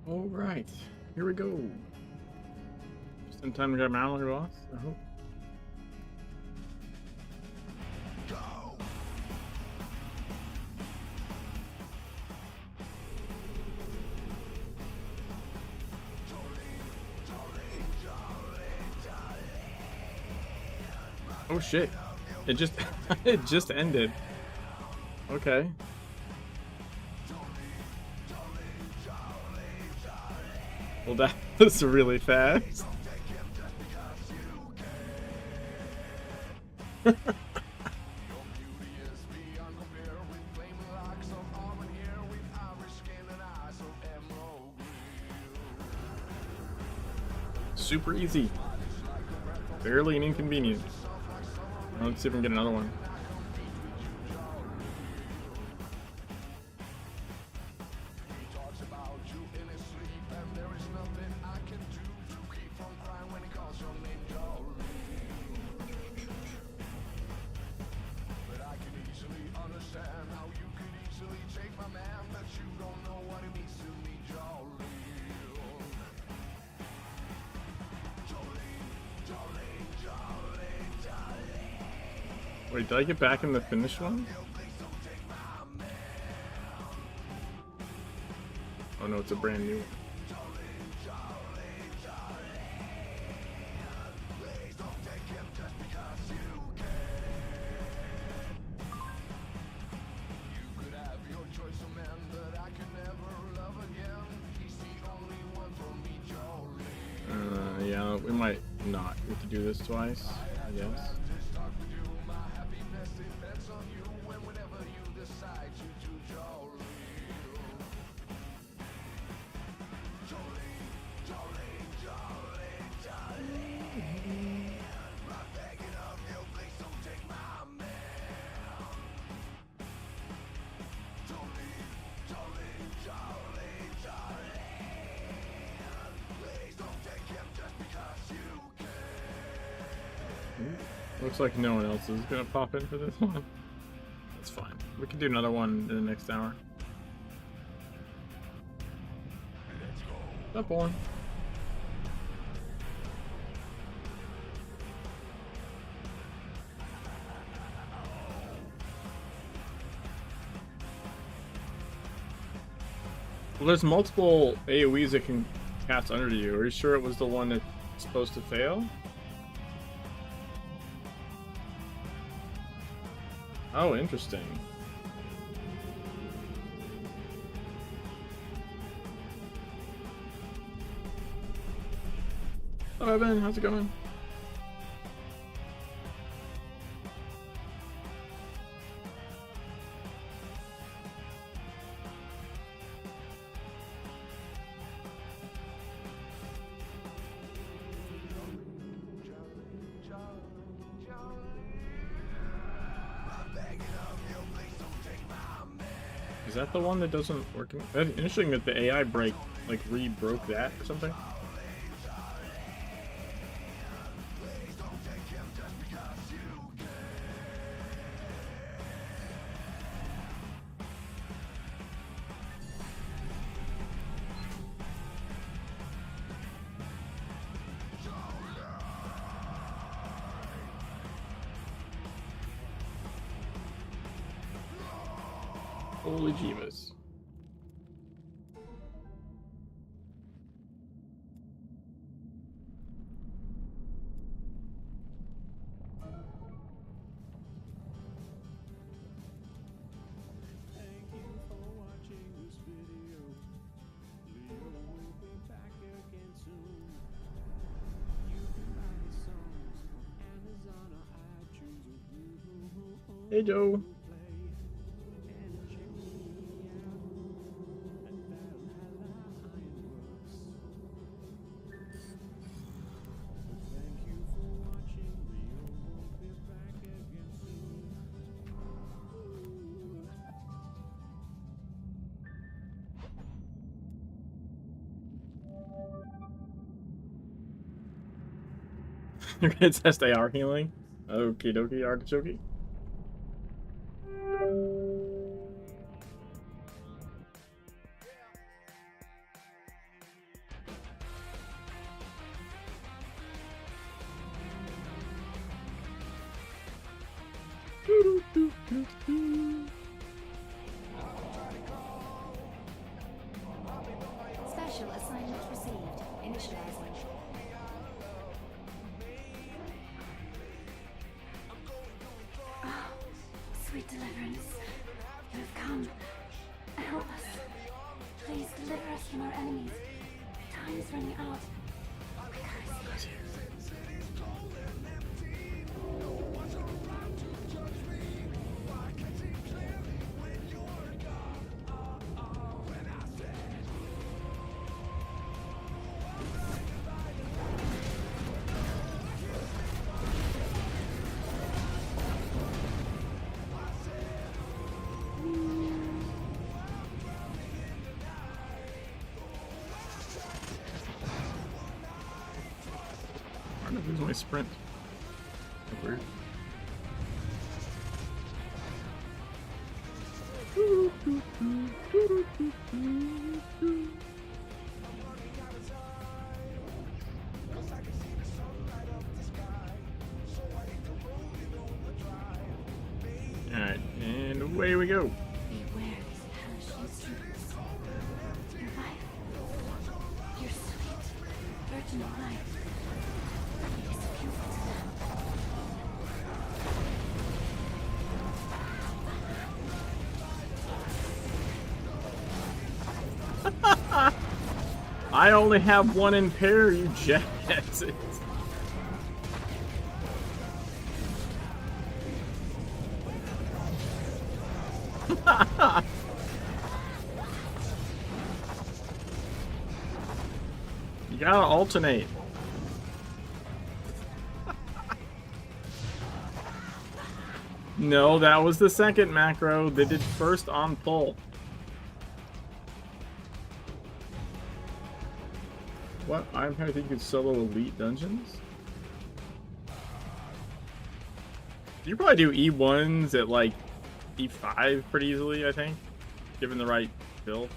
All right, here we go. Just in time to grab Mallory boss, I hope. Oh shit! It just it just ended. Okay. Well, that was really fast. Super easy. Barely an inconvenience. Let's see if we can get another one. Wait, did I get back in the finish one? Oh no, it's a brand new one. Yeah, we might not get to do this twice, I guess. Looks like no one else is gonna pop in for this one. That's fine. We can do another one in the next hour. Stop on. Well, there's multiple AoEs that can cast under you. Are you sure it was the one that's supposed to fail? Oh, interesting. Hello, Ben. How's it going? Is that the one that doesn't work? That's interesting that the AI break, like, re-broke that or something. Holy Jeebus. Hey, Joe. You're gonna test AR healing? Okie dokie, artichoke. Special assignment received. Initializing. Oh, sweet deliverance. You have come. Help us. Please deliver us from our enemies. Time is running out. I don't know if my sprint. Weird. Alright, and away we go. Beware these hellish instruments. Your life, your sweet, virginal life, is fuel to them. I only have one in pair, you jackass. You gotta alternate. No, that was the second macro. They did first on pull. What? I'm trying to think you could solo elite dungeons? You probably do E1s at like E5 pretty easily, I think. Given the right build.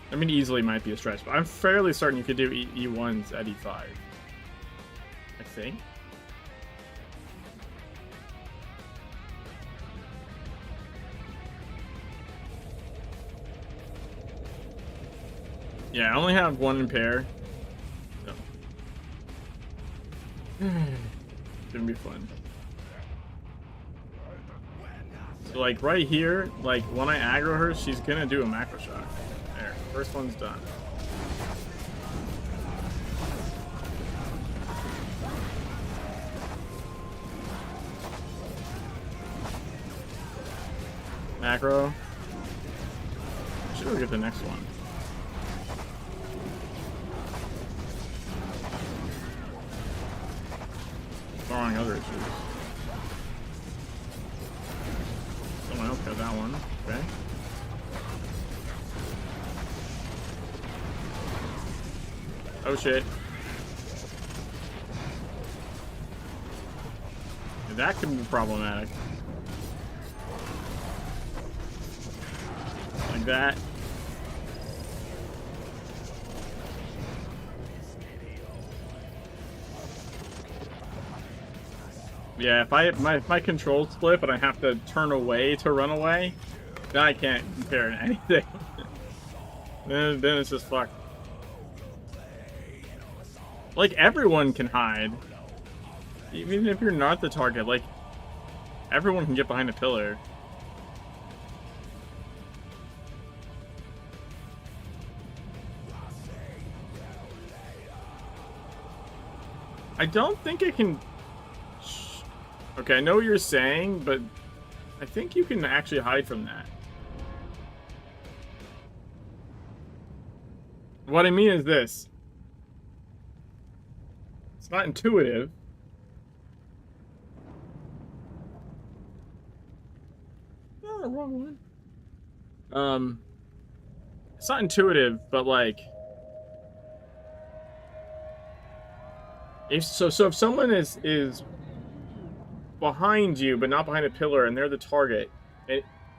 I mean, easily might be a stretch, but I'm fairly certain you could do E1s at E5. I think. Yeah, I only have one in pair. So. It's gonna be fun. So like right here, like when I aggro her, she's gonna do a macro shock. There, first one's done. Macro. Should we get the next one? Barring other issues. Someone else got that one. Okay. Oh shit. Yeah, that could be problematic. Like that. Yeah, if my controls split, but I have to turn away to run away, then I can't compare to anything. then it's just fucked. Like, everyone can hide. Even if you're not the target, like, everyone can get behind a pillar. I don't think it can... Okay, I know what you're saying, but I think you can actually hide from that. What I mean is this. It's not intuitive. Oh, the wrong one. It's not intuitive, but like... If someone is behind you, but not behind a pillar, and they're the target,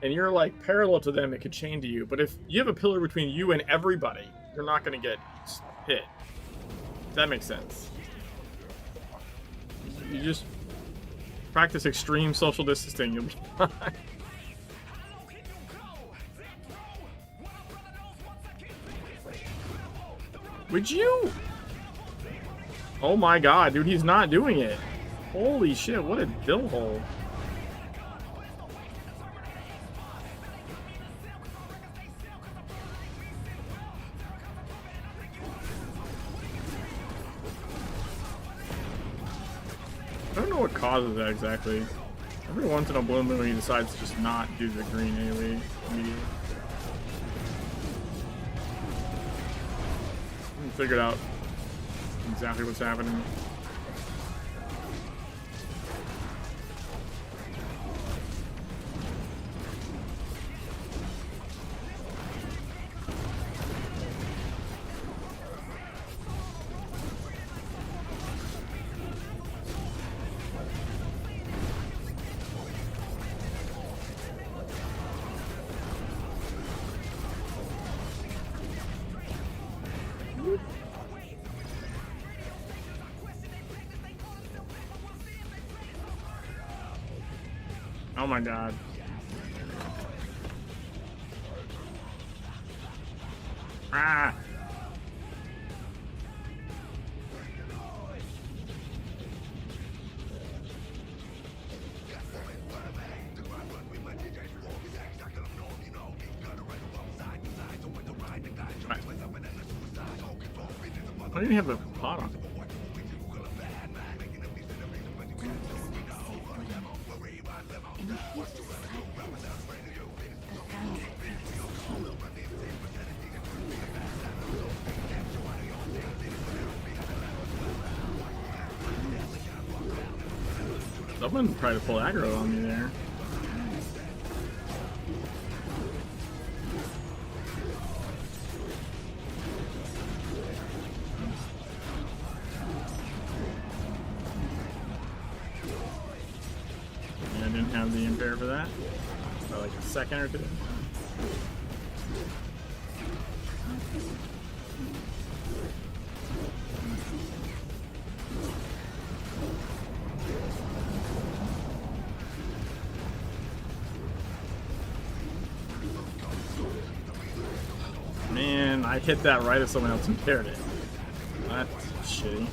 and you're like parallel to them, it could chain to you. But if you have a pillar between you and everybody, you're not gonna get hit. If that makes sense. You just practice extreme social distancing, you'll be fine. Would you? Oh my god, dude, he's not doing it. Holy shit, what a dill hole. I don't know what causes that exactly. Every once in a blue moon, he decides to just not do the green AoE immediately. I haven't figured out exactly what's happening. Oh my god. Ah! I don't even have a pot on. Someone tried to pull aggro on me there. Yeah, I didn't have the impair for that. For like a second or two. Man, I hit that right as someone else impaired it. That's shitty.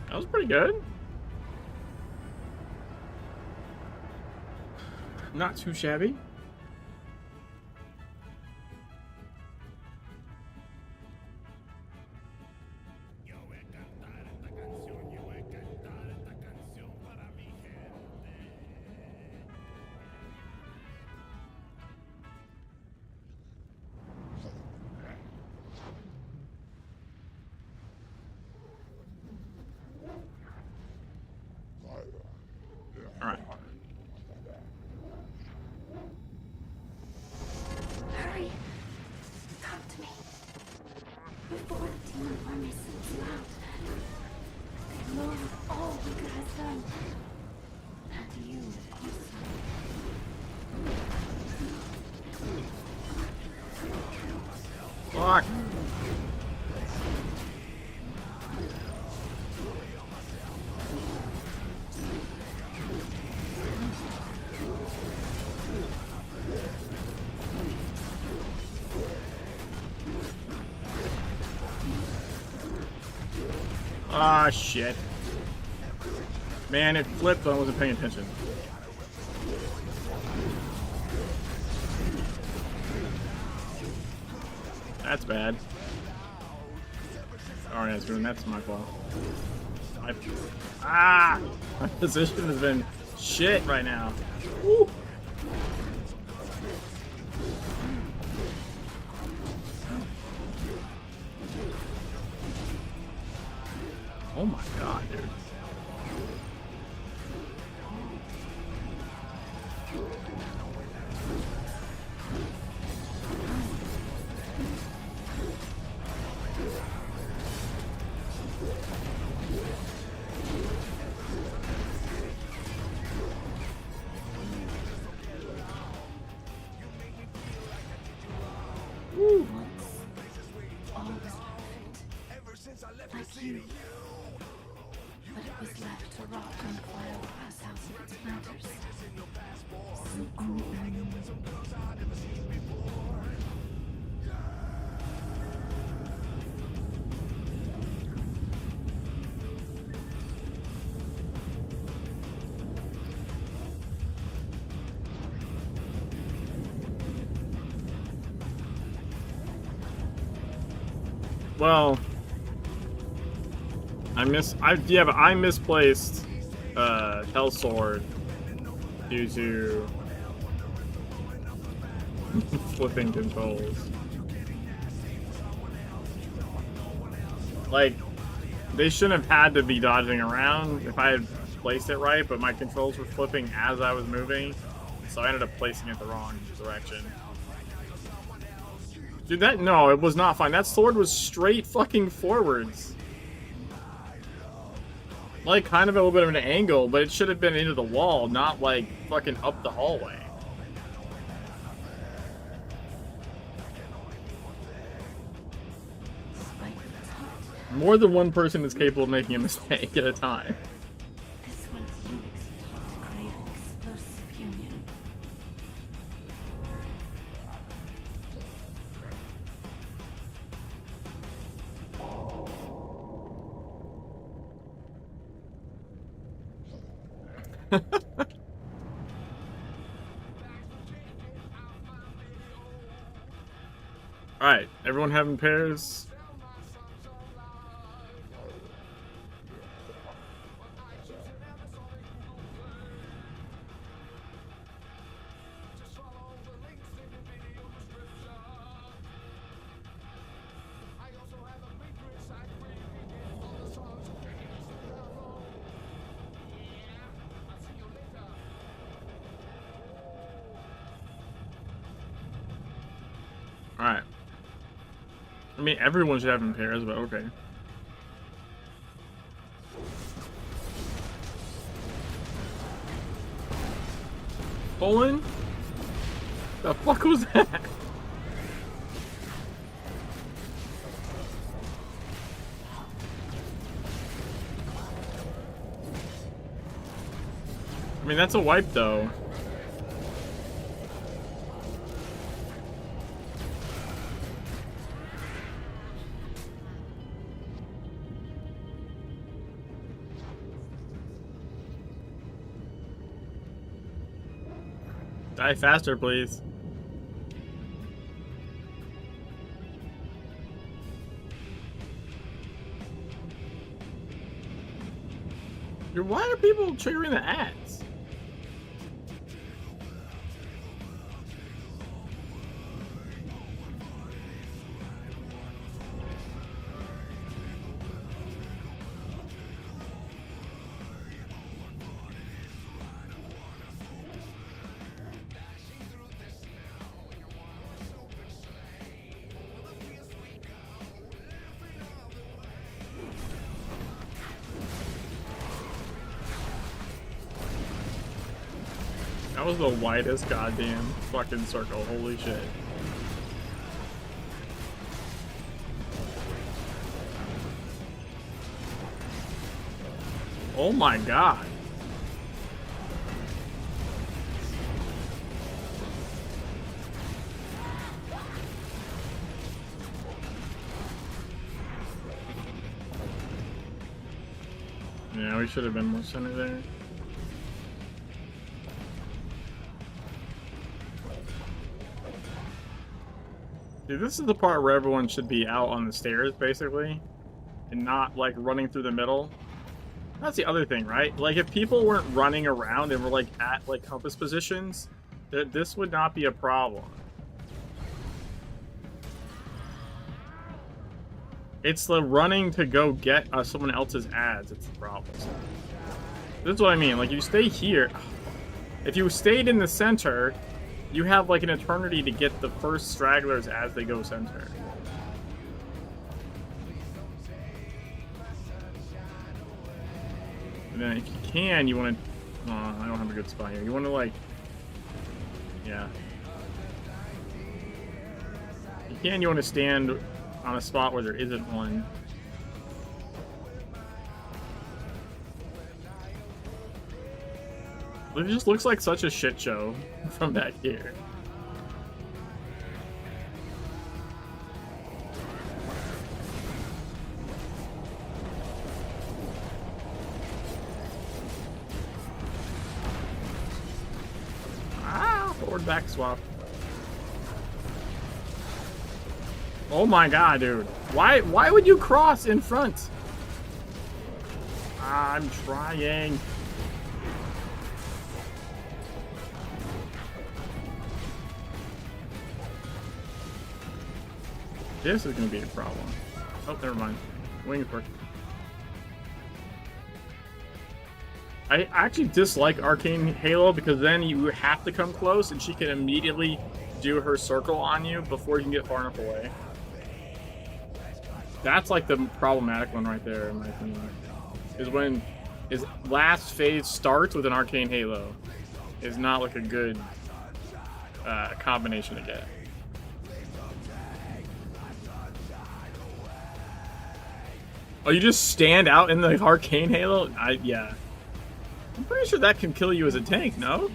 That was pretty good. Not too shabby. Alright. Hurry! Come to me. Before the demon army sends you out. They know all we could have done. And you also. Fuck! Ah, shit. Man, it flipped, I wasn't paying attention. That's bad. Alright, that's my fault. My position has been shit right now. Woo. Oh my god, dude. Woo. All was perfect. Like you. But it was left to rot and fire pass out of its matters. So unending. Well, I misplaced Hell Sword due to flipping controls. Like, they shouldn't have had to be dodging around if I had placed it right, but my controls were flipping as I was moving, so I ended up placing it the wrong direction. Dude, no, it was not fine. That sword was straight fucking forwards. Like, kind of a little bit of an angle, but it should have been into the wall, not like fucking up the hallway. More than one person is capable of making a mistake at a time. This was used to create an explosive union. Alright, everyone having pairs? Alright. I mean, everyone should have in pairs, but okay. Poland? The fuck was that? I mean, that's a wipe, though. Die faster, please. Dude, why are people triggering the ads? That was the widest goddamn fucking circle. Holy shit. Oh my god. Yeah, we should have been more center there. Dude, this is the part where everyone should be out on the stairs, basically, and not, like, running through the middle. That's the other thing, right? Like, if people weren't running around and were, like, at, like, compass positions, this would not be a problem. It's the running to go get someone else's ads that's the problem. This is what I mean. Like, you stay here. If you stayed in the center, you have, like, an eternity to get the first stragglers as they go center. And then if you can, you want to... I don't have a good spot here. You want to, like... Yeah. If you can, you want to stand on a spot where there isn't one. It just looks like such a shit show from back here. Forward back swap. Oh my god, dude. Why would you cross in front? I'm trying. This is gonna be a problem. Oh, never mind. Wings work. I actually dislike Arcane Halo because then you have to come close and she can immediately do her circle on you before you can get far enough away. That's like the problematic one right there, in my opinion. Is when his last phase starts with an Arcane Halo. Is not like a good combination to get. Oh, you just stand out in the Arcane Halo? Yeah. I'm pretty sure that can kill you as a tank, no?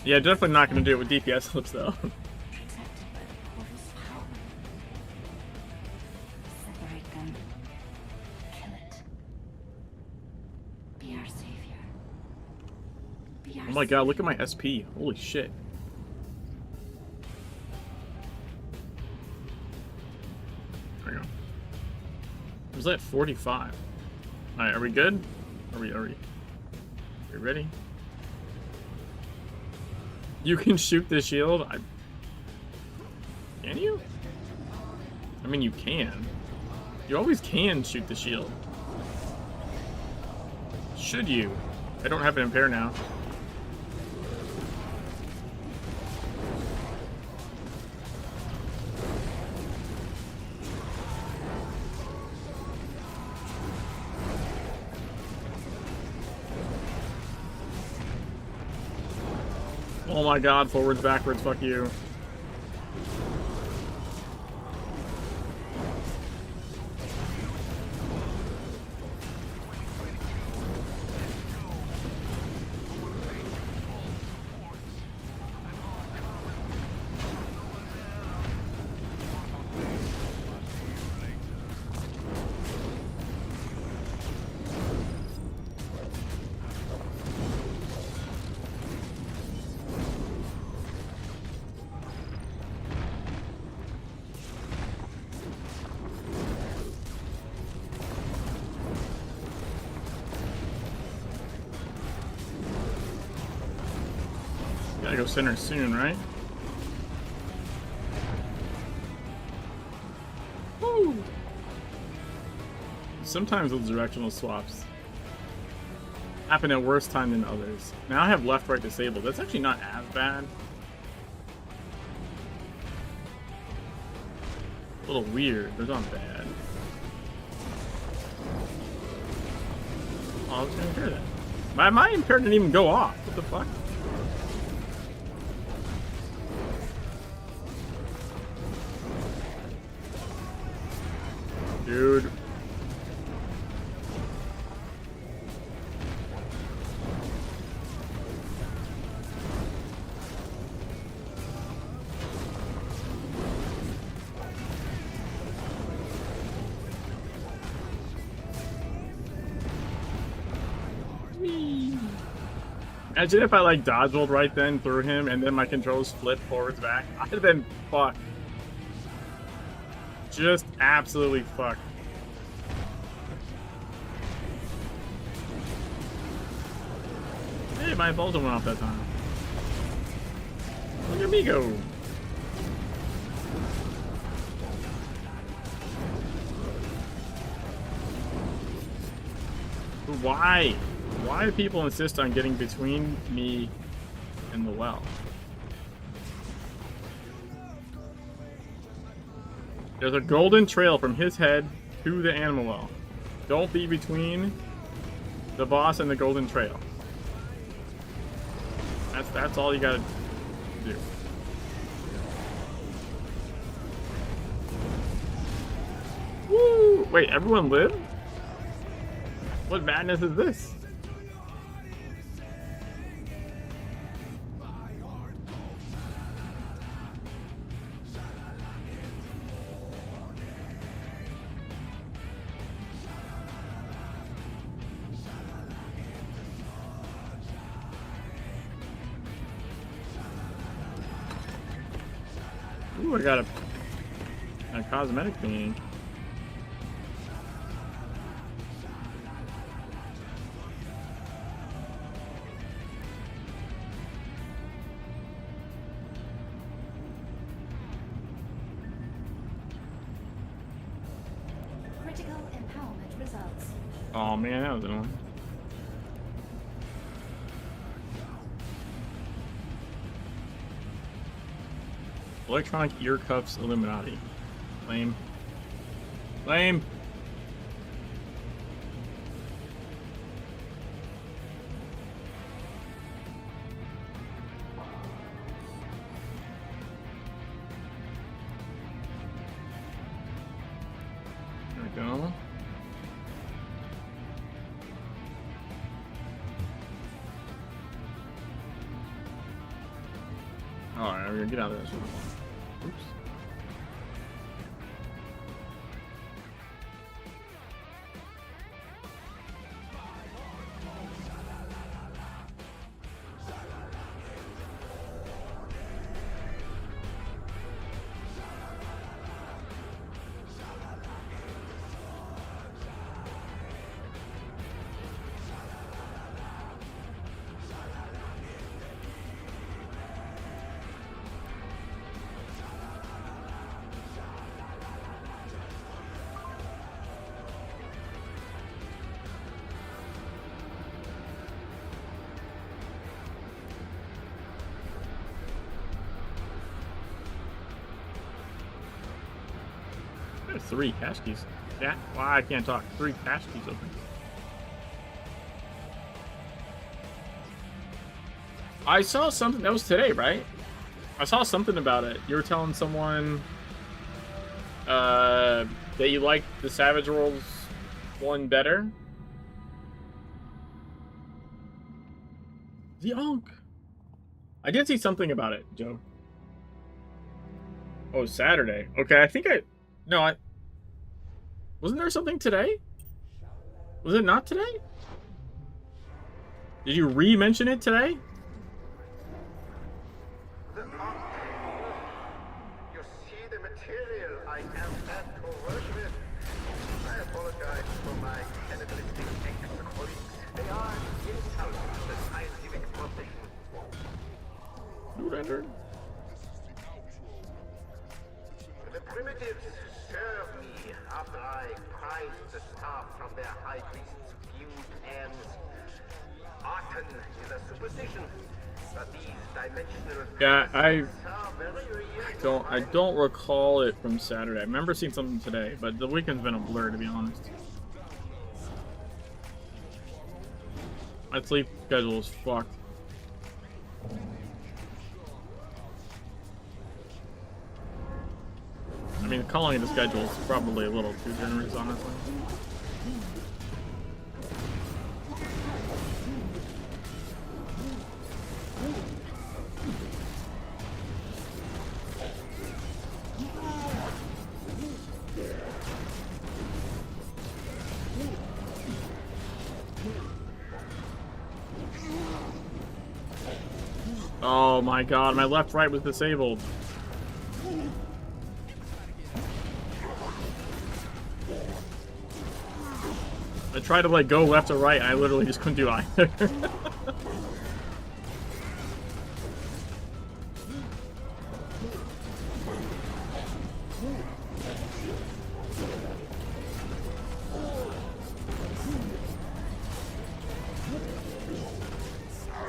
Yeah, definitely not going to do it with DPS hooks, though. Separate them. Kill it. Be our savior. Be our Oh my god, look at my SP. Holy shit. There we go. It was at 45. Alright, are we good? Are we ready? You can shoot the shield? Can you? I mean, you can. You always can shoot the shield. Should you? I don't have an impair now. Oh my god, forwards, backwards, fuck you. Gotta go center soon, right? Woo! Sometimes those directional swaps happen at worse time than others. Now I have left-right disabled. That's actually not as bad. A little weird, but it's not bad. Oh, I was gonna impair that. My impair didn't even go off. What the fuck? Dude. Imagine if I like dodge rolled right then through him and then my controls flipped forwards back. I'd have been fucked. Just absolutely fucked. Hey, my Vulcan went off that time. Look at me go. Why? Why do people insist on getting between me and the well? There's a golden trail from his head to the animal well. Don't be between the boss and the golden trail. That's all you gotta do. Woo! Wait, everyone lived? What madness is this? Ooh, I got a cosmetic thingy. Critical empowerment results. Oh man, that was annoying. Electronic ear cuffs Illuminati. Lame. Lame. There we go. Alright, we're gonna get out of this one. Oops. There's 3 cache keys. Yeah, why I can't talk. 3 cache keys open. I saw something that was today, right? I saw something about it. You were telling someone that you liked the Savage Worlds one better. The Onk. I did see something about it, Joe. Oh, Saturday. Okay, I think wasn't there something today? Was it not today? Did you re-mention it today? You see the material I have had to work with. I apologize for my cannibalistic ex-colleagues. They are insult to the scientific profession. Who rendered? The primitives serve me after I prized the staff from their high priest's fused hands. Often is a superstition, but these dimensional Yeah, are very real. I don't recall it from Saturday. I remember seeing something today, but the weekend's been a blur, to be honest. My sleep schedule is fucked. I mean, calling it a schedule is probably a little too generous, honestly. Oh my god, my left right was disabled. I tried to like go left or right, and I literally just couldn't do either.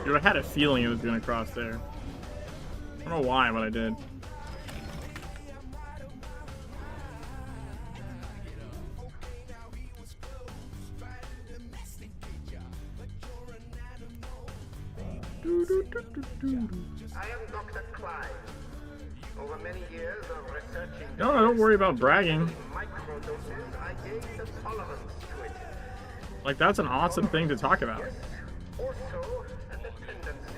Dude, I had a feeling it was gonna cross there. I don't know why, but I did. I am Dr. Clive. Over many years of researching No, don't worry about bragging. microdoses, I gained a tolerance to it. Like, that's an awesome thing to talk about. Also, and a tendency.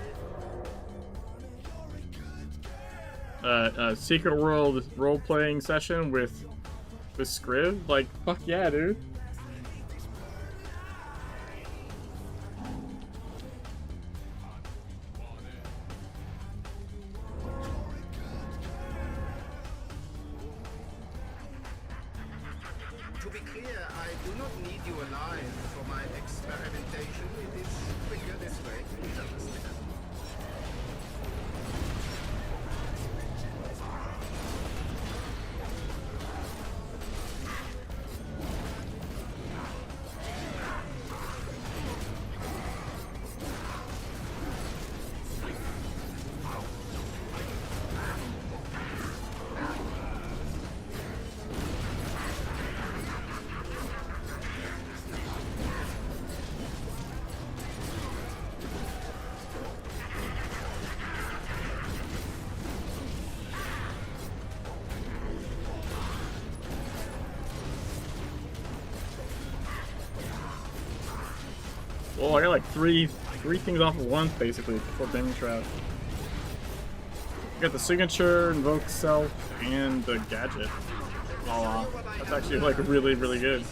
Secret World role-playing session with Scriv. Like, fuck yeah, dude. To be clear, I do not need you alive for my experimentation. It is quicker this way. Please understand. Well, I got like three things off at once, basically, before Bending Trap. I got the signature, invoke self, and the gadget. Voila. That's actually like really, really good.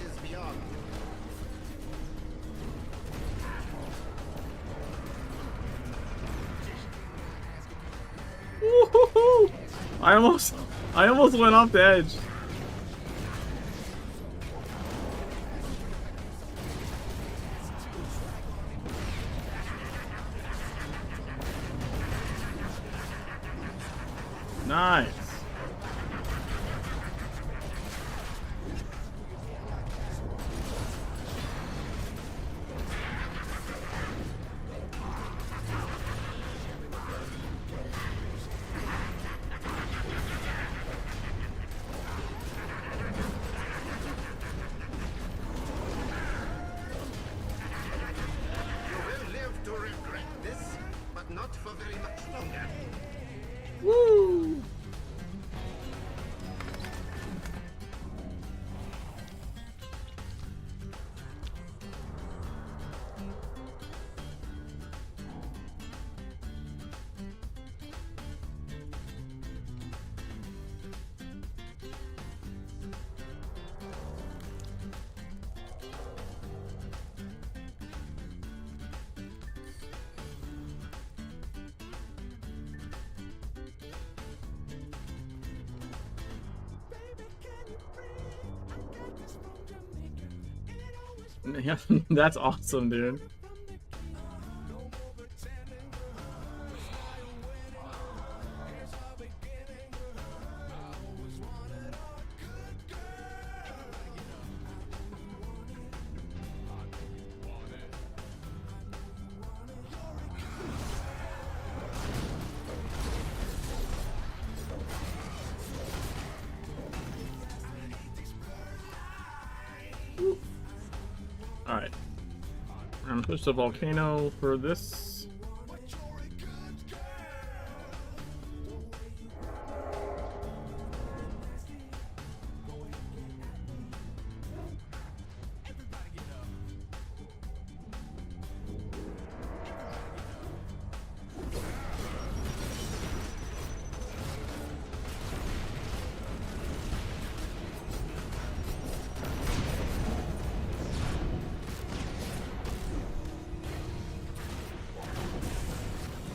Woo-hoo-hoo! I almost went off the edge. Nice. You will live to regret this, but not for very much longer. Woo! Yeah, that's awesome, dude. Alright. I'm gonna push the volcano for this.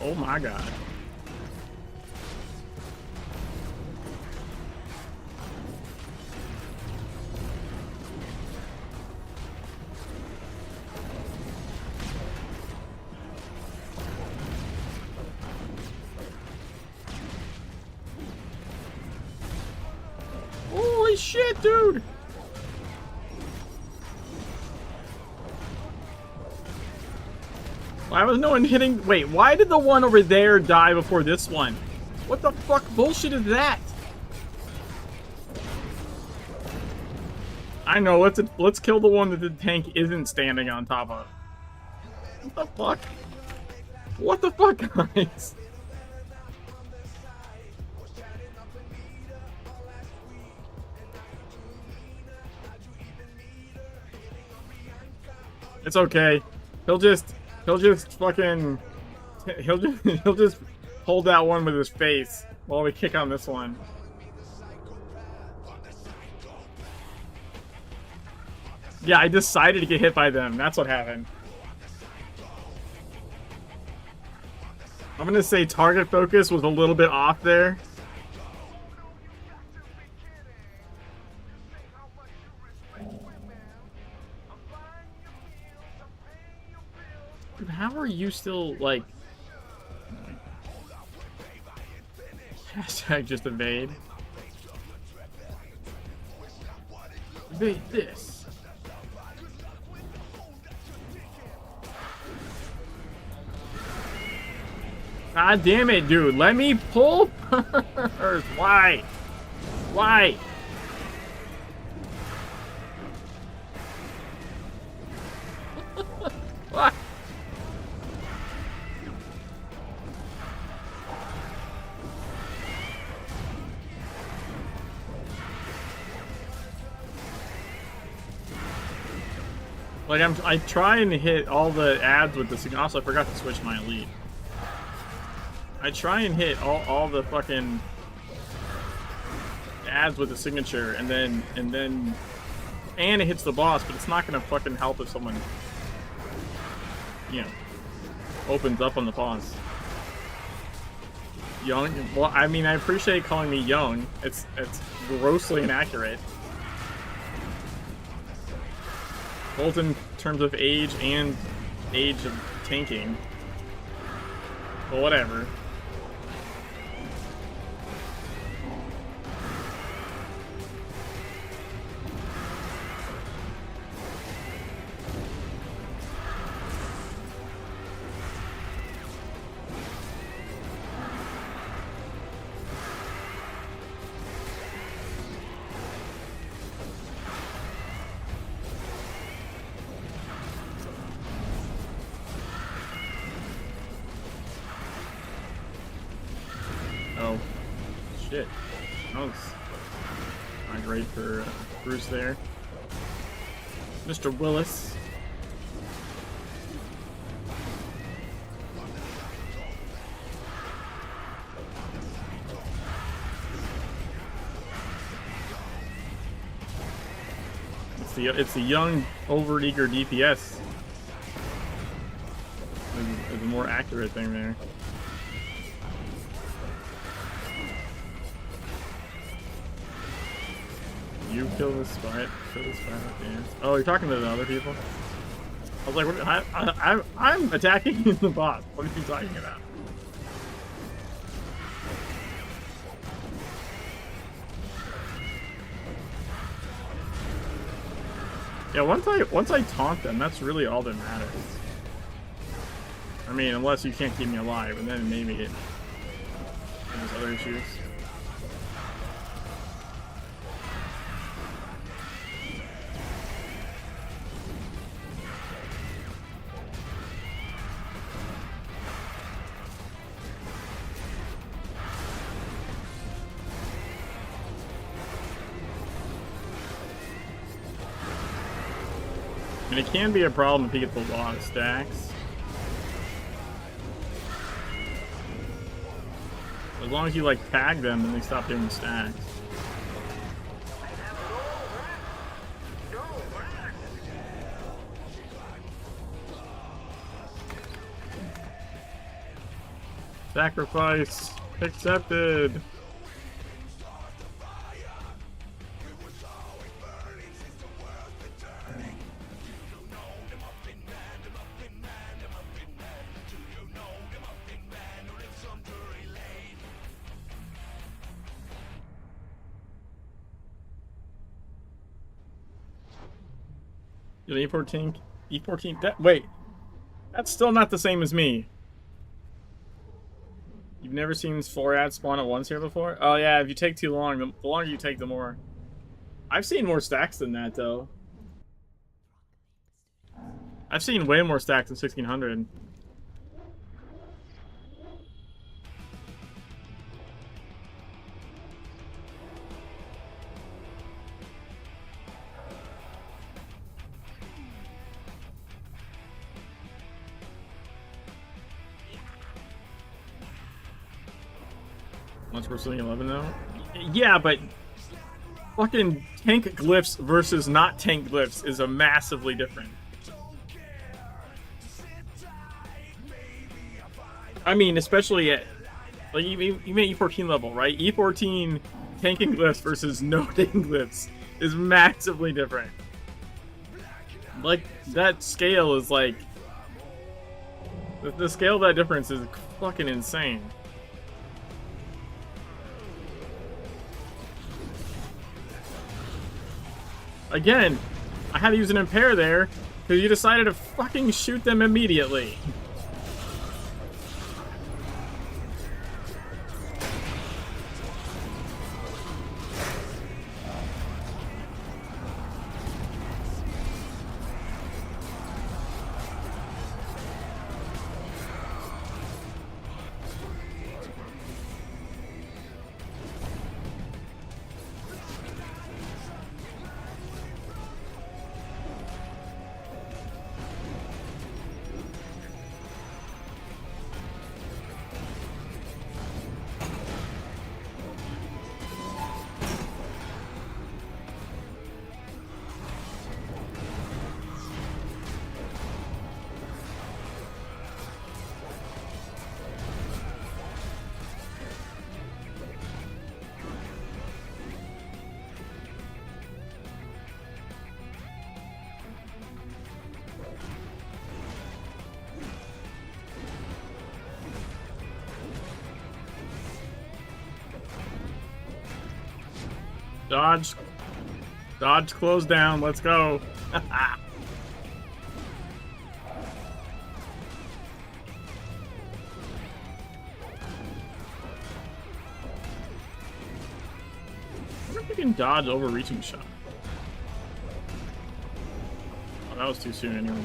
Oh my god. Holy shit, dude! Why was no one hitting? Wait, why did the one over there die before this one? What the fuck bullshit is that? I know, let's kill the one that the tank isn't standing on top of. What the fuck? What the fuck, guys? It's okay. He'll just fucking he'll just hold that one with his face while we kick on this one. Yeah, I decided to get hit by them. That's what happened. I'm gonna say target focus was a little bit off there. Dude, how are you still, like... Hashtag just evade. Evade this. God damn it, dude. Let me pull first. Why? Why? What? Like, I try and hit all the ads with the... Also, I forgot to switch my elite. I try and hit all the fucking ads with the signature, and it hits the boss, but it's not gonna fucking help if someone, you know, opens up on the boss. Young? Well, I mean, I appreciate calling me young. It's grossly inaccurate. Both in terms of age and age of tanking. But whatever. Oh, shit. That was not great for Bruce there. Mr. Willis. It's the young, overeager DPS. There's a more accurate thing there. You kill this spy. Kill this spy. Dance. Oh, you're talking to the other people? I was like, what, I'm attacking the boss. What are you talking about? Yeah, once I taunt them, that's really all that matters. I mean, unless you can't keep me alive, and then maybe there's other issues. And it can be a problem if he gets a lot of stacks. As long as you like tag them, then they stop doing the stacks. Sacrifice accepted. An E14. E14. That, wait. That's still not the same as me. You've never seen Florad spawn at once here before? Oh yeah, if you take too long, the longer you take, the more. I've seen more stacks than that, though. I've seen way more stacks than 1600. Once we're sitting 11 now? Yeah, but fucking tank glyphs versus not tank glyphs is a massively different. I mean, especially at like even E14 level, right? E14 tanking glyphs versus no tank glyphs is massively different. Like that scale is like the scale of that difference is fucking insane. Again, I had to use an impair there because you decided to fucking shoot them immediately. Dodge. Dodge, close down. Let's go. I wonder if you can dodge overreaching shot. Oh, that was too soon anyways.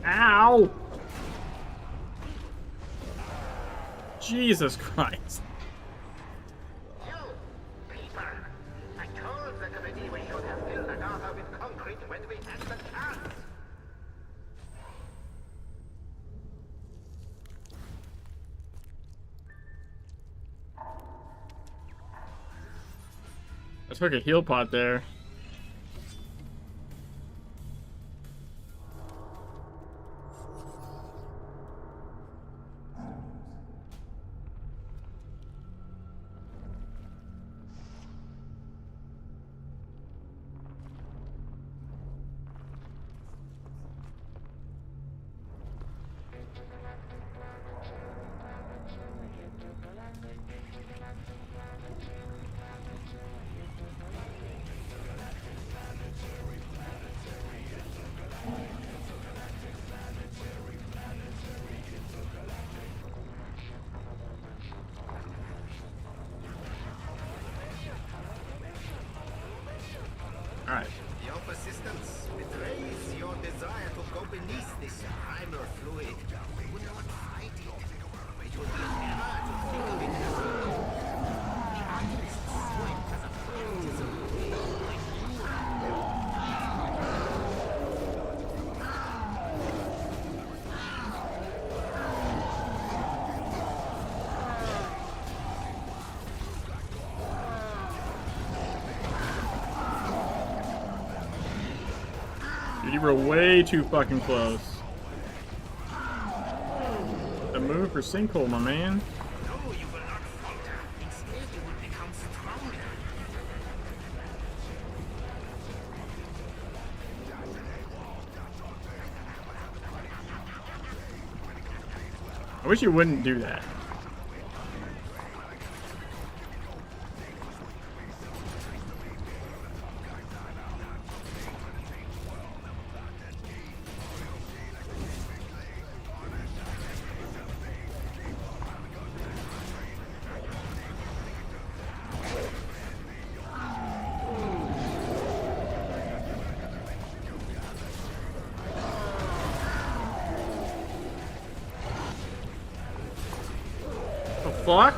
Ow! Jesus Christ. You, Peter! I told the committee we should have filled the Gotha with concrete when we had the chance! I took a heal pot there. Alright. Your persistence betrays your desire to go beneath this primal fluid. We would not fight it. Dude, you were way too fucking close. The move for Sinkhole, my man. No, you will not falter. Instead, you will become stronger. I wish you wouldn't do that. The fuck?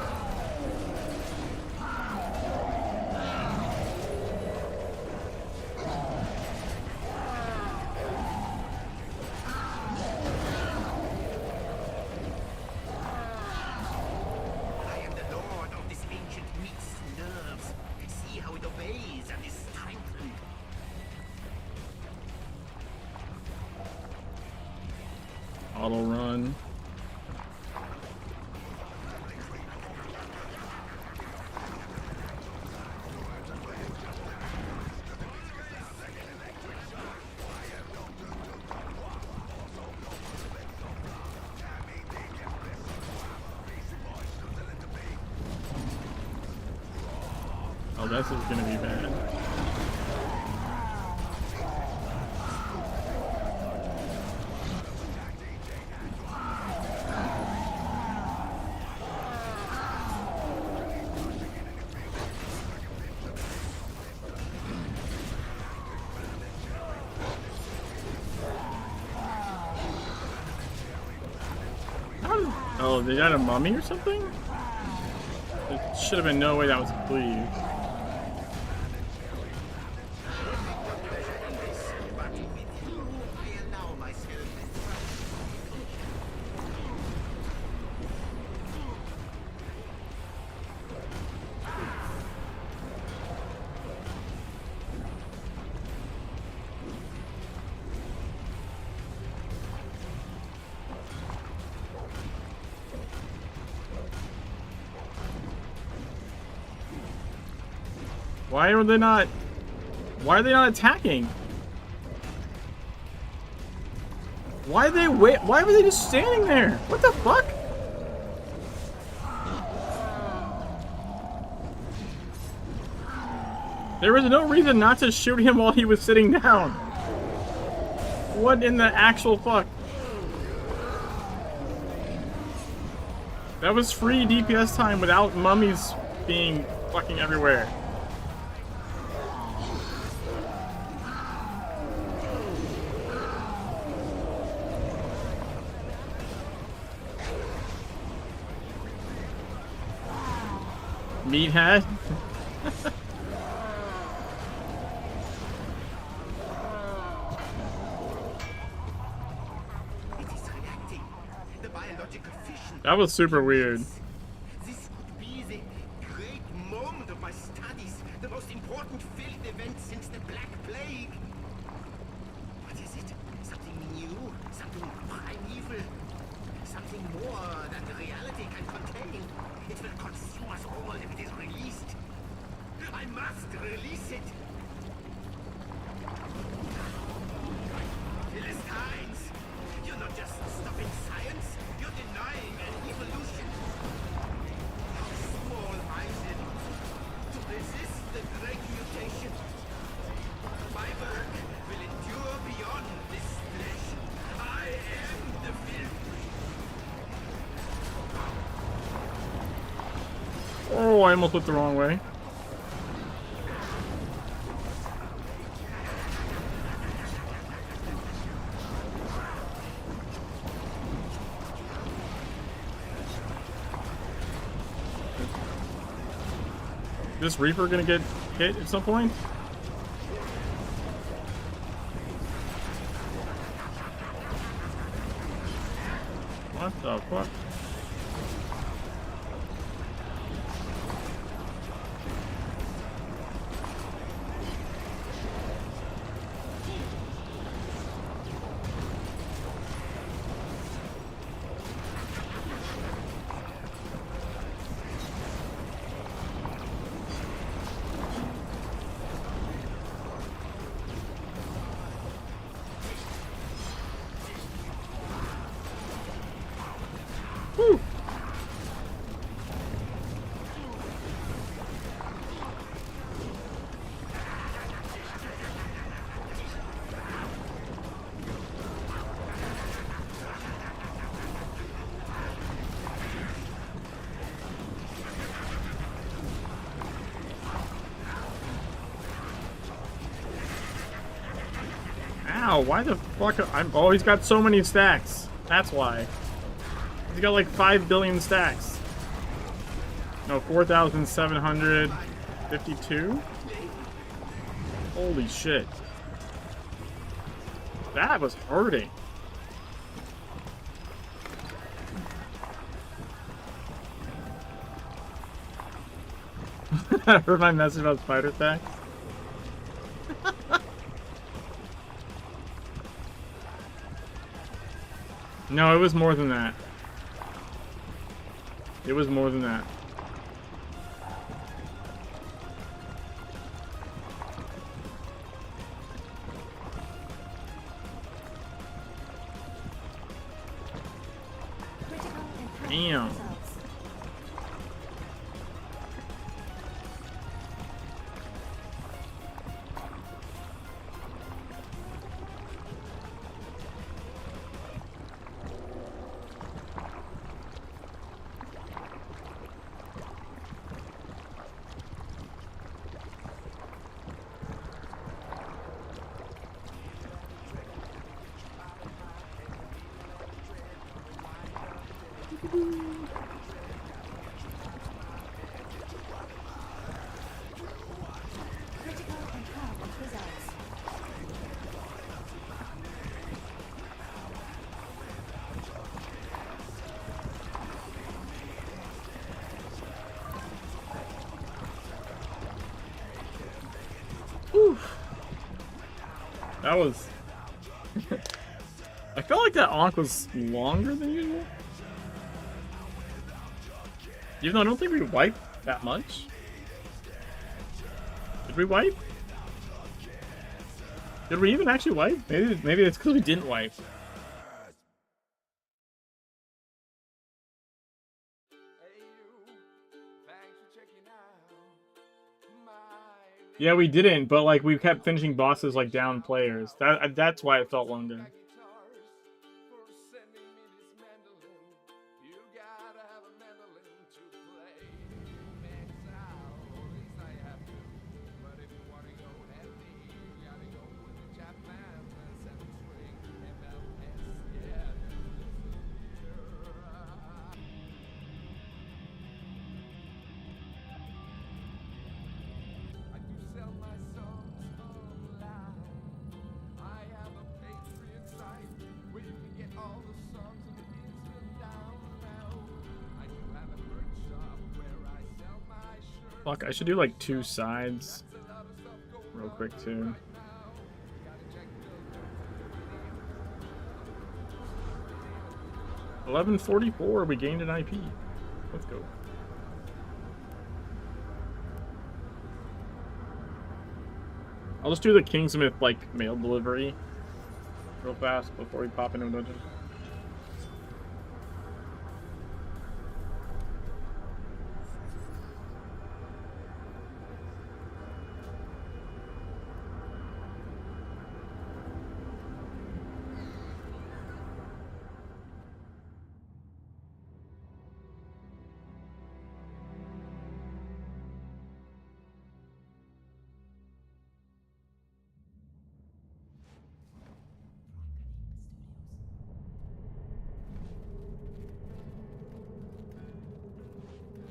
I am the lord of this ancient meat's nerves. See how it obeys and is strengthened. Auto run. Oh, this is gonna be bad. Oh, they got a mummy or something? There should have been no way that was cleaved. But with you, I allow myself Why are they not? Why are they not attacking? Why are they wait? Why were they just standing there? What the fuck? There was no reason not to shoot him while he was sitting down. What in the actual fuck? That was free DPS time without mummies being fucking everywhere. Meathead. it is reacting. The biological fission. That was super weird. This could be the great moment of my studies, the most important field event since the Black Plague. What is it? Something new? Something primeval? Something more than the reality can contain? It will consume us all if it is released. I must release it. Philistines! You're not just stopping science, you're denying an evolution. How small-minded to resist the great mutation. My work will endure beyond this flesh. I am the filth. Oh, I almost went the wrong way. this Reaper gonna get hit at some point? What the fuck? Woo! Ow, why the fuck? Oh, he's got so many stacks. That's why. He's got like 5 billion stacks. No, 4,752? Holy shit. That was hurting. Heard my message about spider stacks? No, it was more than that. It was more than that. Damn. That was... I felt like that Ankh was longer than usual. Even though I don't think we wiped that much. Did we wipe? Did we even actually wipe? Maybe it's because we didn't wipe. Yeah, we didn't, but like we kept finishing bosses like down players. That's why it felt longer. Fuck, I should do like 2 sides real quick too. $11.44, we gained an IP. Let's go. I'll just do the Kingsmith like mail delivery real fast before we pop into a dungeon.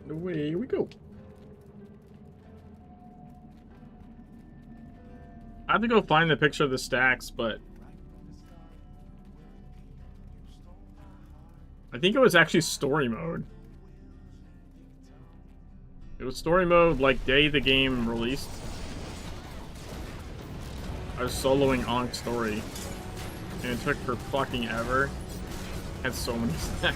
Away we go. have to go find the picture of the stacks, but I think it was actually story mode. It was story mode like day the game released. I was soloing Ankh story, and it took for fucking ever. Had so many stacks.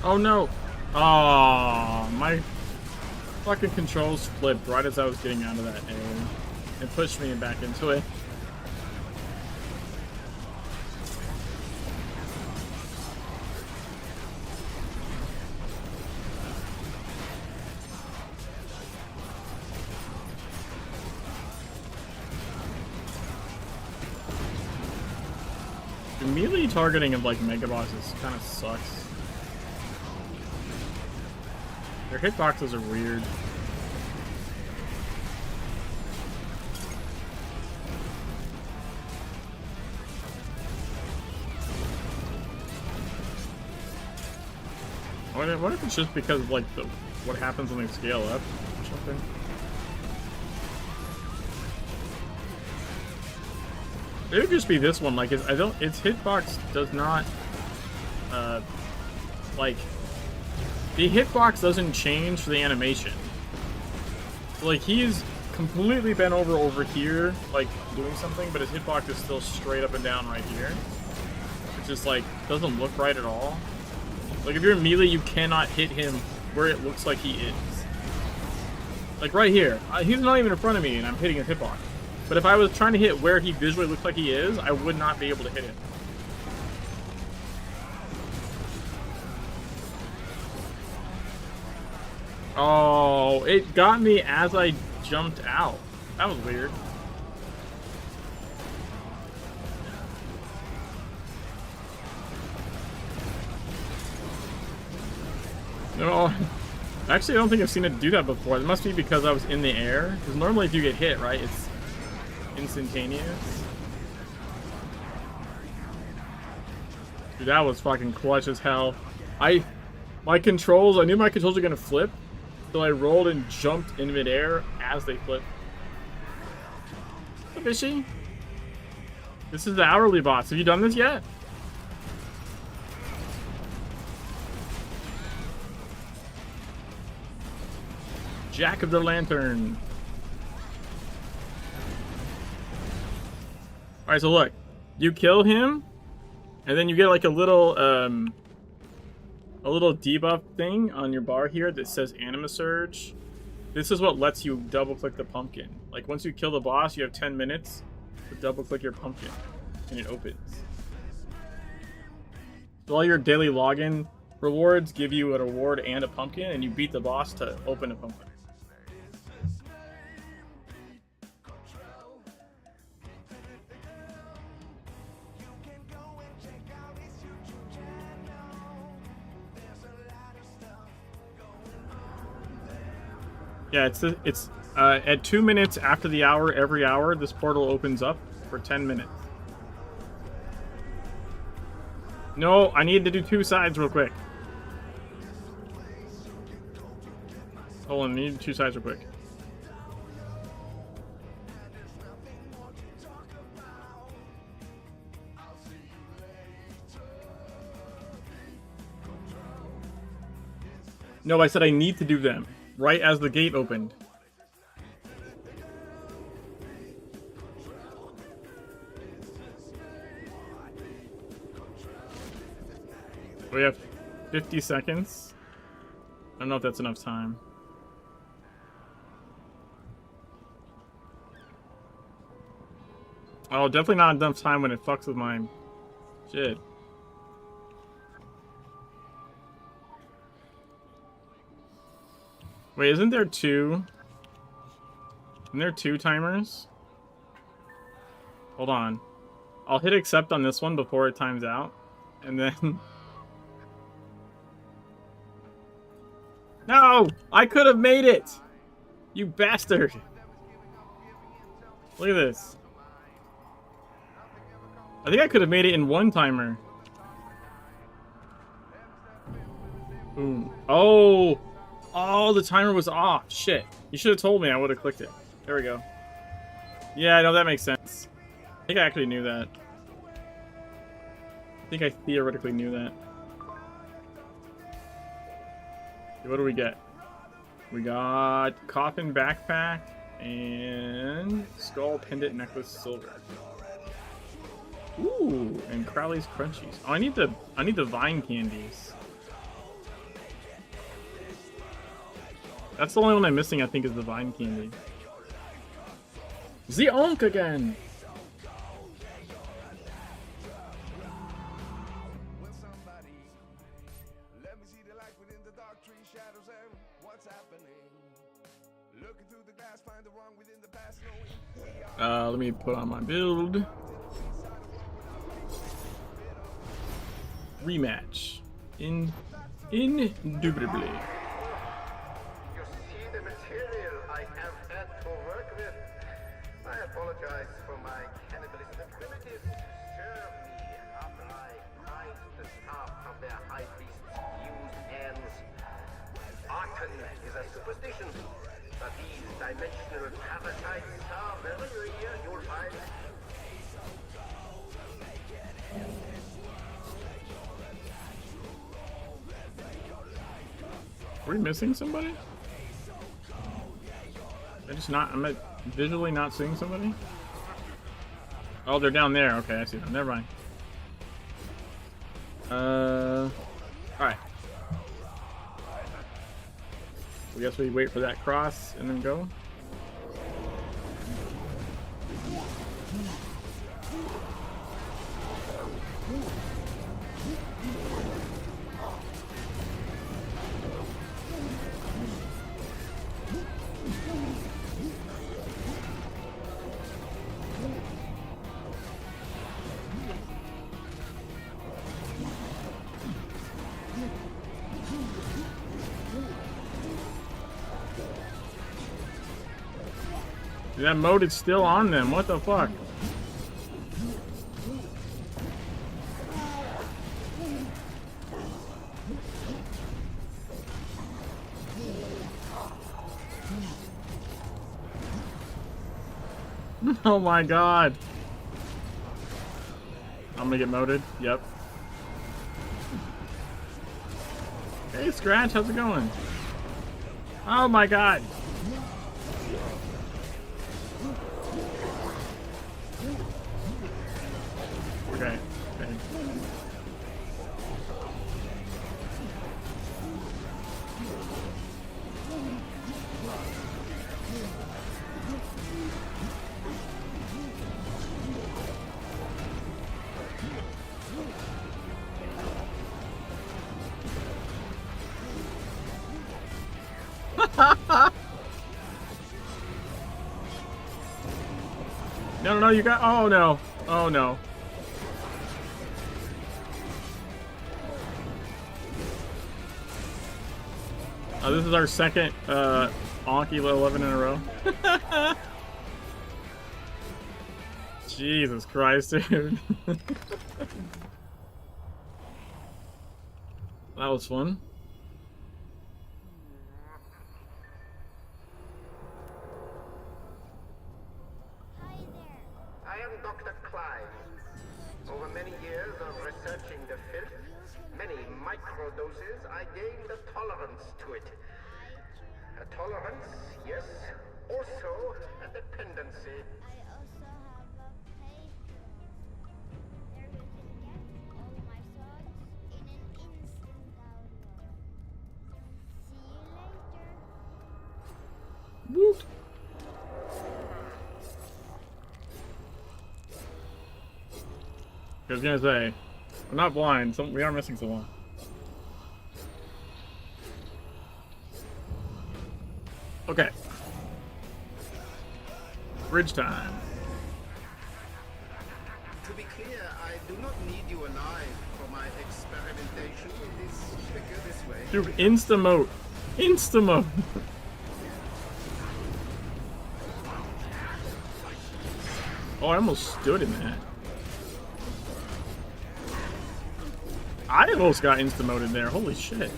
Oh no! Oh, my fucking controls flipped right as I was getting out of that area. It pushed me back into it. The melee targeting of like Mega Bosses kind of sucks. Their hitboxes are weird. What if it's just because of like what happens when they scale up or something? It would just be this one. Like its hitbox does not like. The hitbox doesn't change for the animation. Like, he's completely bent over here, like, doing something, but his hitbox is still straight up and down right here. It just, like, doesn't look right at all. Like, if you're in melee, you cannot hit him where it looks like he is. Like, right here. He's not even in front of me, and I'm hitting his hitbox. But if I was trying to hit where he visually looks like he is, I would not be able to hit him. Oh, it got me as I jumped out. That was weird. No, actually, I don't think I've seen it do that before. It must be because I was in the air. Because normally if you get hit, right, it's instantaneous. Dude, that was fucking clutch as hell. I knew my controls were gonna flip. So I rolled and jumped in midair as they flipped. What is she? This is the hourly boss. Have you done this yet? Jack of the Lantern. Alright, so look. You kill him, and then you get like a little debuff thing on your bar here that says Anima Surge. This is what lets you double click the pumpkin. Like once you kill the boss, you have 10 minutes to double click your pumpkin and it opens. So all your daily login rewards give you a reward and a pumpkin, and you beat the boss to open a pumpkin. Yeah, it's at 2 minutes after the hour, every hour, this portal opens up for 10 minutes. No, I need to do 2 sides real quick. Hold on, I need 2 sides real quick. No, I said I need to do them right as the gate opened. We have 50 seconds. I don't know if that's enough time. Oh, definitely not enough time when it fucks with my shit. Wait, isn't there two? Isn't there two timers? Hold on. I'll hit accept on this one before it times out. And then... No! I could have made it! You bastard! Look at this. I think I could have made it in one timer. Boom. Oh! Oh, the timer was off. Shit. You should have told me. I would have clicked it. There we go. Yeah, no, that makes sense. I think I actually knew that. I think I theoretically knew that. What do we get? We got coffin backpack and skull pendant necklace silver. Ooh, and Crowley's crunchies. Oh, I need the vine candies. That's the only one I'm missing, I think, is the vine candy. The Onk again! Let me put on my build. Rematch. Indubitably. You see the material I have had to work with. I apologize for my cannibalistic primitives. Serve me after I prise the staff from their high priest's fused hands. Arton is a superstition, but these dimensional parasites are very real, you'll find. Are we missing somebody? I'm visually not seeing somebody? Oh, they're down there. Okay, I see them. Never mind. Alright. I guess we wait for that cross and then go. That mode is still on them. What the fuck? Oh my god. I'm gonna get moded. Yep. Hey Scratch, how's it going? Oh my god. Okay. Okay. No, no, no, you got. Oh no. Oh no. This is our second Anki 11 in a row. Jesus Christ, dude. That was fun. I am Dr. Clive. Over many years of researching the filth, many microdoses, I gained a tolerance to it. A tolerance, yes. Also, a dependency. I also have a Patreon. There you can get all my songs in an instant download. See you later. Woot. I was gonna say, I'm not blind. We are missing someone. Okay. Bridge time. To be clear, I do not need you alive for my experimentation. It is quicker this way. Dude, insta-mote. Insta-mote. Oh, I almost stood in that. I almost got insta-moted there. Holy shit.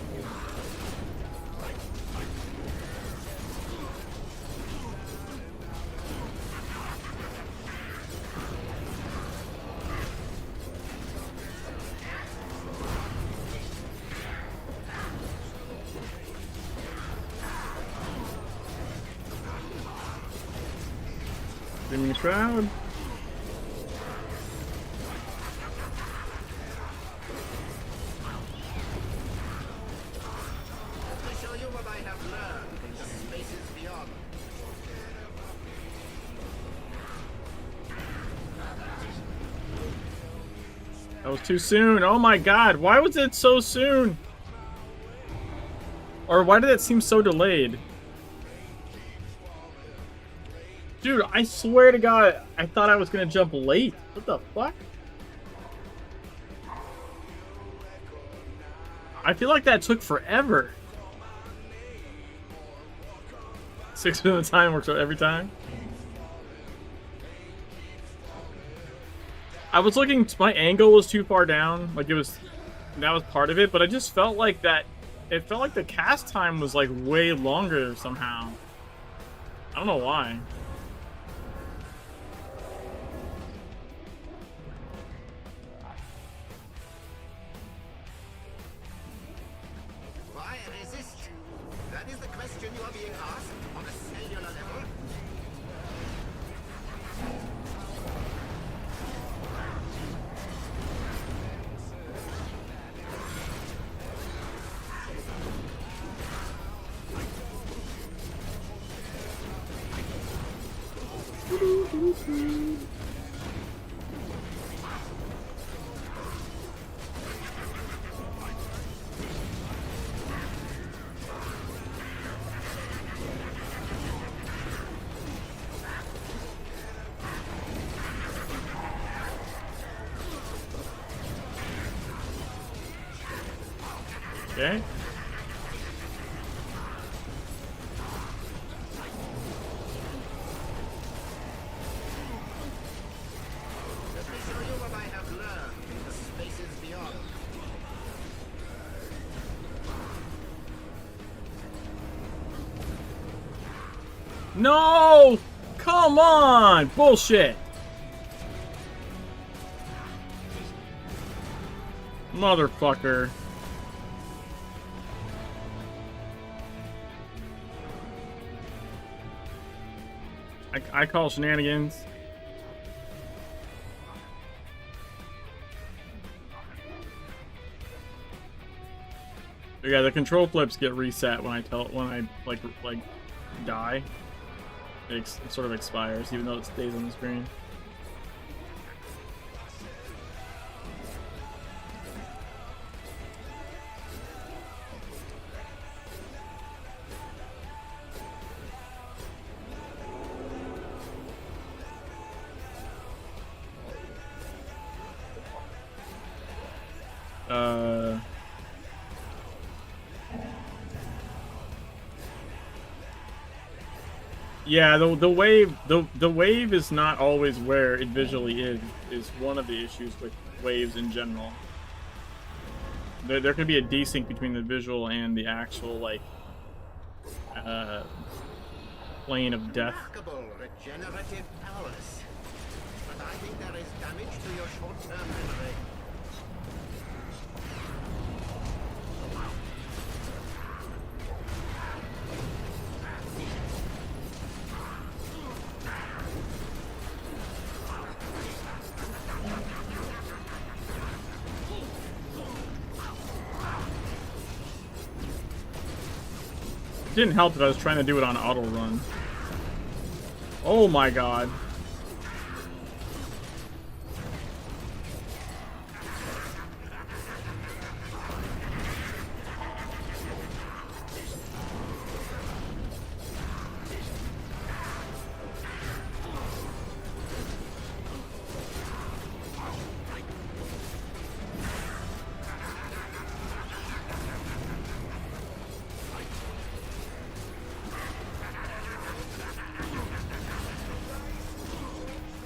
Streaming Shroud. To show you what I have learned in the spaces beyond. That was too soon. Oh my god, why was it so soon? Or why did it seem so delayed? Dude, I swear to god, I thought I was gonna jump late. What the fuck? I feel like that took forever. 6 minutes of time works out every time. I was looking, my angle was too far down, like it was, that was part of it, but I just felt like that, it felt like the cast time was like way longer somehow. I don't know why. Why resist? That is the question you are being asked on a cellular level. Okay. Let me show you what I have learned in the spaces beyond. No! Come on! Bullshit! Motherfucker. I call shenanigans. Yeah, the control flips get reset when I like die. It sort of expires, even though it stays on the screen. Yeah, the wave is not always where it visually is one of the issues with waves in general. There can be a desync between the visual and the actual like plane of death. Remarkable regenerative powers. But I think there is damage to your short-term memory. Didn't help that I was trying to do it on auto run. Oh my god.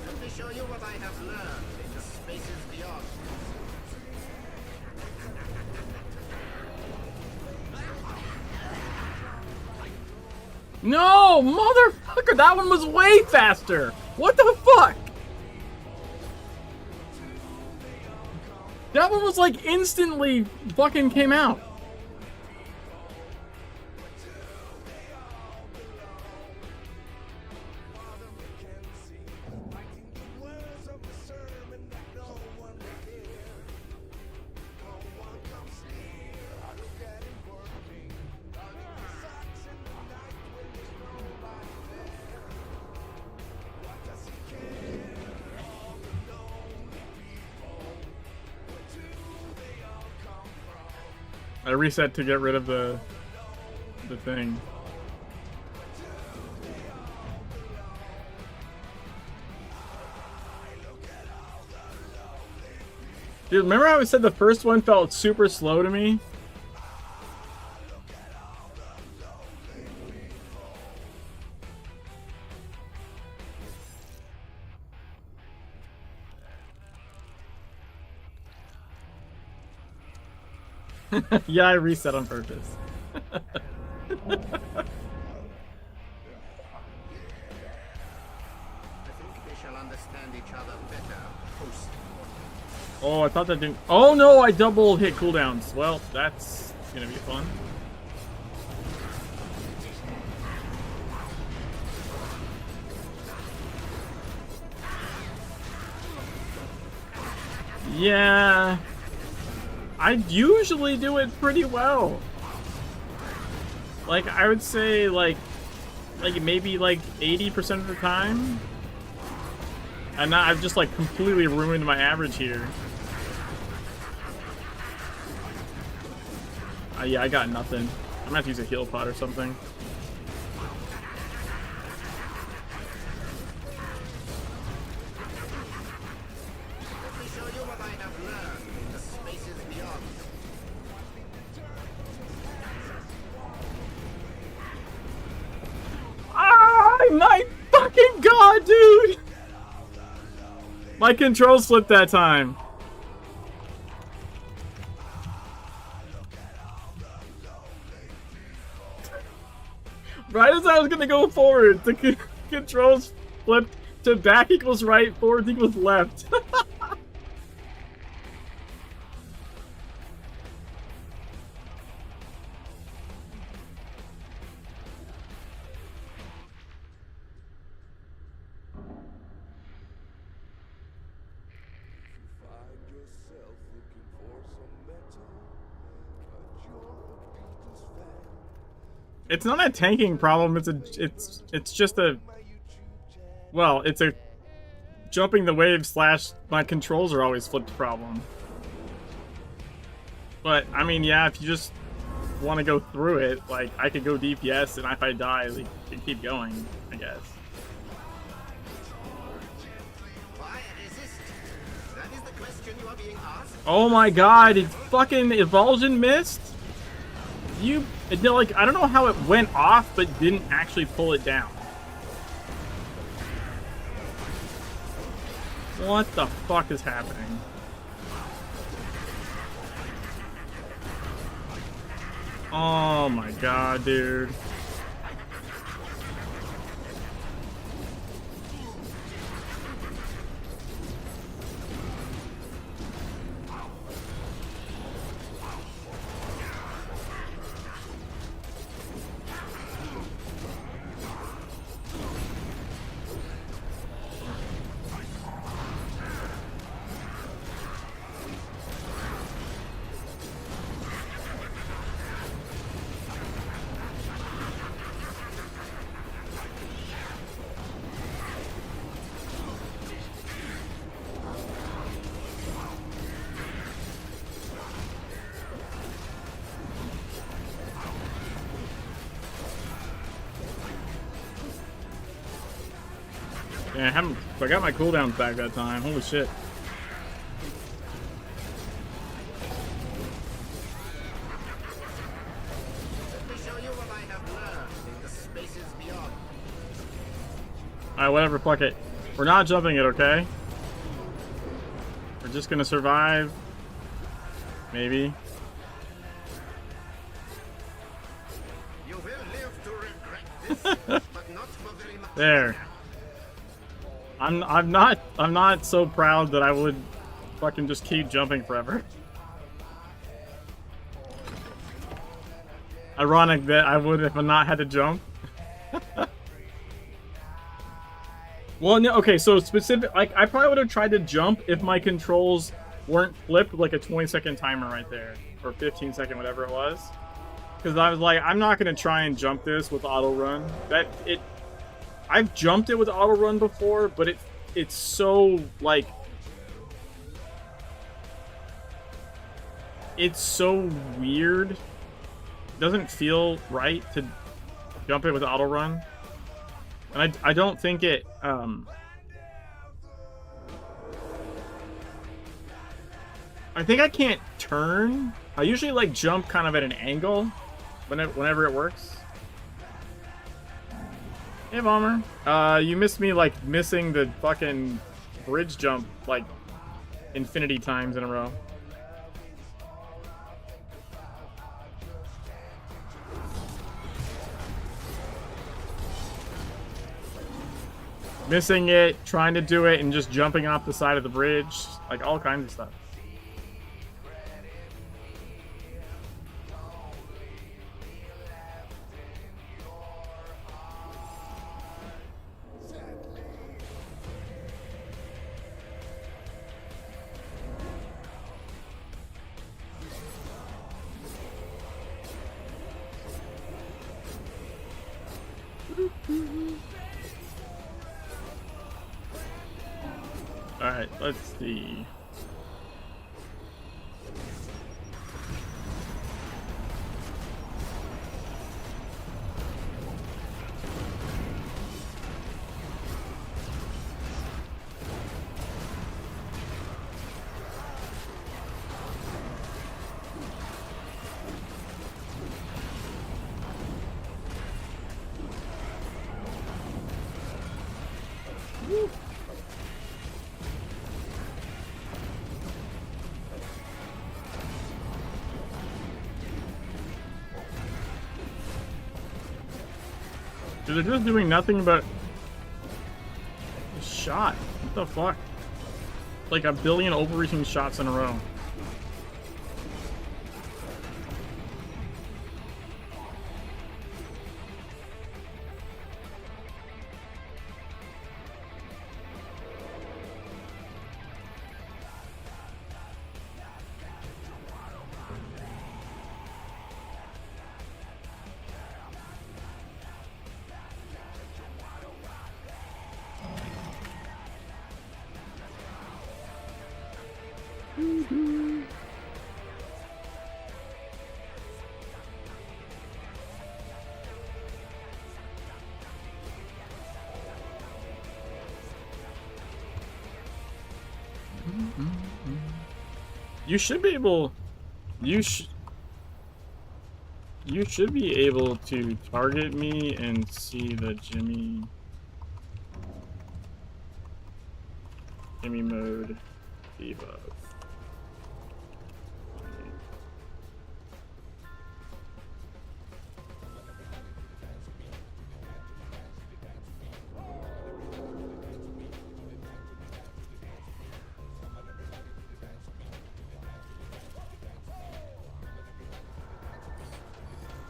Let me show you what I have learned in the spaces beyond. No, motherfucker, that one was way faster. What the fuck? That one was like instantly fucking came out. I reset to get rid of the thing. Dude, remember how I said the first one felt super slow to me? Yeah, I reset on purpose. I think we shall understand each other better post. Oh, I thought that didn't. Oh no, I double hit cooldowns. Well, that's gonna be fun. Yeah. I usually do it pretty well. Like, I would say, like maybe, like, 80% of the time. And now I've just, like, completely ruined my average here. Yeah, I got nothing. I'm gonna have to use a heal pot or something. Let me show you what I have learned in the spaces beyond. Ah, my fucking god, dude! My control slipped that time. Right as I was gonna go forward, the controls flipped to back equals right, forward equals left. It's not a tanking problem. It's just a, well, it's a jumping the wave slash my controls are always flipped problem. But I mean, yeah, if you just want to go through it, like I could go DPS, and if I die, we can keep going, I guess. Why resist? That is the question you are being asked. Oh my god, it fucking Evulsion missed? Like, I don't know how it went off, but didn't actually pull it down. What the fuck is happening? Oh my god, dude. Yeah, I got my cooldowns back that time. Holy shit. Let me show you what I have learned in the spaces beyond. Alright, whatever, fuck it. We're not jumping it, okay? We're just gonna survive. Maybe. You will live to regret this, but not for very much. There. I'm not so proud that I would fucking just keep jumping forever. Ironic that I would if I not had to jump. Well, no, okay, so specific, like, I probably would have tried to jump if my controls weren't flipped like a 20-second timer right there, or 15-second, whatever it was. Because I was like, I'm not gonna try and jump this with auto run. I've jumped it with auto run before, but it's so like, it's so weird. It doesn't feel right to jump it with auto run. And I don't think it, I think I can't turn. I usually like jump kind of at an angle whenever it works. Hey, Bomber. You missed me like missing the fucking bridge jump like infinity times in a row. Missing it, trying to do it, and just jumping off the side of the bridge. Like, all kinds of stuff. Alright, let's see. Dude, they're just doing nothing but shot. What the fuck? Like a billion overreaching shots in a row. You should be able. You should be able to target me and see the Jimmy mode debuff.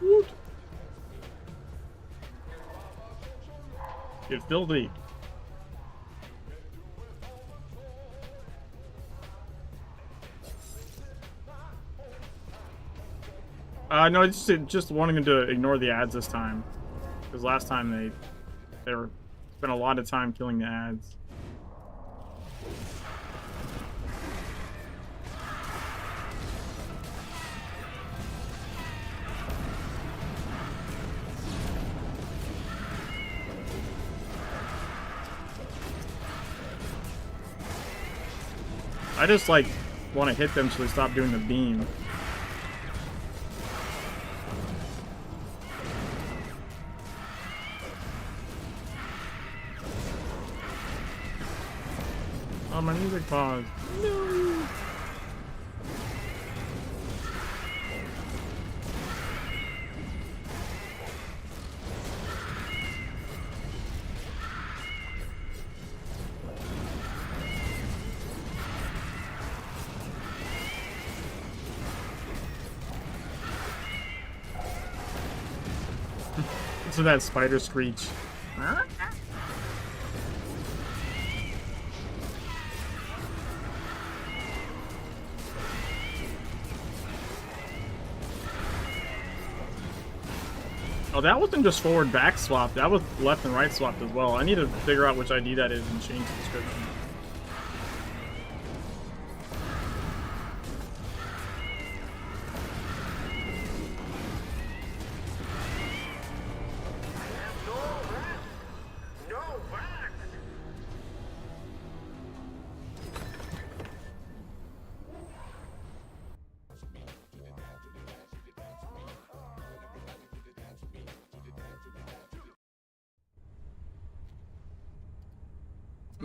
Woot. Get filthy. No, I just wanting to ignore the ads this time, because last time they spent a lot of time killing the ads. I just like want to hit them so they stop doing the beam. Oh, my music paused. No. To that spider screech. Oh, that wasn't just forward back swap. That was left and right swapped as well. I need to figure out which ID that is and change the description.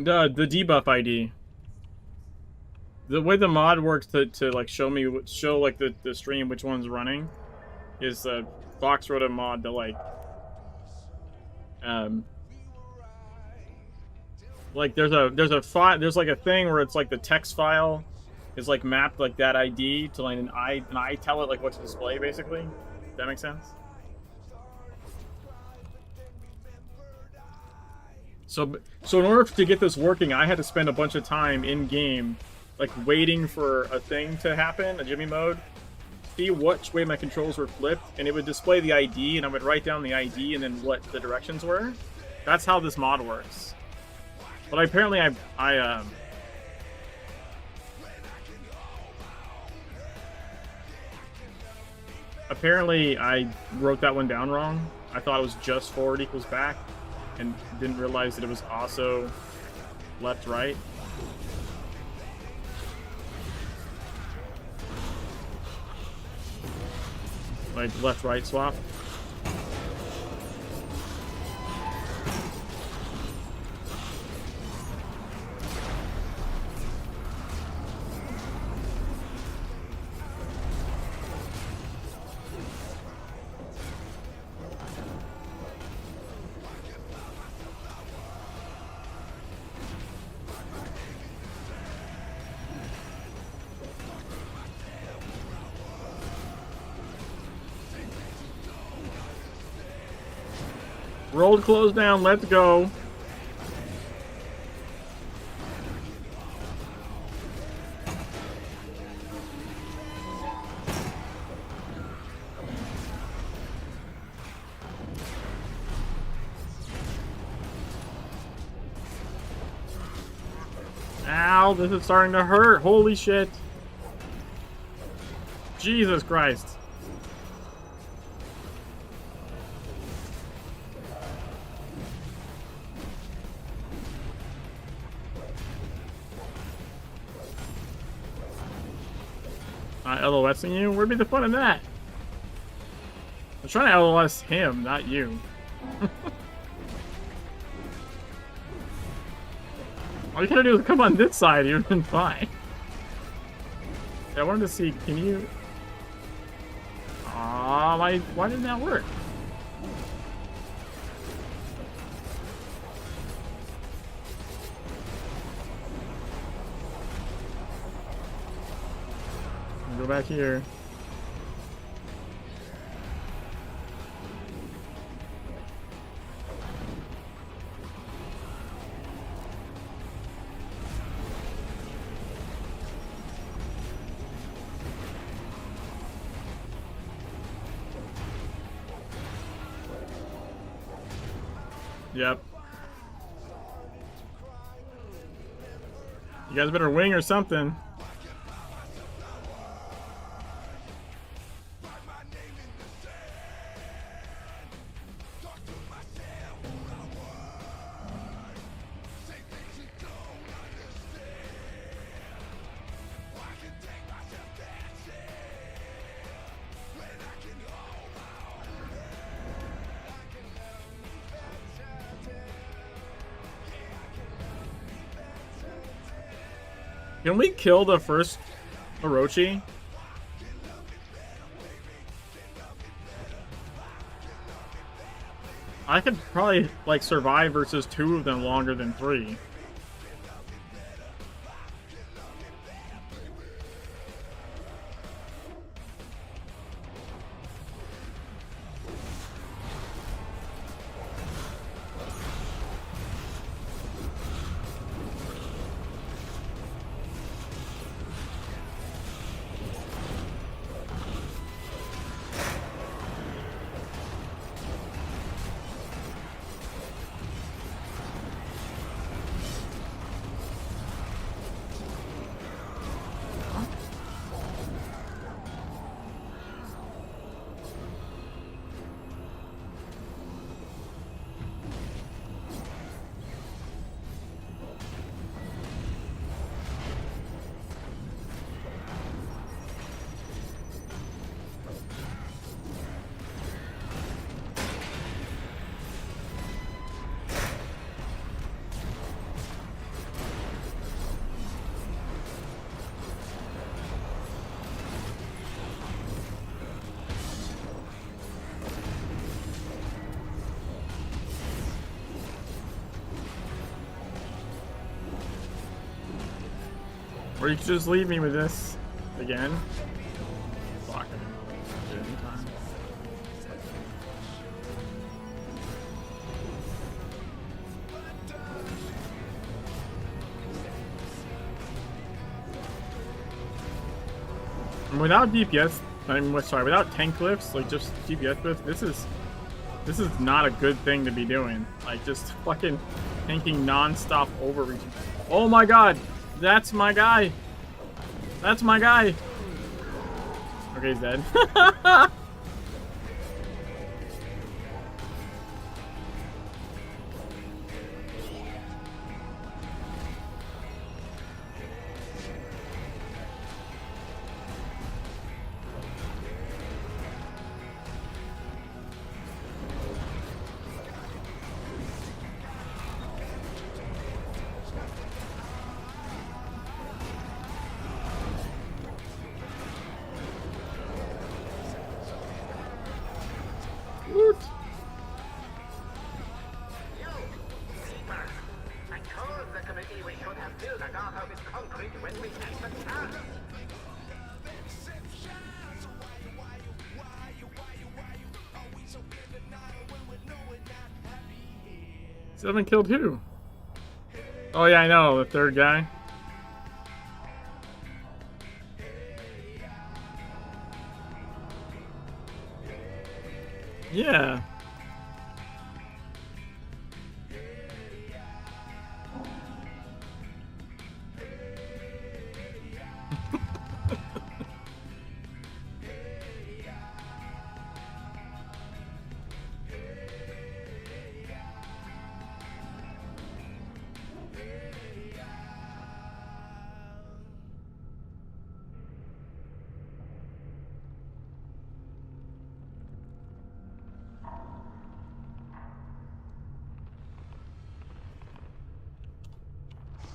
The debuff ID. The way the mod works to like show like the stream which one's running is the Fox wrote a mod to like there's like a thing where it's like the text file is like mapped like that ID to like an I tell it like what to display basically. Does that make sense? So in order to get this working, I had to spend a bunch of time in game, like waiting for a thing to happen, a Jimmy mode, see which way my controls were flipped, and it would display the ID, and I would write down the ID and then what the directions were. That's how this mod works. But apparently apparently I wrote that one down wrong. I thought it was just forward equals back, and didn't realize that it was also left right. Like left right swap. Rolled close down, let's go. Ow, this is starting to hurt. Holy shit. Jesus Christ. LOSing you? Where'd be the fun in that? I'm trying to LOS him, not you. All you gotta do is come on this side, you've been fine. I wanted to see, can you... Aw, why didn't that work? Go back here. Yep. You guys better wing or something. Can we kill the first Orochi? I could probably like survive versus 2 of them longer than 3. Or you could just leave me with this again. Fuck. I didn't do it in time. And without DPS, sorry, without tank cliffs, like just DPS cliffs, this is not a good thing to be doing. Like just fucking tanking non-stop overreaching. Oh my god! That's my guy! That's my guy! Okay, he's dead. Woot. I told the committee we should have filled Agatha with concrete when we had the chance. 7 killed who? Oh yeah, I know, the third guy. Yeah.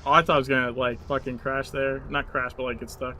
Oh, I thought I was gonna like fucking crash there. Not crash, but like get stuck.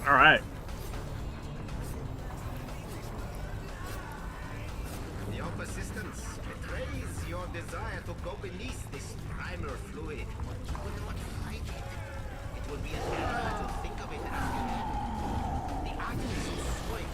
All right. Your persistence betrays your desire to go beneath this primal fluid. You will not fight it. It will be an error to think of it as human. The Artemis soil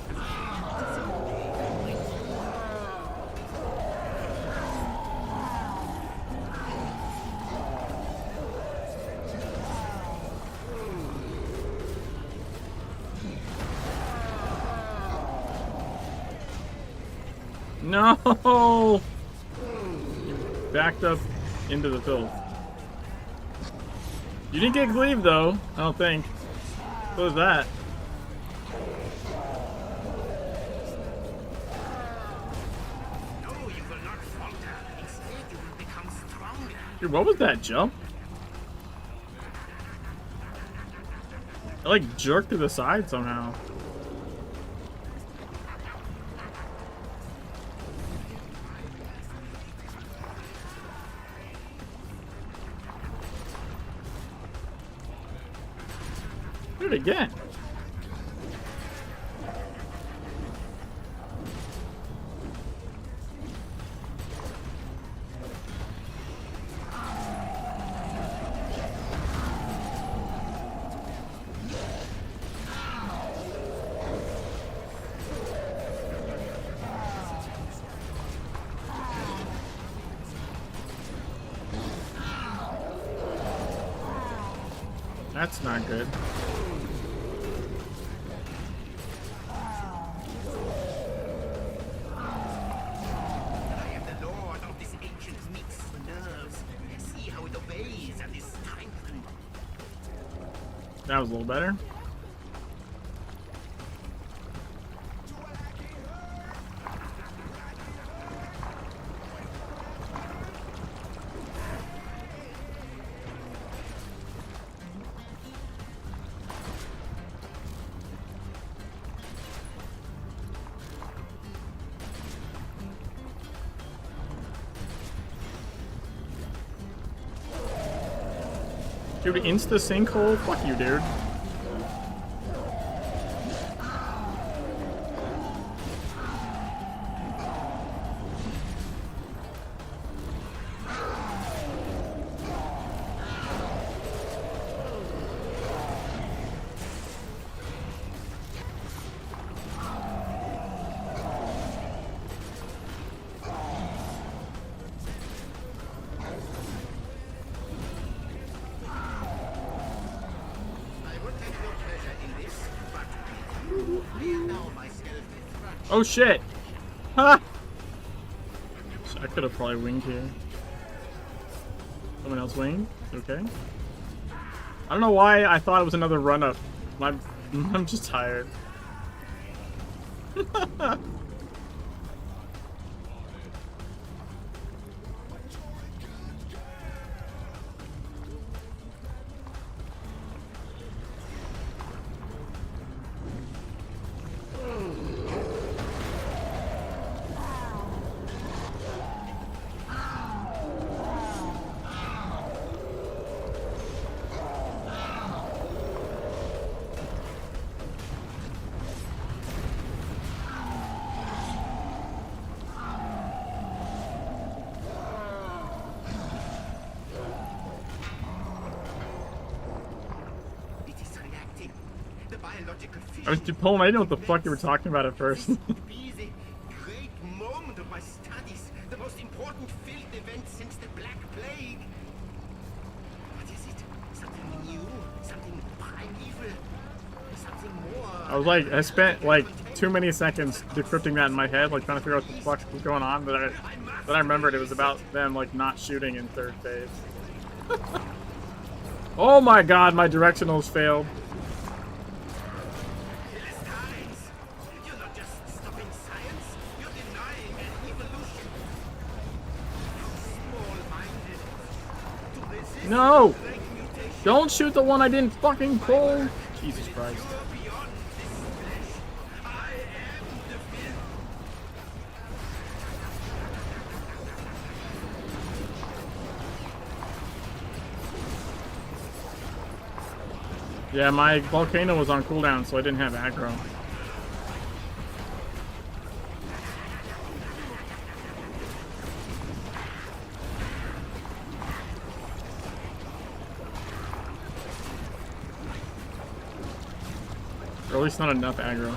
No! Backed up into the filth. You didn't get Gleave though, I don't think. What was that? No, you will not falter. Instead, you will become stronger. Dude, what was that jump? I like jerked to the side somehow. Do it again. That's not good. I am the lord of this ancient mix of nerves. See how it obeys and is strengthened. That was a little better. Dude, insta sinkhole? Fuck you, dude. I would take no pleasure in this, but I allow myself to thrust. Oh shit! Ha! So I could have probably winged here. Someone else winged? Okay. I don't know why I thought it was another run up. I'm just tired. It is reacting. The biological I was Poem, I didn't know what the fuck you were talking about at first. This would be the great moment of my studies, the most important field event since the Black Plague. What is it? Something new? Something primeval? Something more? I was like, I spent like too many seconds decrypting that in my head, like trying to figure out what the fuck was going on, but I remembered it was about them like not shooting in third phase. Oh my god, my directionals failed. Philistines! You're not just stopping science, you're denying an evolution. Small-minded. To resist No! great mutation, Don't shoot the one I didn't fucking pull! Jesus Christ. you're beyond this flesh. I am the filth. Yeah, my volcano was on cooldown, so I didn't have aggro. Or at least not enough aggro.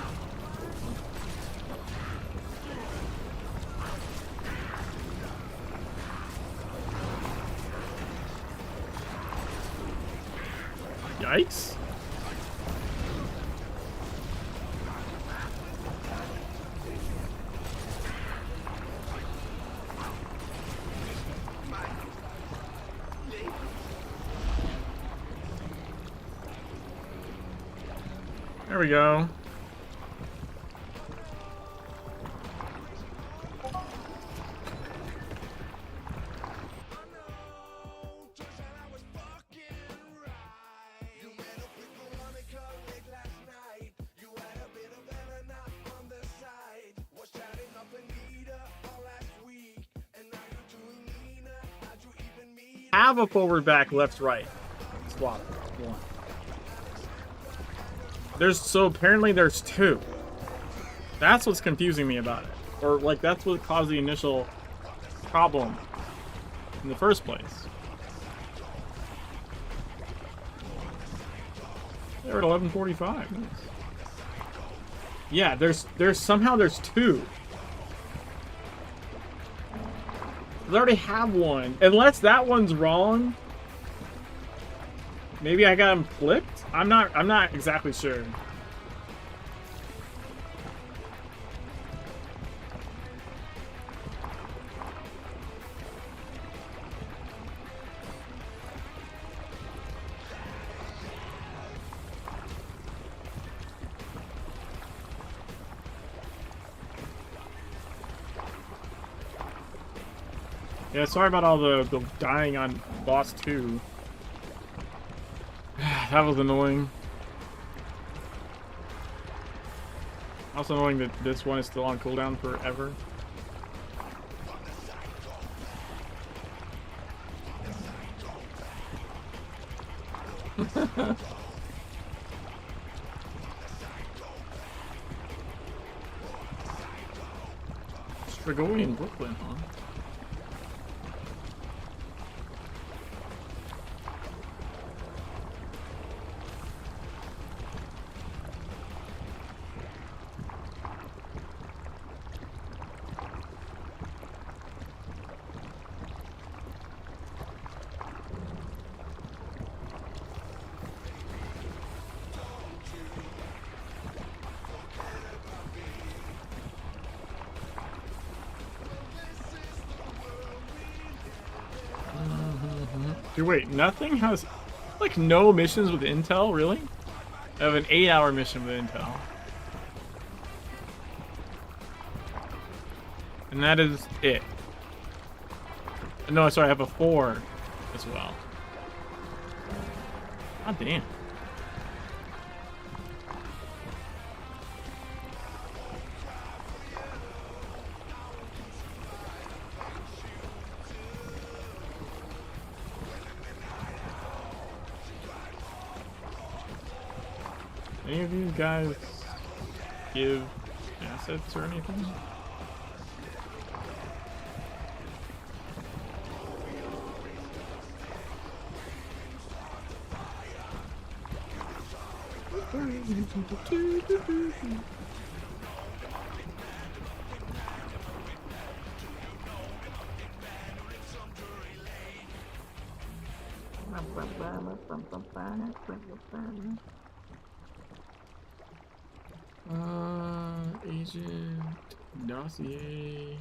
Yikes. There we go. Have a forward, back, left, right. Swap. One. So apparently there's two. That's what's confusing me about it. Or like that's what caused the initial problem in the first place. They're at 11:45. Nice. Yeah, there's somehow there's two. I already have one. Unless that one's wrong. Maybe I got them flipped? I'm not exactly sure. Yeah, sorry about all the dying on boss 2. That was annoying. Also annoying that this one is still on cooldown forever. Strigoi in Brooklyn, huh? Dude, wait, nothing has, like, no missions with Intel, really? I have an 8-hour mission with Intel. And that is it. No, sorry, I have a 4 as well. God damn. Any of you guys give assets or anything? Agent dossier.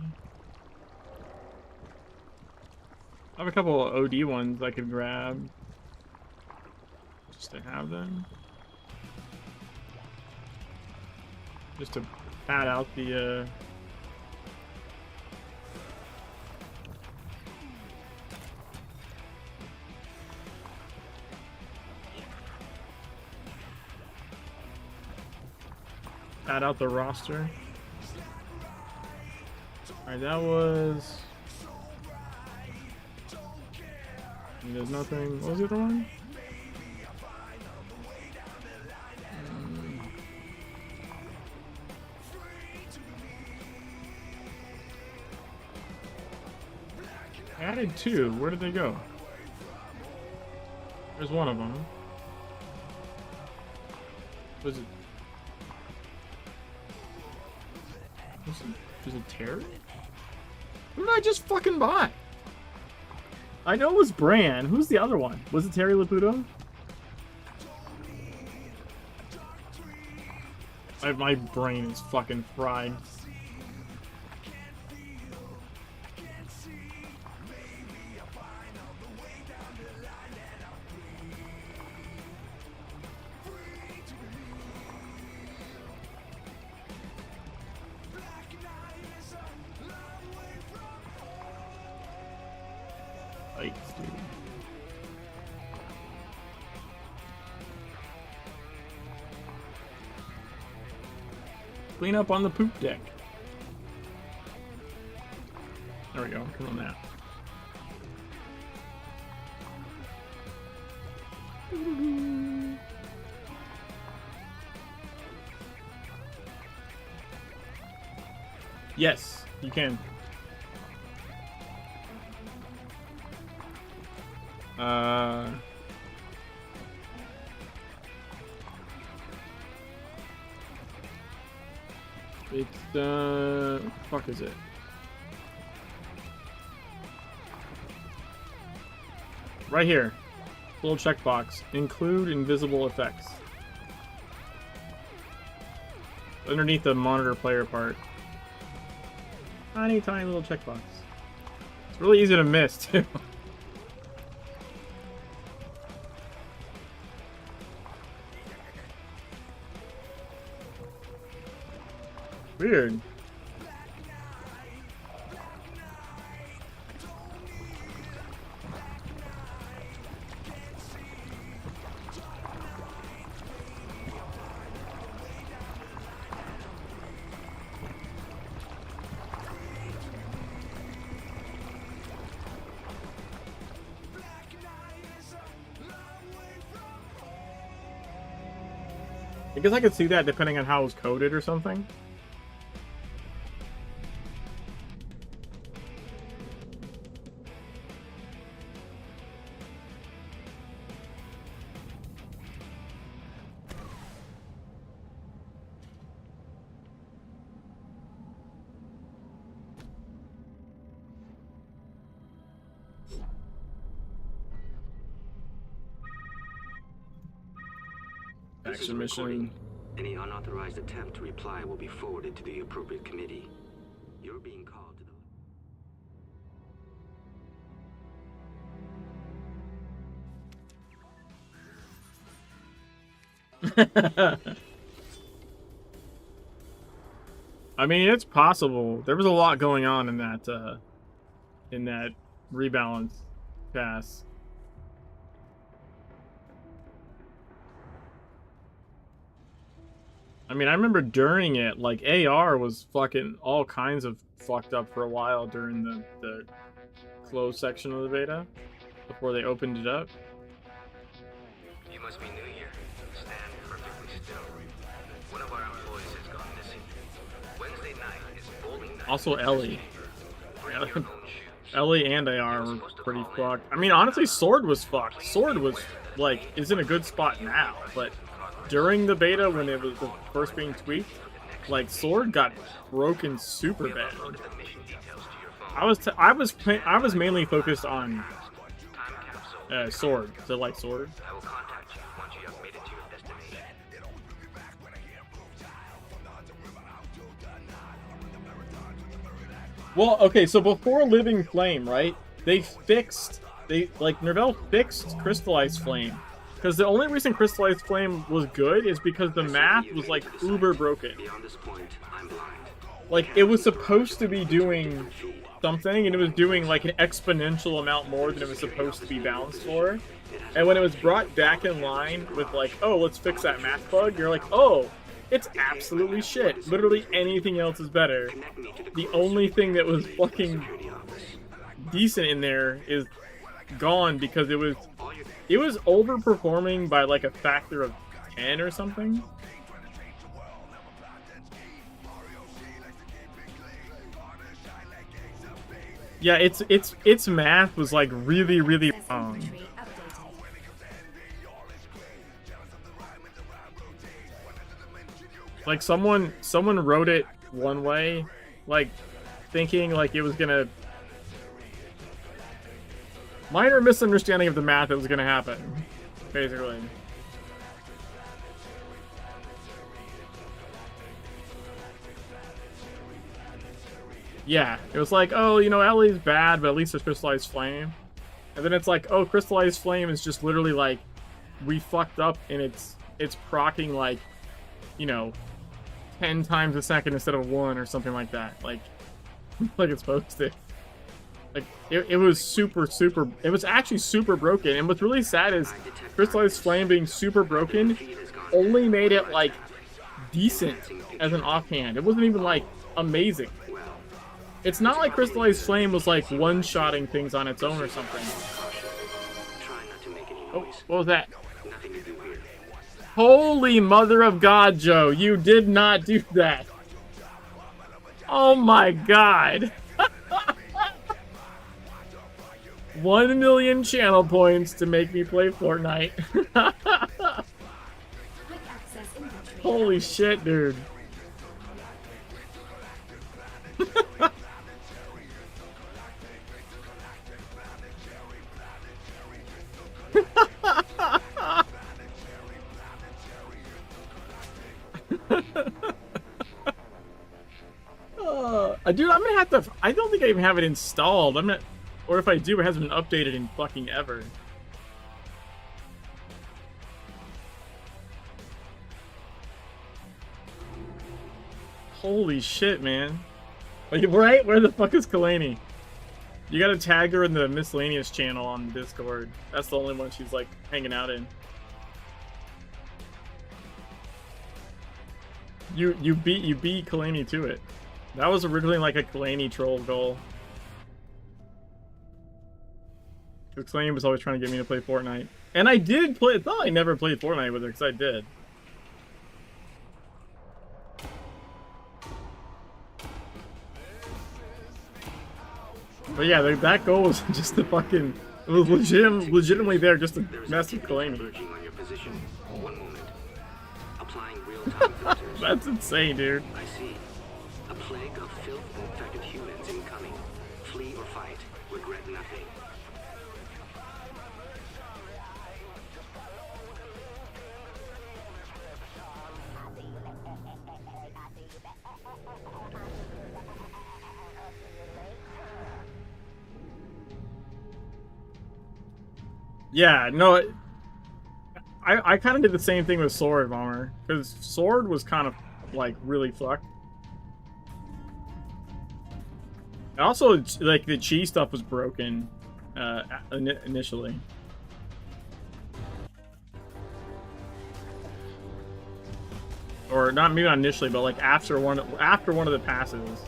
I have a couple of OD ones I could grab just to have them. Just to pad out the pad out the roster. Alright, that was... There's nothing... What was the other one? I added 2. Where did they go? There's one of them. Was it? Was it Terry? Who did I just fucking buy? I know it was Bran. Who's the other one? Was it Terry Laputo? My brain is fucking fried. Yikes, dude. Clean up on the poop deck. There we go. Come on that. Yes, you can. It's what the fuck is it? Right here. Little checkbox. Include invisible effects. Underneath the monitor player part. Tiny, tiny little checkbox. It's really easy to miss, too. Weird. I guess I could see that depending on how it was coded or something. This is a Action mission. recording. Any unauthorized attempt to reply will be forwarded to the appropriate committee. You're being called to the... I mean, it's possible. There was a lot going on in that rebalance pass. I mean, I remember during it, like, AR was fucking all kinds of fucked up for a while during the closed section of the beta, before they opened it up. You must be new here. Stand perfectly still. One of our employees has gone missing. Wednesday night is bowling night. Also, Ellie. Bring your own shoes. Ellie and AR were pretty fucked. I mean, honestly, Sword was fucked. Sword was, like, is in a good spot now, but during the beta, when it was the first being tweaked, like, Sword got broken super bad. I was mainly focused on Sword. So, like, Sword. I will contact you once you have made it to your destination. Well, okay, so before Living Flame, right? Nervell fixed Crystallized Flame. Because the only reason Crystallized Flame was good is because the math was, like, uber broken. Beyond this point, I'm blind. Like, it was supposed to be doing something, and it was doing, like, an exponential amount more than it was supposed to be balanced for. And when it was brought back in line with, like, oh, let's fix that math bug, you're like, oh, it's absolutely shit. Literally anything else is better. The only thing that was fucking decent in there is gone because it was overperforming by, like, a factor of 10 or something. Yeah, its math was, like, really, really wrong. Like, someone wrote it one way like thinking like it was gonna minor misunderstanding of the math that was gonna happen, basically. Yeah, it was like, oh, you know, Ellie's bad, but at least there's Crystallized Flame. And then it's like, oh, Crystallized Flame is just literally like, we fucked up and it's proccing like, you know, 10 times a second instead of 1 or something like that. Like it's supposed to. Like, it was super, it was actually super broken. And what's really sad is Crystallized Flame being super broken only made it, like, decent as an offhand. It wasn't even, like, amazing. It's not like Crystallized Flame was, like, one-shotting things on its own or something. Oh, what was that? Holy mother of God, Joe. You did not do that. Oh my God. 1 million channel points to make me play Fortnite. Holy shit, dude. Dude, I'm gonna have to. I don't think I even have it installed. I'm not, or if I do, it hasn't been updated in fucking ever. Holy shit, man! Like, right? Where the fuck is Kalani? You gotta tag her in the miscellaneous channel on Discord. That's the only one she's like hanging out in. You beat Kalani to it. That was originally like a Kalani troll goal. Because Kalani was always trying to get me to play Fortnite. And I did play. I thought I never played Fortnite with her, because I did. But yeah, that goal was just to fucking. It was legitimately there just to mess with Kalani. That's insane, dude. I see. A plague of filth and infected humans incoming. Flee or fight. Regret nothing. Yeah, no, I kind of did the same thing with Sword Bomber, because Sword was kind of like really fucked. And also, like, the chi stuff was broken initially. Or not, maybe not initially, but like after one of the passes.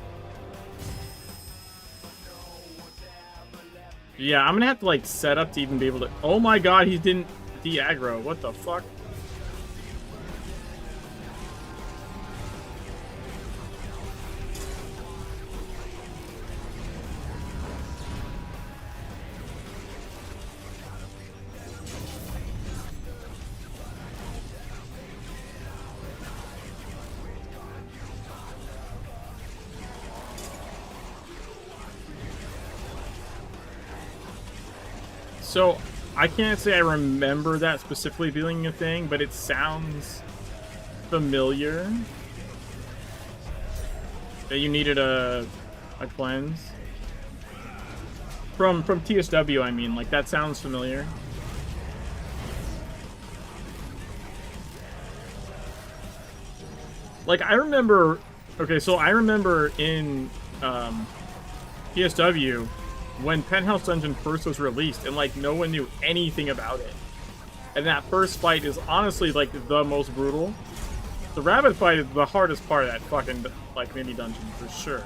Yeah, I'm gonna have to like set up to even be able to. Oh my God, he didn't de-aggro. What the fuck? So, I can't say I remember that specifically being a thing, but it sounds familiar. That you needed a cleanse. From TSW, I mean, like, that sounds familiar. Like, I remember... Okay, so I remember in TSW... when Penthouse Dungeon first was released, and like no one knew anything about it. And that first fight is honestly like the most brutal. The rabbit fight is the hardest part of that fucking like mini dungeon for sure.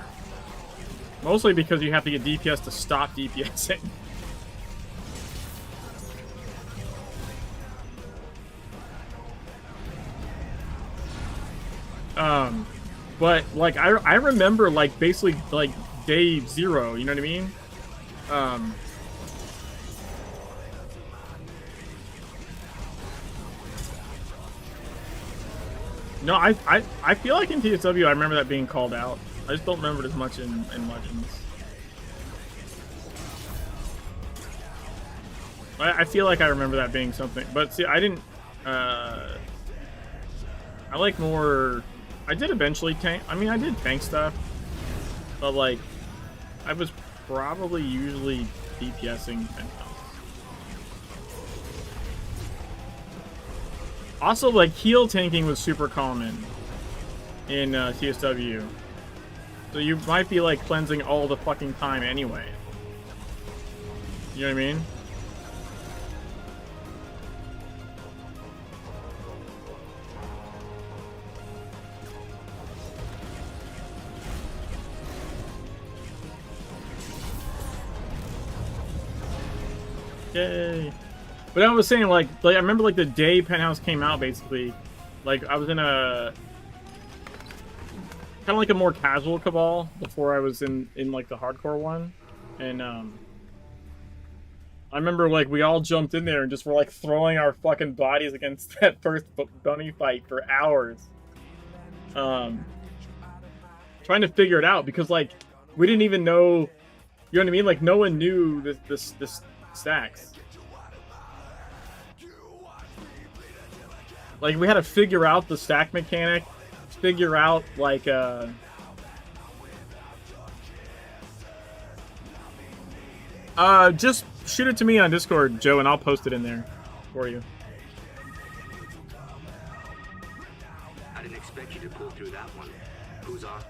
Mostly because you have to get DPS to stop DPSing. But like I remember like basically like day 0, you know what I mean? No, I feel like in TSW I remember that being called out. I just don't remember it as much in Legends. I feel like I remember that being something, but see, I didn't. I like more. I did eventually tank. I mean, I did tank stuff, but like, I was probably usually DPSing Phantoms. Also, like, heal tanking was super common in TSW. So you might be, like, cleansing all the fucking time anyway. You know what I mean? Yay. But I was saying, like I remember, like, the day Penthouse came out, basically, like, I was in a kind of like a more casual Cabal before I was in like the hardcore one, and I remember, like, we all jumped in there and just were like throwing our fucking bodies against that first bunny fight for hours, trying to figure it out, because, like, we didn't even know, you know what I mean? Like, no one knew this stacks. Like, we had to figure out the stack mechanic, figure out, like, just shoot it to me on Discord, Joe, and I'll post it in there for you. I didn't expect you to pull through that one. Who's on?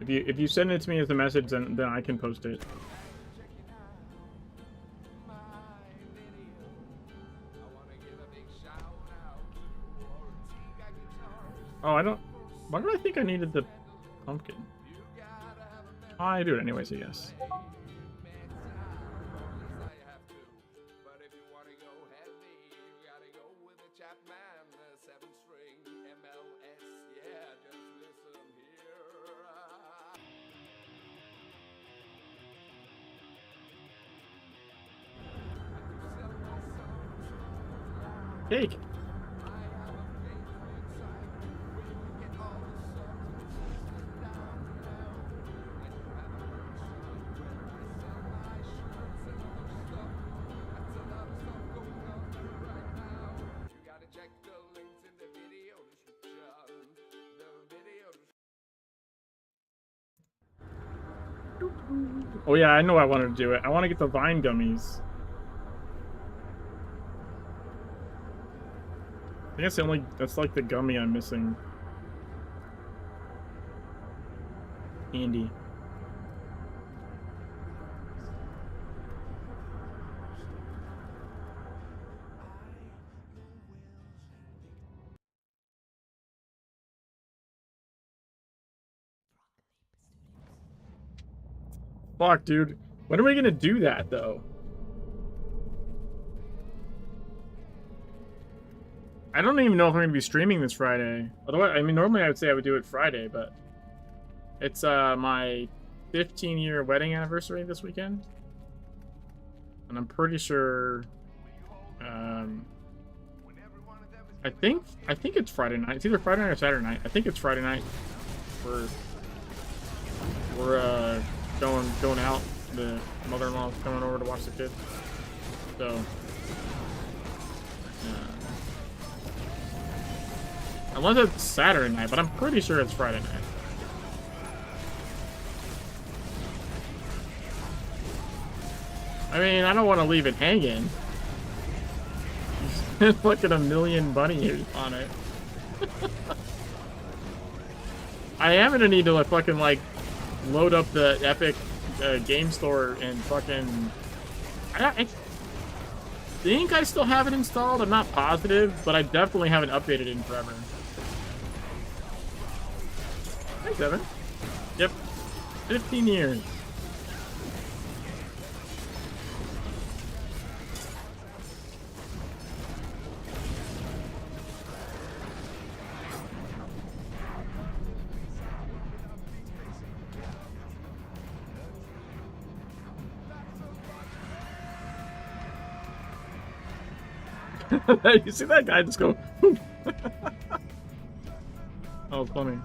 If you send it to me as a message, then I can post it. Oh, I don't. Why did I think I needed the pumpkin? I do it anyways, I guess. Cake. Oh yeah, I know I wanted to do it. I want to get the Vine gummies. I think that's like the gummy I'm missing. Andy. Fuck, dude. When are we gonna do that, though? I don't even know if I'm gonna be streaming this Friday. Otherwise, I mean, normally I would say I would do it Friday, but it's my 15-year wedding anniversary this weekend, and I'm pretty sure. I think it's Friday night. It's either Friday night or Saturday night. I think it's Friday night. We're going out. The mother-in-law's coming over to watch the kids. So. Unless it's Saturday night, but I'm pretty sure it's Friday night. I mean, I don't want to leave it hanging. Look at a million bunny ears on it. I am gonna need to like, fucking like load up the Epic game store and fucking. I think I still have it installed. I'm not positive, but I definitely haven't updated it in forever. Thanks, Evan. Yep. 15 years. You see that guy just go. Oh, funny.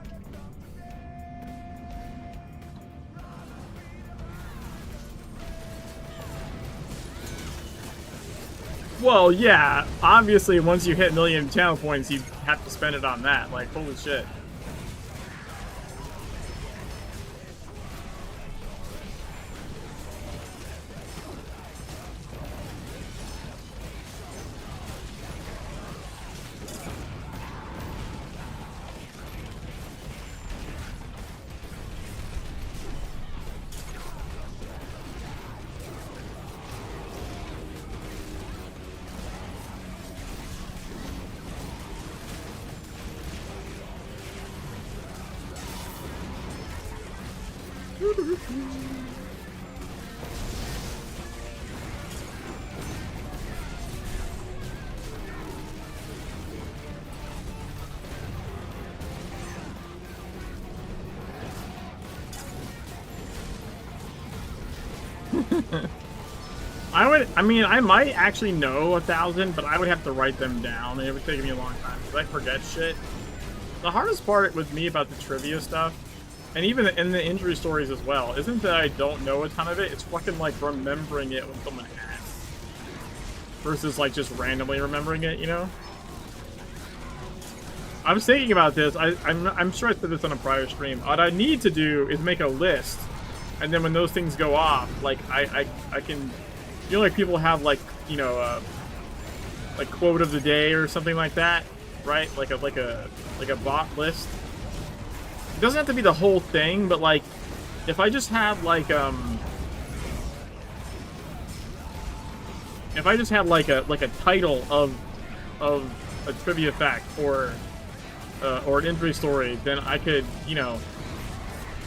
Well, yeah. Obviously, once you hit 1,000,000 channel points, you have to spend it on that. Like, holy shit. I mean, I might actually know 1,000, but I would have to write them down, and it would take me a long time, because I forget shit. The hardest part with me about the trivia stuff, and even in the injury stories as well, isn't that I don't know a ton of it, it's fucking, like, remembering it when someone asks. Versus, like, just randomly remembering it, you know? I was thinking about this, I'm sure I said this on a prior stream. What I need to do is make a list, and then when those things go off, like, I can... You know, like, people have, like, you know, like, quote of the day or something like that, right? Like a bot list. It doesn't have to be the whole thing, but, like, if I just have, like, if I just have, like a title of a trivia fact or an injury story, then I could, you know,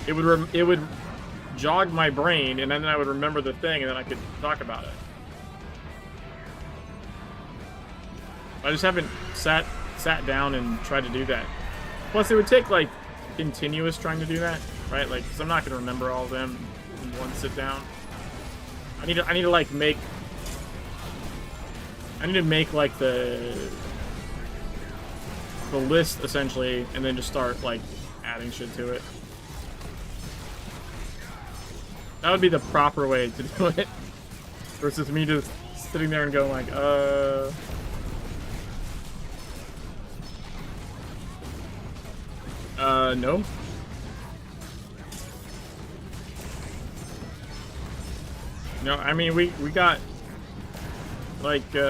it would jog my brain, and then I would remember the thing, and then I could talk about it. I just haven't sat down and tried to do that. Plus, it would take, like, continuous trying to do that, right? Like, because I'm not going to remember all of them in one sit down. I need to like make like the list essentially, and then just start like adding shit to it. That would be the proper way to do it. Versus me just sitting there and going like, no. No, I mean, we got, like, we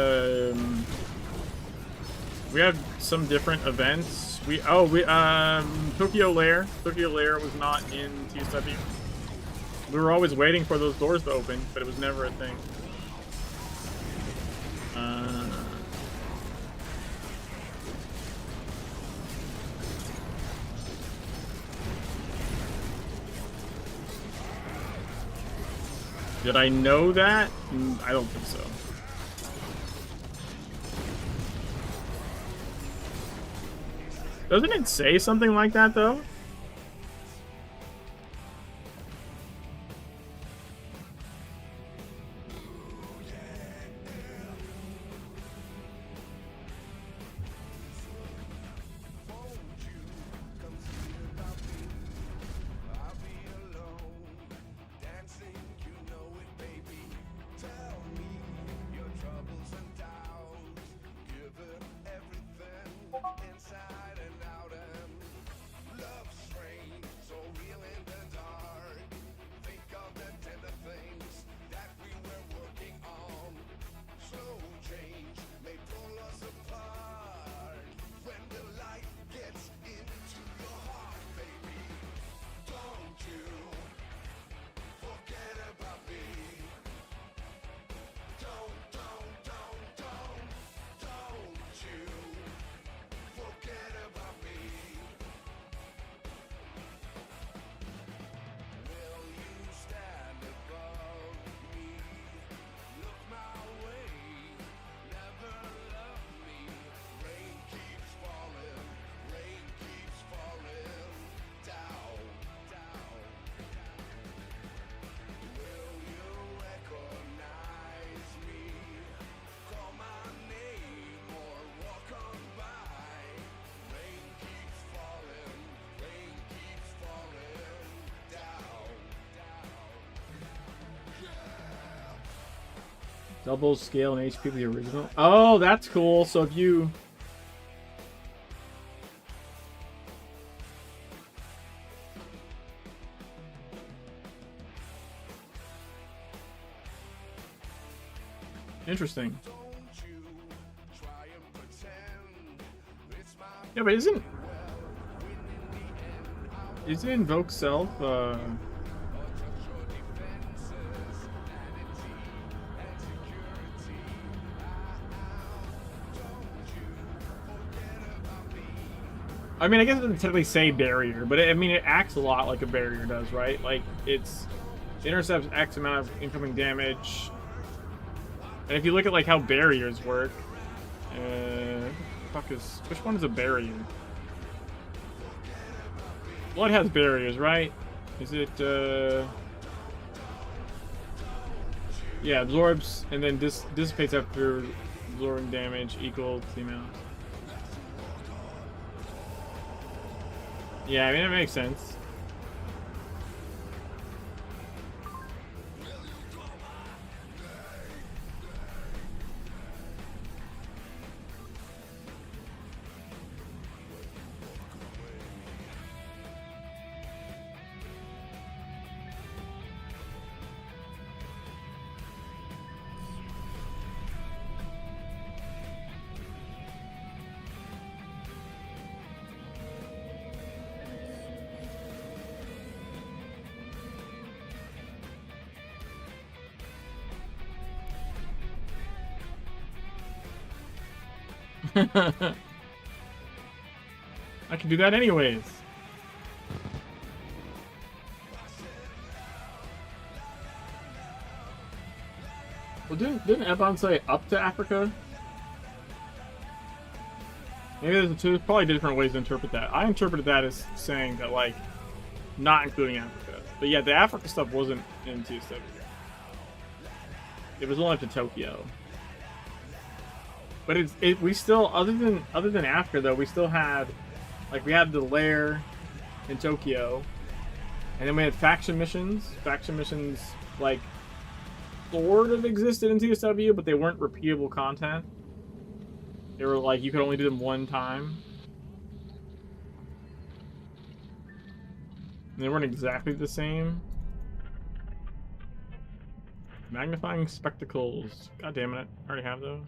have some different events. Tokyo Lair was not in TSW. We were always waiting for those doors to open, but it was never a thing. Did I know that? I don't think so. Doesn't it say something like that, though? Double scale and HP of the original. Oh, that's cool. So if you... Interesting. Yeah, but isn't Invoke Self, I mean, I guess it doesn't technically say barrier, but I mean, it acts a lot like a barrier does, right? Like, it's intercepts X amount of incoming damage. And if you look at, like, how barriers work, which one is a barrier? Blood has barriers, right? Is it, yeah, absorbs and then dissipates after absorbing damage equal to the amount. Yeah, I mean, it makes sense. I can do that anyways. Well, didn't Ebon say up to Africa? Maybe there's probably different ways to interpret that. I interpreted that as saying that, like, not including Africa. But yeah, the Africa stuff wasn't in TSW. It was only up to Tokyo. But we still, other than Africa though, we still had, like, we had the lair in Tokyo, and then we had faction missions. Faction missions, like, sort of existed in TSW, but they weren't repeatable content. They were like, you could only do them one time. And they weren't exactly the same. Magnifying spectacles. God damn it, I already have those.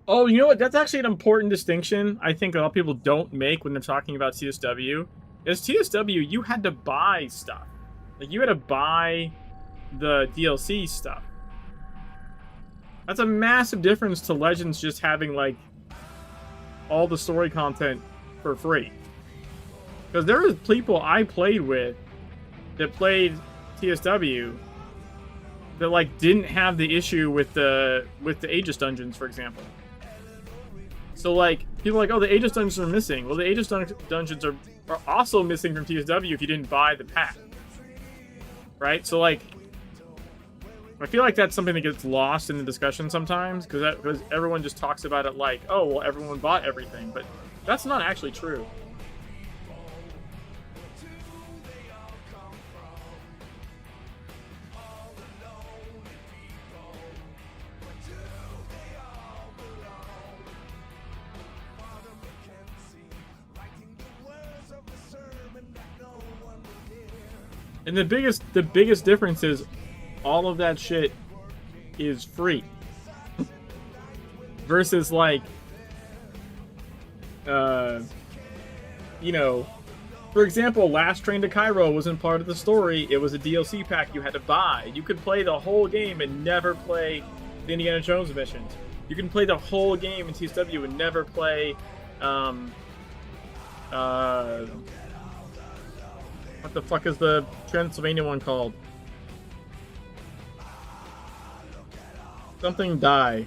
Oh, you know what? That's actually an important distinction I think a lot of people don't make when they're talking about TSW. Is TSW, you had to buy stuff. Like, you had to buy the DLC stuff. That's a massive difference to Legends just having, like, all the story content for free. Because there was people I played with that played TSW that, like, didn't have the issue with the Aegis dungeons, for example. So, like, people are like, oh, the Aegis dungeons are missing. Well, the Aegis dungeons are also missing from TSW if you didn't buy the pack. Right? So, like, I feel like that's something that gets lost in the discussion sometimes, because everyone just talks about it like, oh, well, everyone bought everything. But that's not actually true. And the biggest difference is all of that shit is free. Versus, like, you know, for example, Last Train to Cairo wasn't part of the story. It was a DLC pack you had to buy. You could play the whole game and never play the Indiana Jones missions. You can play the whole game in TSW and never play, what the fuck is the Transylvania one called? Something die.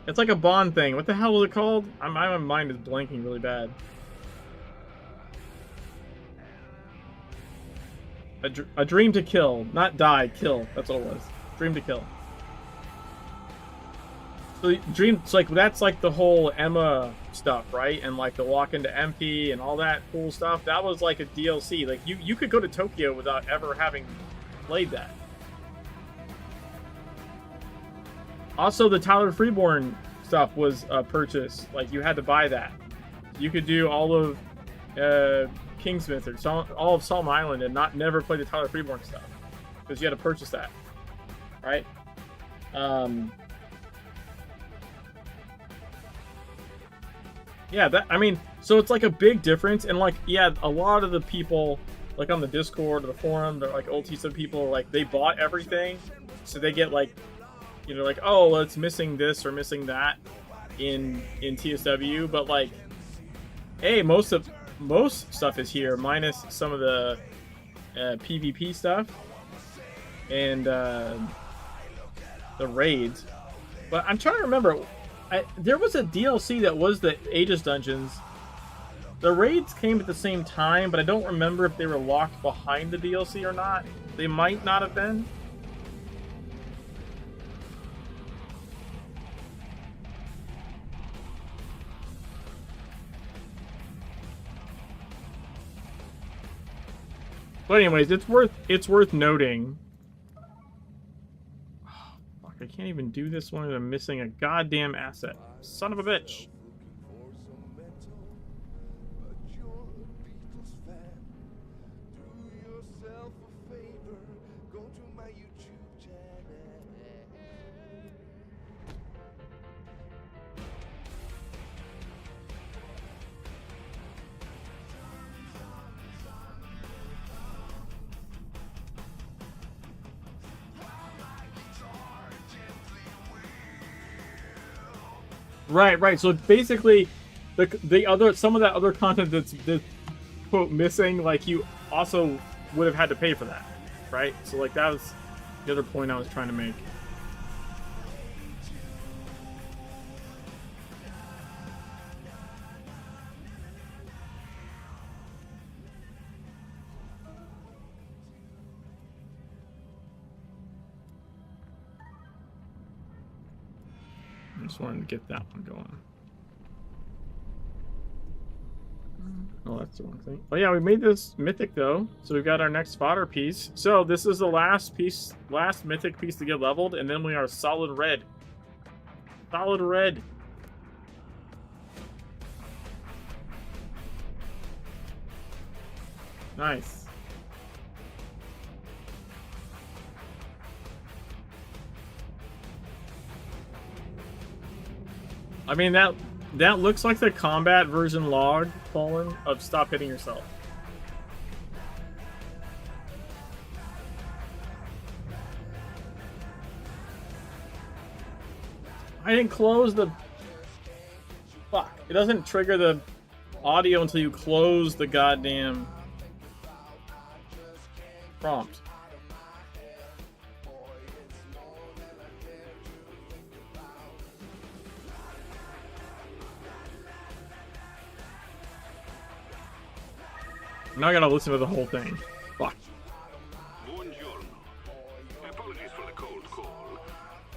It's like a Bond thing. What the hell was it called? My mind is blanking really bad. A Dream to Kill, not die, kill. That's what it was. Dream to Kill. So Dream, it's like that's like the whole Emma stuff, right? And like the walk into MP and all that cool stuff. That was like a DLC. Like you could go to Tokyo without ever having played that. Also, the Tyler Freeborn stuff was a purchase. Like you had to buy that. You could do all of Kingsmith or all of Solomon Island and never play the Tyler Freeborn stuff because you had to purchase that, right? Yeah, I mean, so it's like a big difference, and like, yeah, a lot of the people, like on the Discord or the forum, they're like OT people, like they bought everything, so they get like, you know, like, oh, well, it's missing this or missing that in TSW, but like, hey, most stuff is here, minus some of the PvP stuff and the raids. But I'm trying to remember. There was a DLC that was the Aegis Dungeons. The raids came at the same time, but I don't remember if they were locked behind the DLC or not. They might not have been. But anyways, it's worth noting. I can't even do this one and I'm missing a goddamn asset. Son of a bitch. Right. So basically, some of that other content that's quote missing, like you also would have had to pay for that, right? So like that was the other point I was trying to make. Just wanted to get that one going. Oh, that's the wrong thing. Oh yeah, we made this mythic though, so we've got our next fodder piece. So this is the last mythic piece to get leveled, and then we are solid red. Solid red. Nice. I mean, that looks like the combat version log, Fallen, of stop hitting yourself. I didn't close the... Fuck. It doesn't trigger the audio until you close the goddamn prompt. Now I gotta listen to the whole thing. Fuck. Buongiorno. Apologies for the cold call.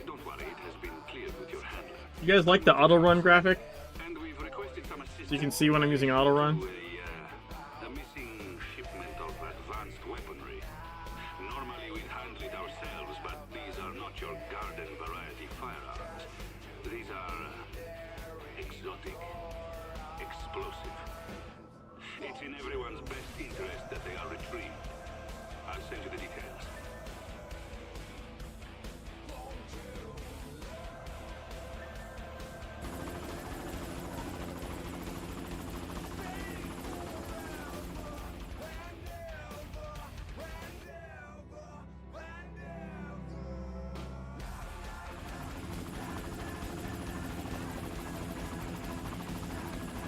Don't worry, it has been cleared with your handler. You guys like the auto run graphic? And we've requested some assistance. So you can see when I'm using auto run. A missing shipment of advanced weaponry. Normally we'd handle it ourselves, but these are not your garden variety firearms. These are exotic, explosive. It's in everyone's best interest that they are retrieved. I'll send you the details.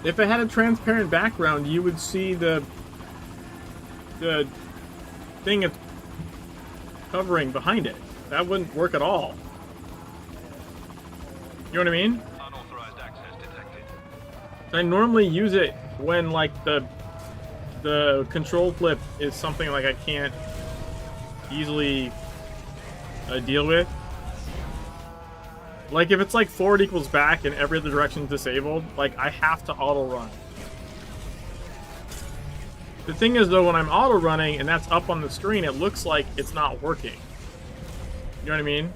If it had a transparent background, you would see the thing it's covering behind it. That wouldn't work at all. You know what I mean? Unauthorized access detected. I normally use it when like the control flip is something like I can't easily deal with. Like if it's like forward equals back and every other direction is disabled, like I have to auto run. The thing is though, when I'm auto running and that's up on the screen, it looks like it's not working. You know what I mean?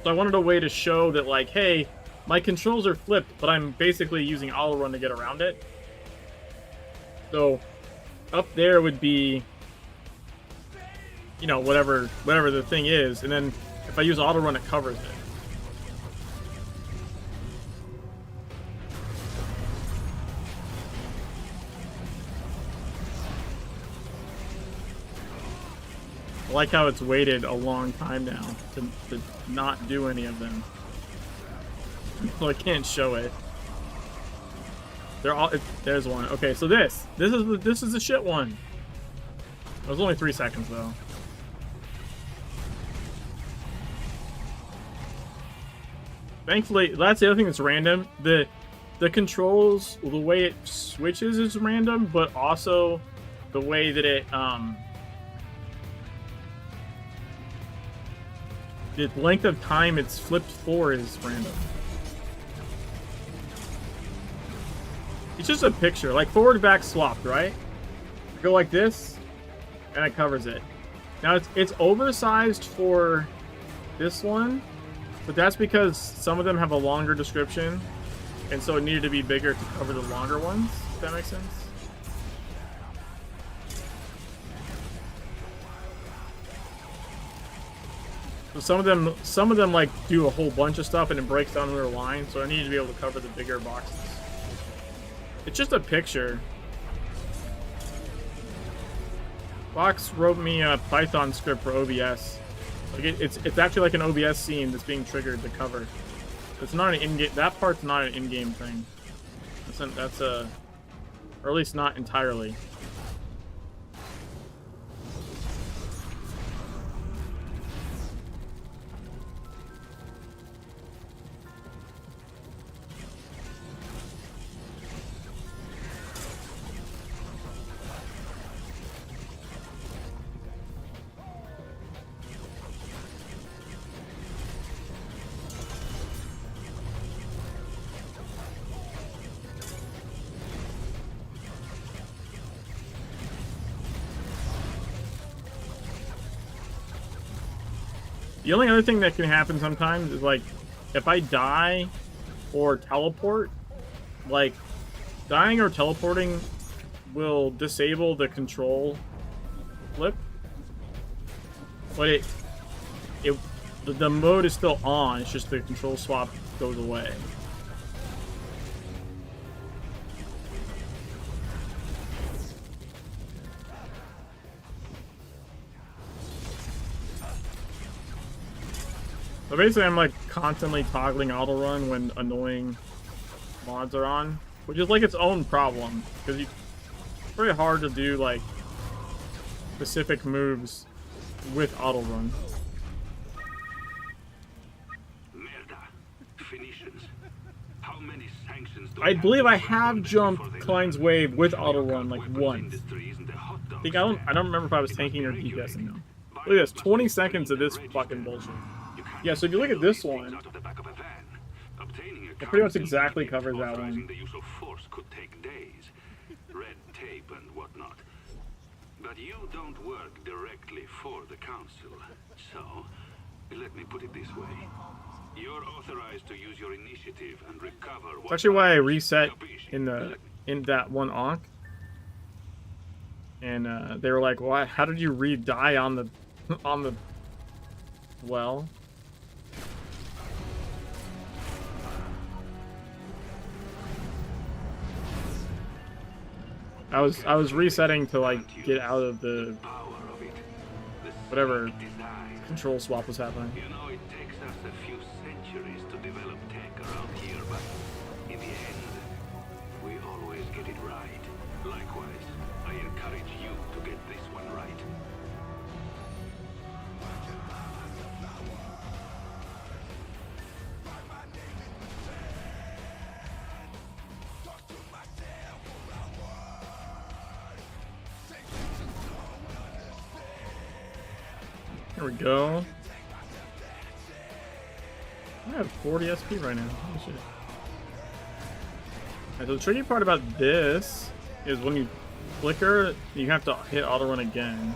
So I wanted a way to show that like, hey, my controls are flipped, but I'm basically using auto run to get around it. So up there would be, you know, whatever the thing is, and then if I use auto run, it covers it. I like how it's waited a long time now to not do any of them. So I can't show it. They're all. There's one. Okay, so this is the shit one. It was only 3 seconds though. Thankfully, that's the other thing that's random. The controls, the way it switches is random, but also the way that it the length of time it's flipped for is random. It's just a picture, like forward back swapped, right? Go like this, and it covers it. Now it's oversized for this one, but that's because some of them have a longer description, and so it needed to be bigger to cover the longer ones, if that makes sense. So some of them like do a whole bunch of stuff and it breaks down their line, so I needed to be able to cover the bigger boxes. It's just a picture. Fox wrote me a Python script for OBS. Like it's actually like an OBS scene that's being triggered to cover. It's not an in-game. That part's not an in-game thing. That's a, or at least not entirely. The only other thing that can happen sometimes is like if I die or teleport, like dying or teleporting will disable the control flip, but the mode is still on. It's just the control swap goes away. So basically, I'm like constantly toggling auto run when annoying mods are on, which is like its own problem because it's very hard to do like specific moves with auto run. I believe I have jumped Klein's wave with auto run like once. I don't remember if I was tanking or DPSing though. Look at this, 20 seconds of this fucking bullshit. Yeah, so if you look at this one, it pretty much exactly covers that one. The use of force could take days, red tape and whatnot. But you don't work directly for the council, so let me put it this way: you're authorized to use your initiative and recover. That's actually why I reset in that one Ankh, and they were like, "Why? How did you re-die on the well?" I was resetting to like get out of the whatever control swap was happening. You know, it takes us a few centuries to develop tech around here, but in the end, we always get it right. Likewise, I encourage you to get this one right. Here we go. I have 40 SP right now. Holy shit. And so the tricky part about this is when you flicker, you have to hit auto run again.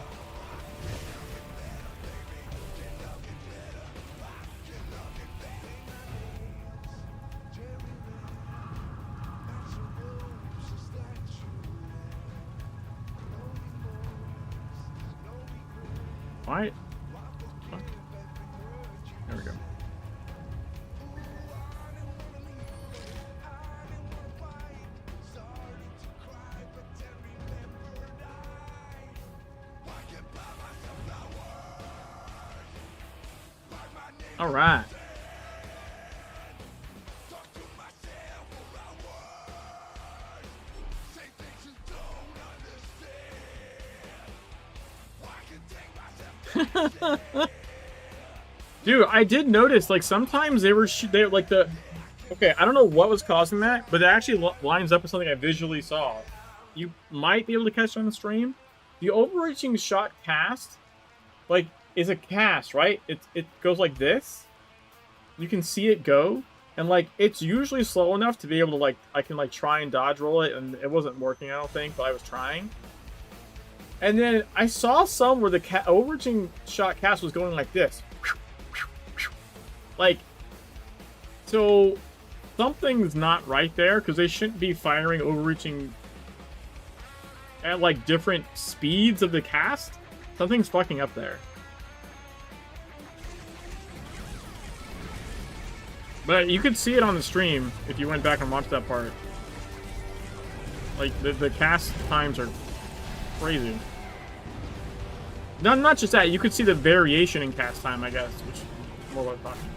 Why? Fuck. There we go. All right. Dude, I did notice, like, sometimes they were like the... Okay, I don't know what was causing that, but it actually lines up with something I visually saw. You might be able to catch it on the stream. The overreaching shot cast, like, is a cast, right? It goes like this. You can see it go, and, like, it's usually slow enough to be able to, like, I can, like, try and dodge roll it, and it wasn't working, I don't think, but I was trying. And then I saw some where the overreaching shot cast was going like this. Like, so something's not right there, because they shouldn't be firing overreaching at, like, different speeds of the cast. Something's fucking up there. But you could see it on the stream if you went back and watched that part. Like, the cast times are crazy. Not just that, you could see the variation in cast time, I guess, which is more what I'm talking about.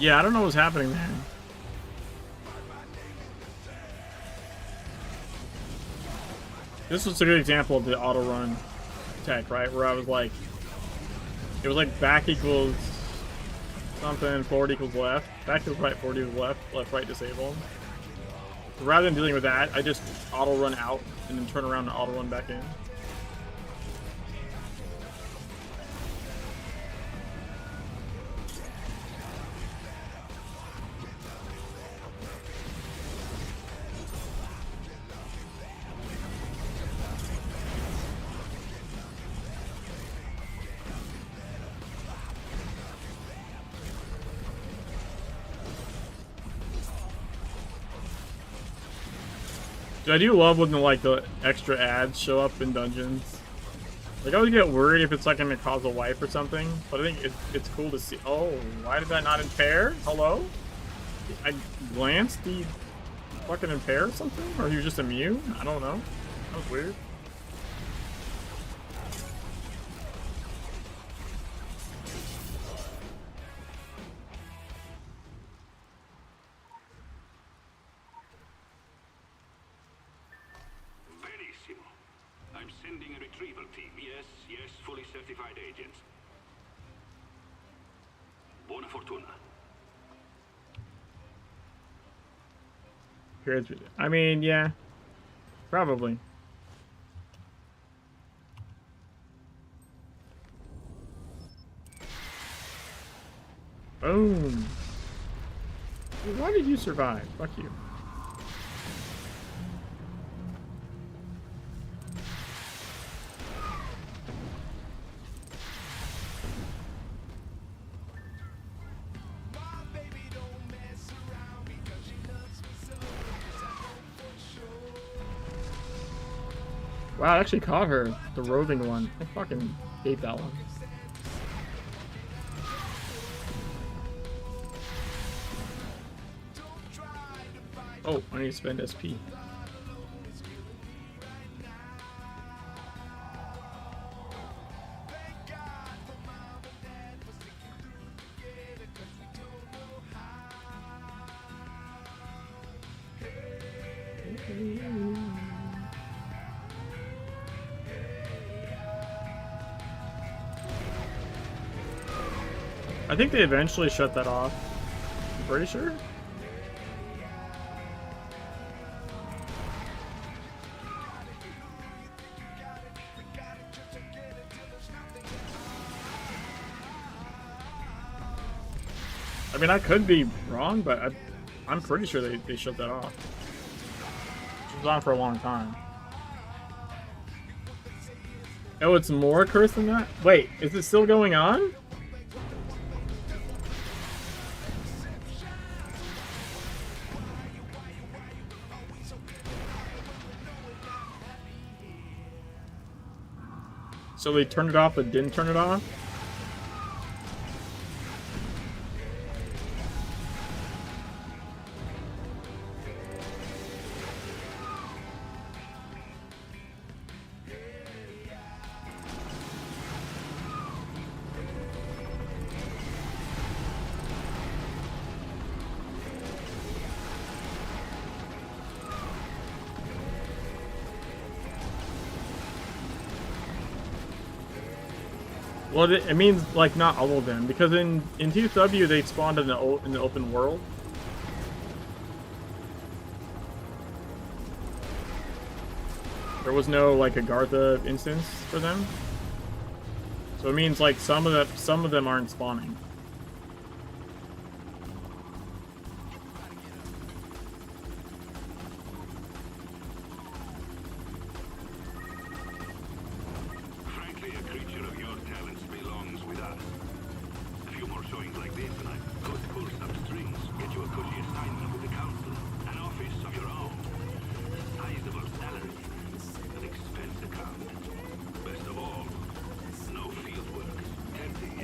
Yeah, I don't know what's happening there. This was a good example of the auto run tech, right? Where I was like, it was like back equals something, forward equals left. Back equals right, forward equals left, left, right, disable. So rather than dealing with that, I just auto run out and then turn around and auto run back in. I do love when the extra ads show up in dungeons. Like, I always get worried if it's like gonna cause a wipe or something, but I think it's cool to see. Oh, why did that not impair? Hello? I glanced the fucking impair or something? Or he was just immune? I don't know. That was weird. I'm sending a retrieval team. Yes, fully certified agents. Buona fortuna. I mean, yeah. Probably. Boom. Why did you survive? Fuck you. Wow, I actually caught her. The roving one. I fucking hate that one. Oh, I need to spend SP. I think they eventually shut that off. I'm pretty sure. I mean, I could be wrong, but I'm pretty sure they shut that off. It was on for a long time. Oh, it's more cursed than that? Wait, is it still going on? So they turned it off but didn't turn it off? Well, it means like not all of them, because in TSW they spawned in the open world. There was no like Agartha instance for them, so it means like some of them aren't spawning.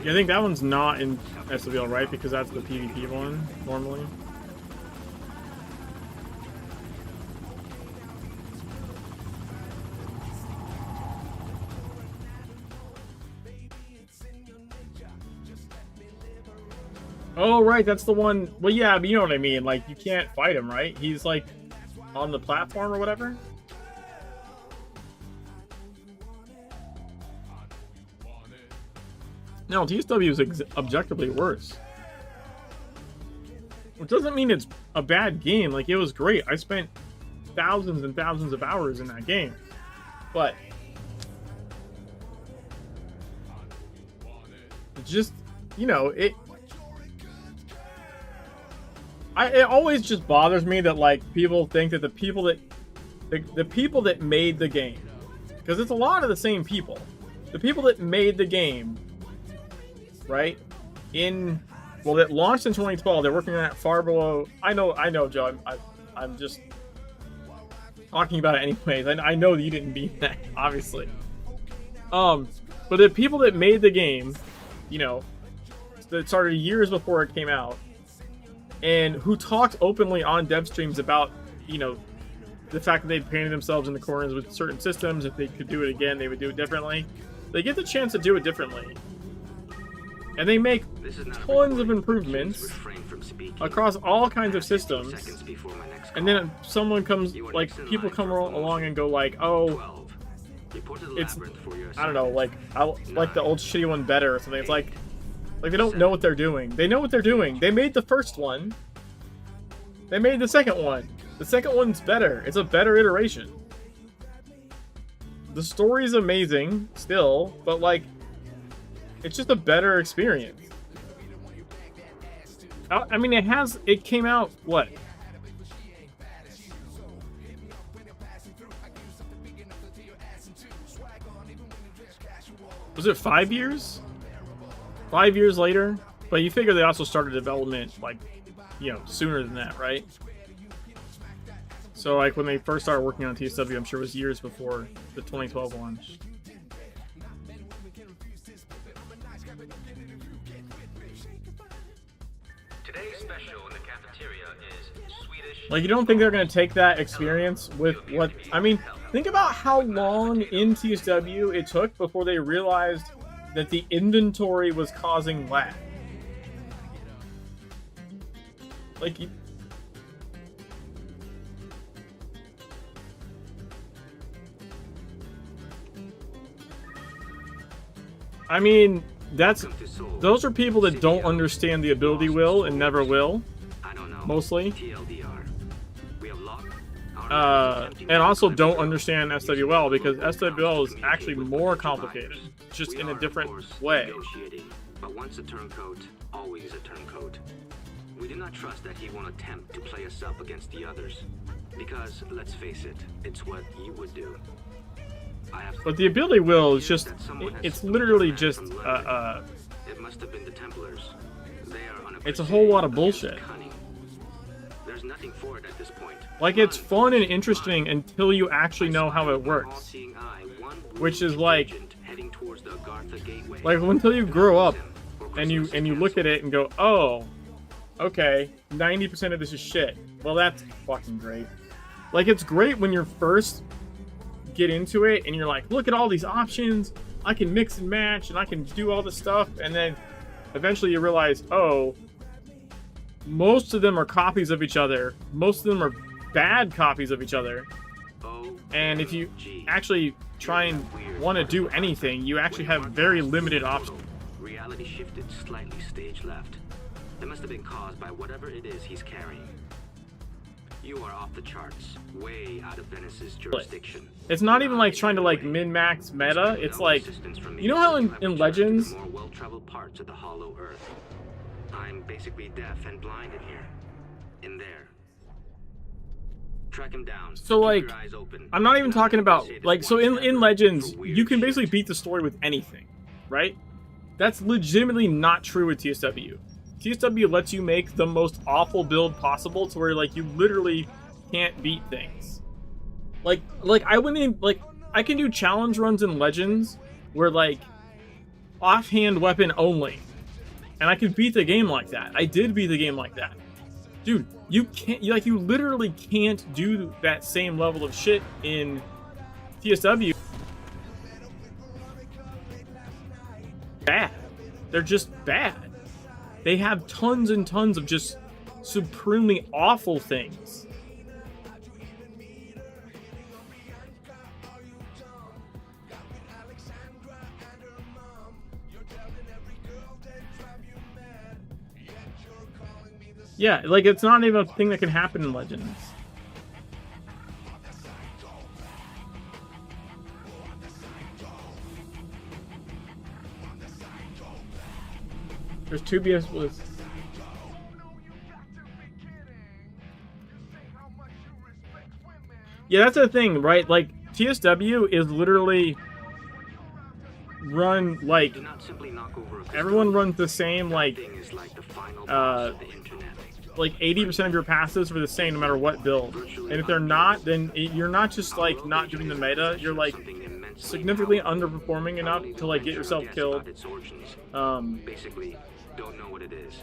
Yeah, I think that one's not in SWL, right? Because that's the PvP one, normally. Oh, right, that's the one. Well, yeah, but you know what I mean. Like, you can't fight him, right? He's, like, on the platform or whatever. No, TSW is objectively worse. Which doesn't mean it's a bad game. Like, it was great. I spent thousands and thousands of hours in that game. But it's just, you know, it always just bothers me that, like, people think that the people that made the game, because it's a lot of the same people. The people that made the game, right? Well, it launched in 2012. They're working on it far below. I know, Joe. I'm just talking about it anyways. I know that you didn't mean that, obviously. But the people that made the game, you know, that started years before it came out, and who talked openly on dev streams about, you know, the fact that they'd painted themselves in the corners with certain systems. If they could do it again, they would do it differently. They get the chance to do it differently. And they make tons of improvements across all kinds of systems. And then someone comes, like, people come along and go like, oh, it's, I don't know, like, I like the old shitty one better or something. It's like they don't know what they're doing. They know what they're doing. They made the first one. They made the second one. The second one's better. It's a better iteration. The story's amazing still, but, like, it's just a better experience. I mean, it came out, what? Was it 5 years? 5 years later? But you figure they also started development, like, you know, sooner than that, right? So, like, when they first started working on TSW, I'm sure it was years before the 2012 launch. Today's special in the cafeteria is Swedish. Like, you don't think they're going to take that experience with what... I mean, think about how long in TSW it took before they realized that the inventory was causing lag. Like, I mean, that's Welcome to Seoul. those are people that don't CDL. understand the ability will and never will. I don't know. Mostly. TLDR. We have locked. Our And also don't understand SWL because SWL is actually more complicated, just We in are, a of different course, way. negotiating, but once a turncoat, always a turncoat. We do not trust that he won't attempt to play us up against the others. Because, let's face it, it's what you would do. I have But the ability will is just, that someone has it's spooked literally a man just, from London. It must have been the Templars. They are on a it's a crusade whole lot of against bullshit. cunning. There's nothing for it at this point. Like, it's fun and interesting until you actually know how it works. Which is like until you grow up and you look at it and go, oh, okay, 90% of this is shit. Well, that's fucking great. Like, it's great when you're first get into it and you're like, look at all these options, I can mix and match and I can do all this stuff, and then eventually you realize, oh, most of them are copies of each other, most of them are bad copies of each other, and if you actually try and want to do anything, you actually have very limited options. Reality shifted slightly stage left. It must have been caused by whatever it is he's carrying. You are off the charts, way out of Venice's jurisdiction. It's not even like trying to like min-max meta. It's like, you know how in Legends, more well-traveled parts of the Hollow Earth. I'm basically deaf and blind in here. In there. Track him down. so like, I'm not even talking about like, so in Legends, you can basically beat the story with anything, right? That's legitimately not true with TSW. TSW lets you make the most awful build possible to where like you literally can't beat things. Like I wouldn't even, like, I can do challenge runs in Legends where like offhand weapon only, and I could beat the game like that. I did beat the game like that. Dude, you can't, you literally can't do that same level of shit in TSW. Bad. They're just bad. They have tons and tons of just supremely awful things. Yeah, like, it's not even a thing that can happen in Legends. There's 2BS with... Yeah, that's the thing, right? Like, TSW is literally run, like, Do not simply knock over a everyone runs the same, like, thing is like the final boss of the internet. like 80% of your passes are the same no matter what build. And if they're not, then you're not just, like, not doing the meta, you're, like, significantly underperforming enough to, like, get yourself killed. Basically, don't know what it is.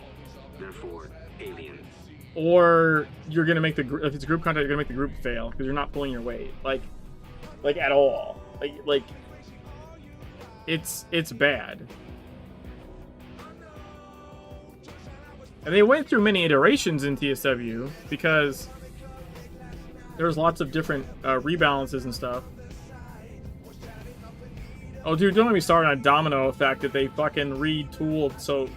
Therefore, alien. Or you're gonna make the if it's group contact, you're gonna make the group fail because you're not pulling your weight, like at all. Like it's bad. And they went through many iterations in TSW because there was lots of different rebalances and stuff. Oh, dude, don't let me start on a domino effect that they fucking retooled. So,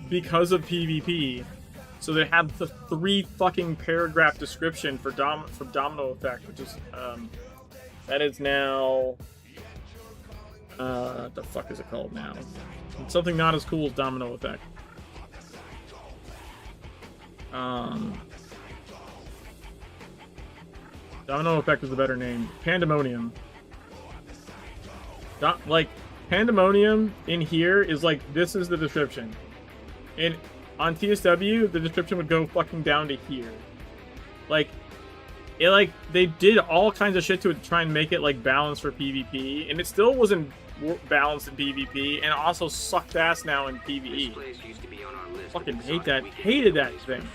because of PvP, so they have the 3 fucking paragraph description for domino effect, which is that is now what the fuck is it called now? It's something not as cool as domino effect. Domino effect is a better name. Pandemonium. Like, Pandemonium in here is like, this is the description. And on TSW, the description would go fucking down to here. Like, it, like, they did all kinds of shit to it to try and make it, like, balanced for PvP, and it still wasn't balanced in PvP, and it also sucked ass now in PvE. Fucking hated that thing.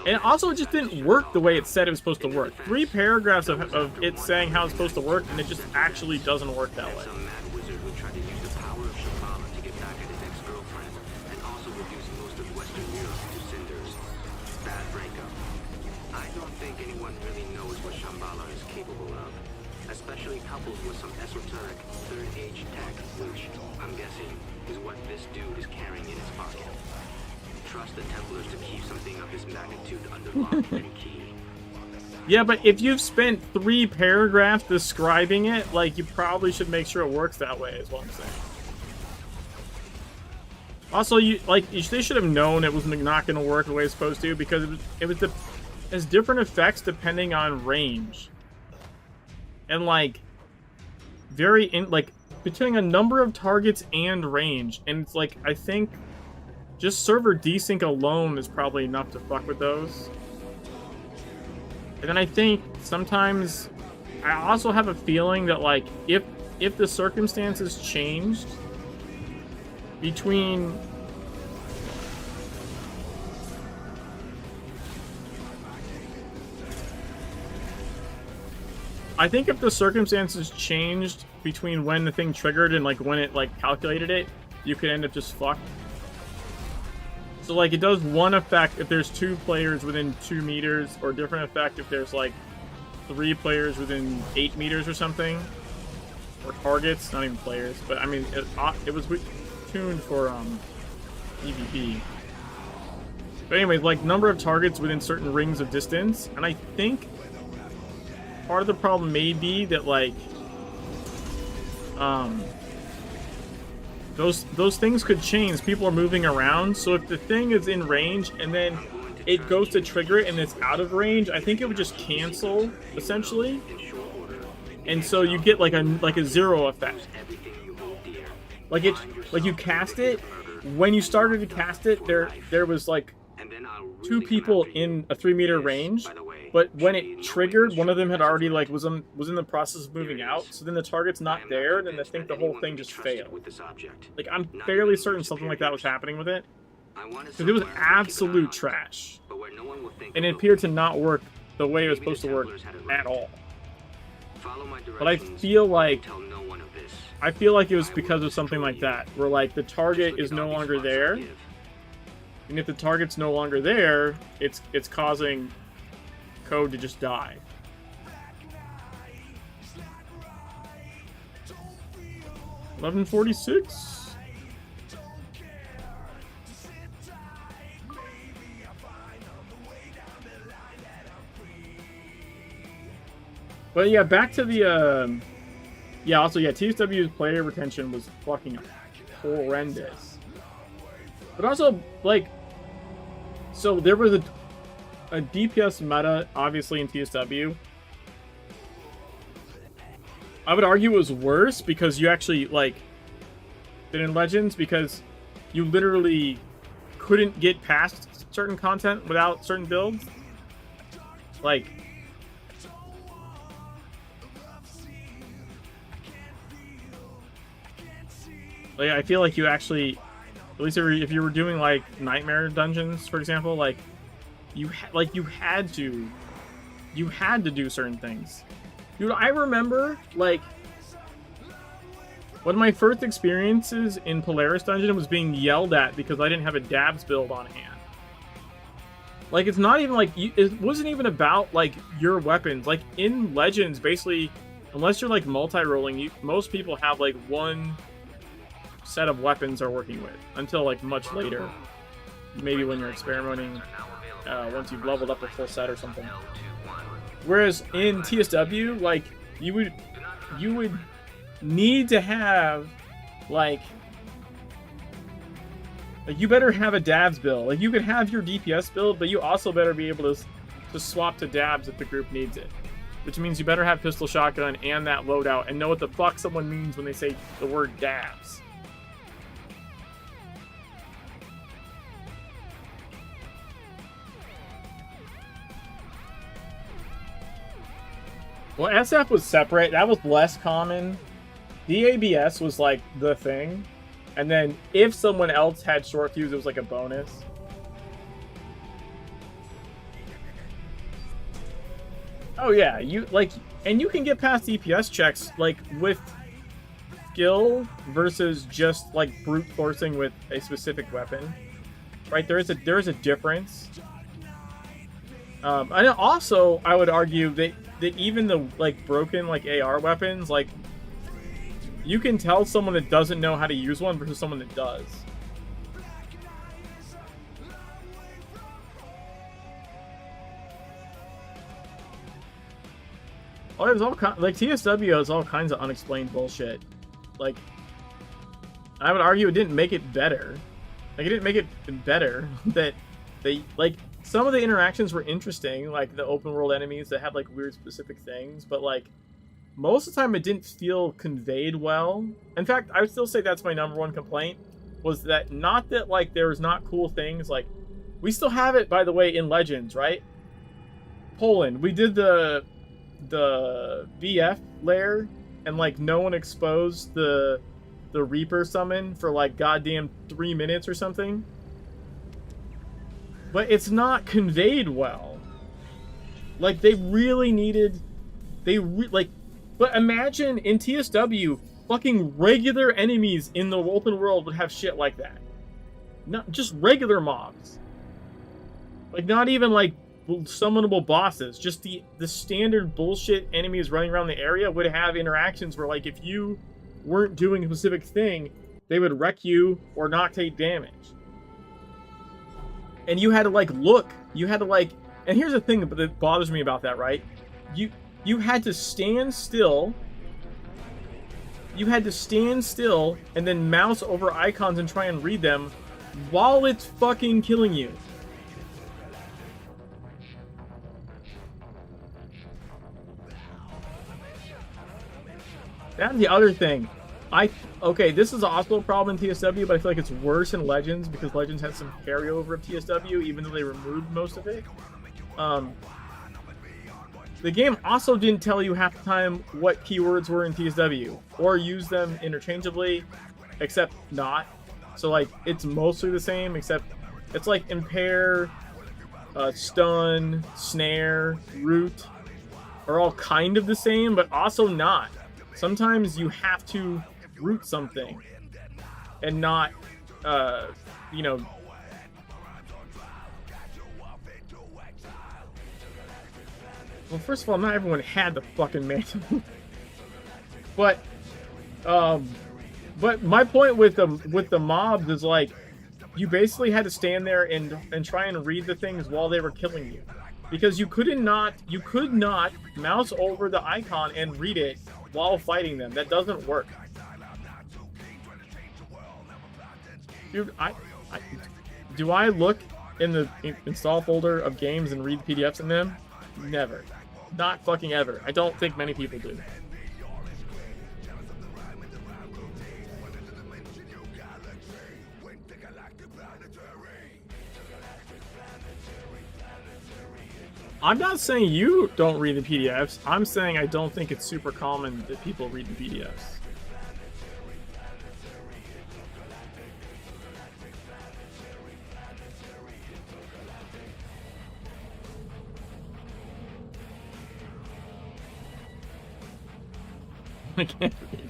And also, it just didn't work the way it said it was supposed to work. 3 paragraphs of it saying how it's supposed to work, and it just actually doesn't work that way. Some mad wizard who tried to use the power of Shambhala to get back at his ex-girlfriend, and also reduce most of Western Europe to cinders. Bad breakup. I don't think anyone really knows what Shambhala is capable of. As especially coupled with some esoteric third age tech, which I'm guessing is what this dude is carrying in his pocket. Trust the Templars to keep something of this magnitude under lock and key. Yeah, but if you've spent 3 paragraphs describing it, like, you probably should make sure it works that way, is what I'm saying. Also, they should have known it was not going to work the way it's supposed to, because it has different effects depending on range. And, like, between a number of targets and range. And it's like, I think just server desync alone is probably enough to fuck with those. And then I think sometimes I also have a feeling that, like, if the circumstances changed between I think if the circumstances changed between when the thing triggered and, like, when it, like, calculated it, you could end up just fucked. So, like, it does one effect if there's 2 players within 2 meters, or a different effect if there's, like, 3 players within 8 meters or something. Or targets, not even players. But, I mean, it was tuned for, PvP. But anyways, like, number of targets within certain rings of distance. And I think part of the problem may be that, like, those things could change. People are moving around, so if the thing is in range and then it goes to trigger it and it's out of range, I think it would just cancel essentially, and so you get like a zero effect. Like you cast it when you started to cast it. There was like 2 people in a 3-meter range, but when it triggered, one of them had already was in the process of moving out. So then the target's not there, then I think the whole thing just failed. Like, I'm fairly certain something like that was happening with it, because it was absolute trash, and it appeared to not work the way it was supposed to work at all. But I feel like it was because of something like that, where, like, the target is no longer there. And if the target's no longer there, it's causing code to just die. $11.46. But yeah, back to the TSW's player retention was fucking horrendous. But also, like, so there was a DPS meta, obviously, in TSW. I would argue it was worse because you actually, like, than in Legends, because you literally couldn't get past certain content without certain builds. Like, I feel like you actually, at least if you were doing, like, nightmare dungeons, for example, like, you had to do certain things. Dude, I remember, like, one of my first experiences in Polaris Dungeon was being yelled at because I didn't have a dabs build on hand. Like, it's not even like, it wasn't even about, like, your weapons. Like, in Legends, basically, unless you're, like, multi-rolling, most people have, like, one set of weapons they're working with until, like, much later. Maybe when you're experimenting, once you've leveled up a full set or something. Whereas in TSW, like, you would need to have, like, you better have a dabs build. Like, you could have your DPS build, but you also better be able to swap to dabs if the group needs it. Which means you better have pistol shotgun and that loadout and know what the fuck someone means when they say the word dabs. Well, SF was separate. That was less common. DABS was, like, the thing. And then if someone else had short fuse, it was, like, a bonus. Oh, yeah. And you can get past DPS checks, like, with skill versus just, like, brute forcing with a specific weapon. Right? There is a difference. And also, I would argue that that even the like broken like AR weapons, like you can tell someone that doesn't know how to use one versus someone that does. Oh, there's all like TSW has all kinds of unexplained bullshit. Like, I would argue it didn't make it better. Like, it didn't make it better that they like some of the interactions were interesting, like the open world enemies that had like weird specific things, but like most of the time it didn't feel conveyed well. In fact, I would still say that's my number one complaint, was that not that like there was not cool things, like we still have it, by the way, in Legends, right? Poland, we did the VF lair and like no one exposed the Reaper summon for like goddamn 3 minutes or something. But it's not conveyed well. Like they really needed, but imagine in TSW, fucking regular enemies in the open world would have shit like that. Not just regular mobs. Like not even like summonable bosses. Just the standard bullshit enemies running around the area would have interactions where like if you weren't doing a specific thing, they would wreck you or not take damage. And you had to like look. You had to like, and here's the thing that bothers me about that, right? You had to stand still. You had to stand still and then mouse over icons and try and read them while it's fucking killing you. That's the other thing. Okay, this is also a problem in TSW, but I feel like it's worse in Legends because Legends has some carryover of TSW, even though they removed most of it. The game also didn't tell you half the time what keywords were in TSW, or use them interchangeably, except not. So like, it's mostly the same, except it's like impair, stun, snare, root, are all kind of the same, but also not. Sometimes you have to root something and not, you know. Well, first of all, not everyone had the fucking manual. But my point with the mobs is like, you basically had to stand there and try and read the things while they were killing you, because you could not mouse over the icon and read it while fighting them. That doesn't work. Dude, do I look in the install folder of games and read PDFs in them? Never. Not fucking ever. I don't think many people do. I'm not saying you don't read the PDFs. I'm saying I don't think it's super common that people read the PDFs. I can't read.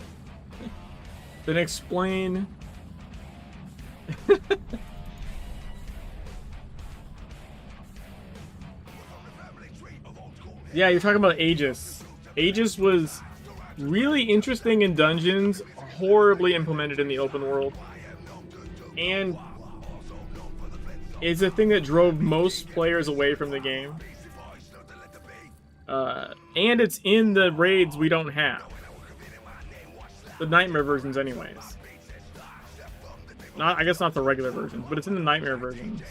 Then explain. Yeah, you're talking about Aegis. Aegis was really interesting in dungeons, horribly implemented in the open world, and is a thing that drove most players away from the game. And it's in the raids we don't have. The Nightmare versions anyways. I guess not the regular versions, but it's in the Nightmare versions.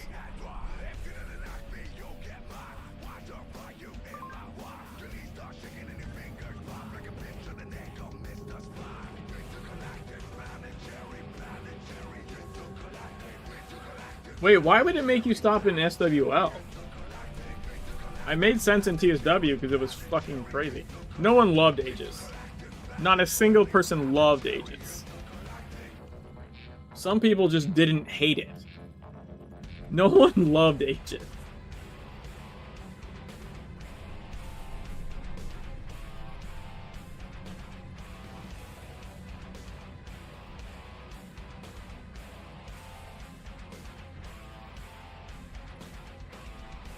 Wait, why would it make you stop in SWL? I made sense in TSW because it was fucking crazy. No one loved Aegis. Not a single person loved Aegis. Some people just didn't hate it. No one loved Aegis.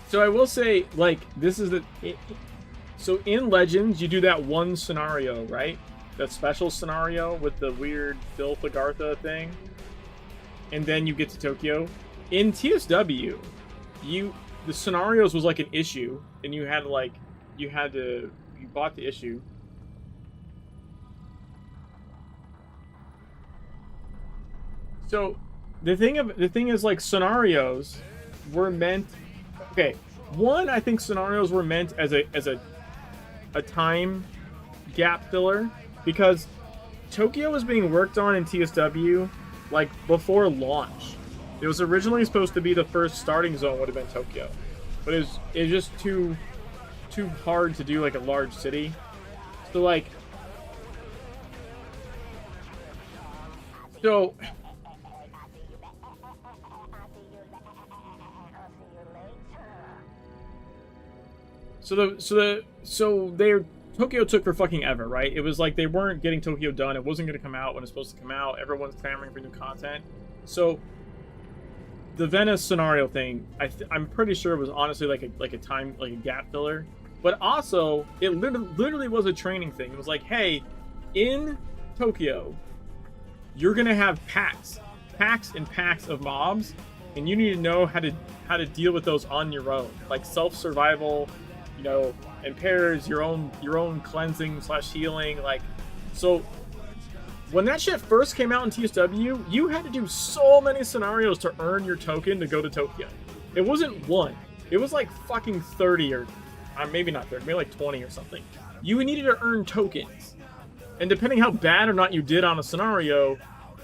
So I will say, like, this is the... So in Legends, you do that one scenario, right? That special scenario with the weird Phil Fagartha thing. And then you get to Tokyo. In TSW, the scenarios was like an issue, and you bought the issue. So the thing is like scenarios were meant. Okay, one, I think scenarios were meant as a time gap filler, because Tokyo was being worked on in TSW like before launch. It was originally supposed to be the first starting zone would have been Tokyo, but it was just too hard to do like a large city. So like Tokyo took for fucking ever, right? It was like they weren't getting Tokyo done. It wasn't going to come out when it's supposed to come out. Everyone's clamoring for new content. So the Venice scenario thing, I'm pretty sure it was honestly like a gap filler. But also, it literally was a training thing. It was like, hey, in Tokyo, you're gonna have packs and packs of mobs, and you need to know how to deal with those on your own, like self-survival, you know, in pairs, your own cleansing / healing, like. So when that shit first came out in TSW, you had to do so many scenarios to earn your token to go to Tokyo. It wasn't one. It was like fucking 30 or maybe not 30, maybe like 20 or something. You needed to earn tokens. And depending how bad or not you did on a scenario,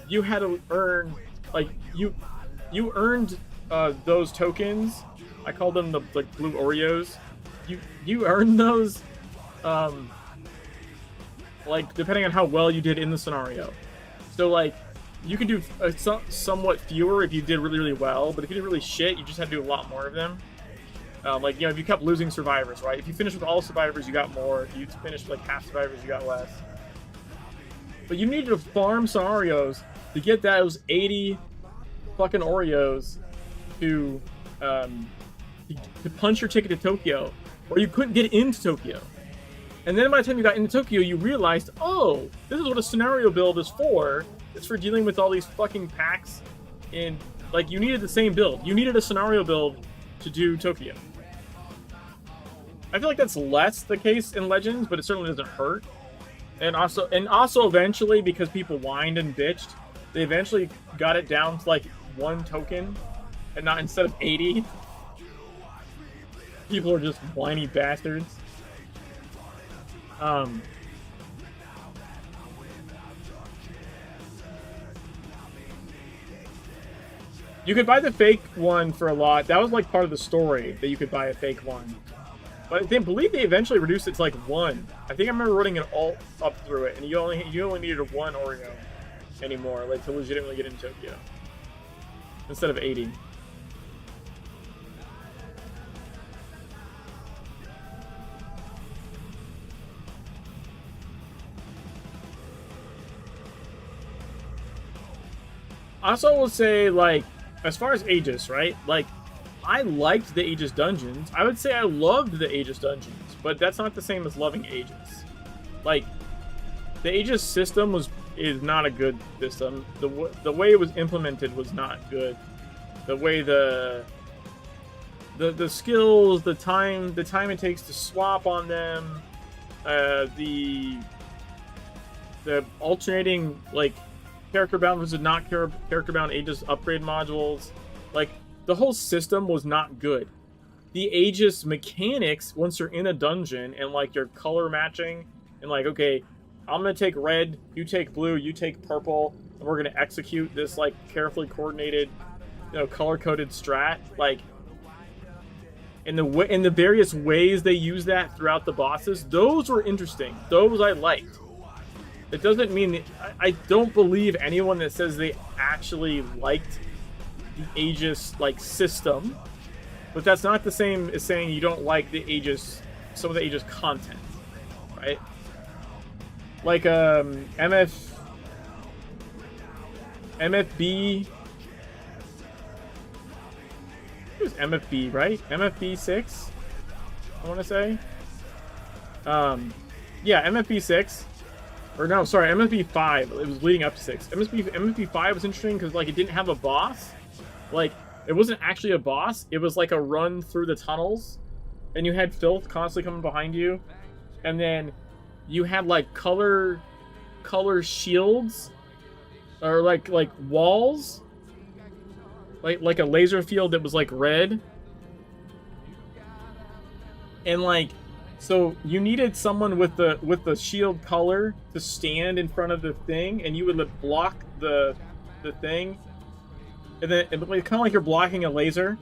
you had to earn, like, you earned those tokens. I call them the blue Oreos. You earned those, like, depending on how well you did in the scenario. So, like, you could do somewhat fewer if you did really, really well, but if you did really shit, you just had to do a lot more of them. Like, you know, if you kept losing survivors, right? If you finished with all survivors, you got more. If you finished with, like, half survivors, you got less. But you needed to farm scenarios to get those 80 fucking Oreos to punch your ticket to Tokyo, or you couldn't get into Tokyo. And then by the time you got into Tokyo, you realized, oh, this is what a scenario build is for. It's for dealing with all these fucking packs. And, like, you needed the same build. You needed a scenario build to do Tokyo. I feel like that's less the case in Legends, but it certainly doesn't hurt. And also eventually, because people whined and bitched, they eventually got it down to like 1 token, and not instead of 80. People are just whiny bastards. You could buy the fake one for a lot. That was like part of the story, that you could buy a fake one. But I believe they eventually reduced it to like 1. I think I remember running an alt up through it, and you only needed a 1 Oreo anymore, like, to legitimately get into Tokyo, instead of 80. I also will say, like, as far as Aegis, right? Like, I liked the Aegis dungeons. I would say I loved the Aegis dungeons, but that's not the same as loving Aegis. Like, the Aegis system is not a good system. The way it was implemented was not good. The way the skills, the time it takes to swap on them, the alternating, like, character bound versus not character bound Aegis upgrade modules, like, the whole system was not good. The Aegis mechanics, once you're in a dungeon and, like, you're color matching and, like, okay, I'm gonna take red, you take blue, you take purple, and we're gonna execute this, like, carefully coordinated, you know, color-coded strat, like, in the various ways they use that throughout the bosses, those were interesting. Those I liked. It doesn't mean I don't believe anyone that says they actually liked the Aegis, like, system, but that's not the same as saying you don't like the Aegis, some of the Aegis content, right? Like MFB, it was MFB, right? MFB 6, I want to say. Yeah, MFP6, or no, sorry, MFP5. It was leading up to 6. MFP5 was interesting because like it didn't have a boss. Like it wasn't actually a boss. It was like a run through the tunnels, and you had filth constantly coming behind you, and then you had like color shields, or like walls, like a laser field that was like red, and like. So you needed someone with the shield color to stand in front of the thing, and you would block the thing, and then it kind of like you're blocking a laser,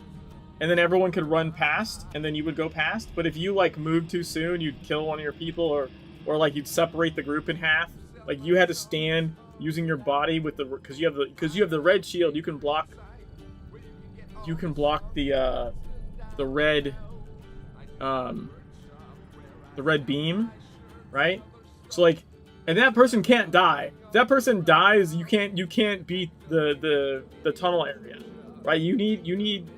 and then everyone could run past, and then you would go past. But if you like moved too soon, you'd kill one of your people, or like you'd separate the group in half. Like you had to stand using your body with the because you have the red shield. You can block the red the red beam, right? So like, and that person can't die. If that person dies, you can't beat the tunnel area, right? You need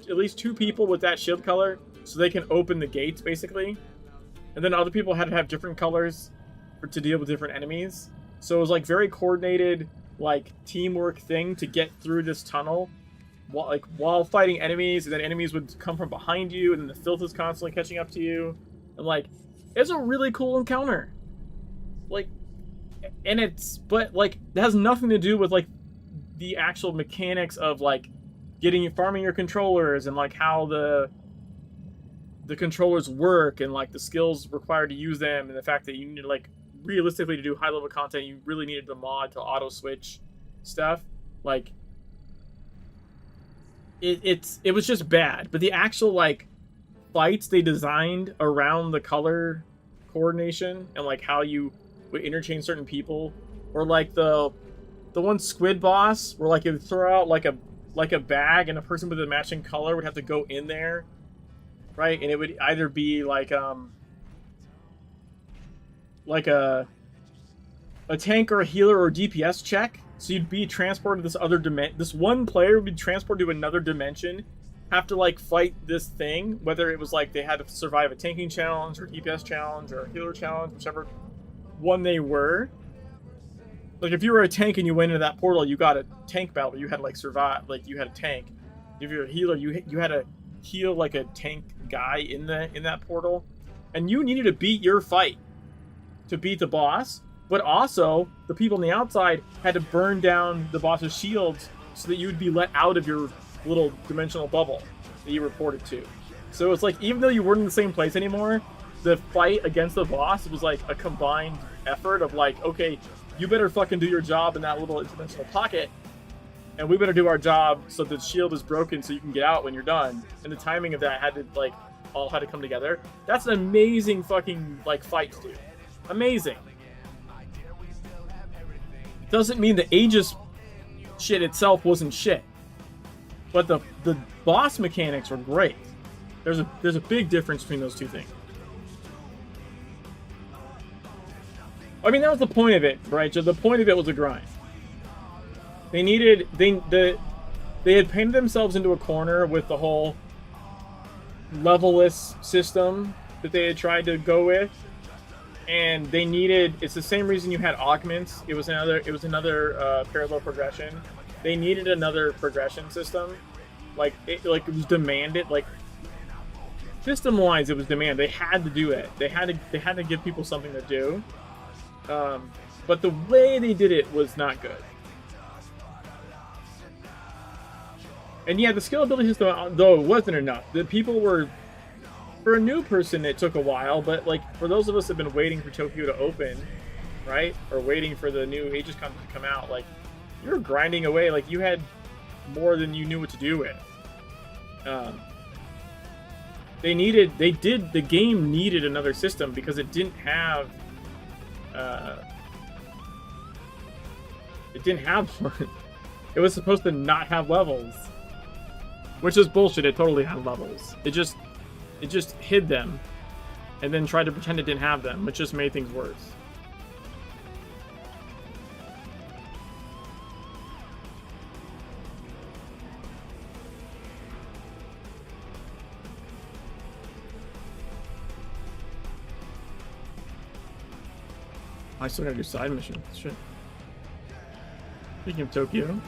at least 2 people with that shield color so they can open the gates basically, and then other people had to have different colors to deal with different enemies. So it was like very coordinated, like teamwork thing to get through this tunnel while fighting enemies, and then enemies would come from behind you, and then the filth is constantly catching up to you, and like. It's a really cool encounter. Like, and but like, it has nothing to do with like the actual mechanics of like farming your controllers and like how the controllers work and like the skills required to use them, and the fact that you need like realistically to do high level content, you really needed the mod to auto switch stuff. Like, it was just bad, but the actual like fights they designed around the color coordination and like how you would interchange certain people, or like the one squid boss where like you would throw out like a bag and a person with a matching color would have to go in there, right? And it would either be like a tank or a healer or DPS check, so you'd be transported to this other dimension. This one player would be transported to another dimension, have to like fight this thing, whether it was like they had to survive a tanking challenge or DPS challenge or a healer challenge, whichever one they were. Like if you were a tank and you went into that portal, you got a tank battle, you had to like survive, like you had a tank. If you're a healer, you had to heal like a tank guy in that portal, and you needed to beat your fight to beat the boss. But also the people on the outside had to burn down the boss's shields so that you would be let out of your little dimensional bubble that you reported to. So it's like, even though you weren't in the same place anymore, the fight against the boss was like a combined effort of like, okay, you better fucking do your job in that little interdimensional pocket, and we better do our job so the shield is broken so you can get out when you're done. And the timing of that had to like all had to come together. That's an amazing fucking like fight, dude. Amazing. Doesn't mean the Aegis shit itself wasn't shit. But the boss mechanics were great. There's a big difference between those two things. I mean, that was the point of it, right? So the point of it was a grind. They had painted themselves into a corner with the whole levelless system that they had tried to go with, and they needed. It's the same reason you had augments. It was another parallel progression. They needed another progression system. Like it was demanded. Like system-wise, it was demanded. They had to do it. They had to give people something to do. But the way they did it was not good. And yeah, the skill ability system, though it wasn't enough. The people were, for a new person, it took a while. But like for those of us that have been waiting for Tokyo to open, right, or waiting for the new Aegis content to come out, like. You were grinding away, like you had more than you knew what to do with. The game needed another system because it didn't have one. It was supposed to not have levels, which is bullshit. It totally had levels. It just hid them and then tried to pretend it didn't have them, which just made things worse. I still gotta do side missions. Shit. Speaking of Tokyo.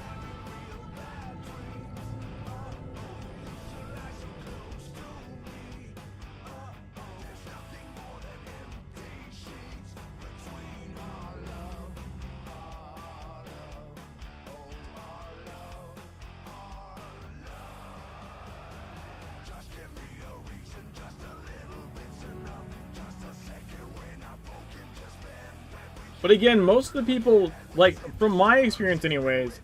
But again, most of the people, like, from my experience anyways...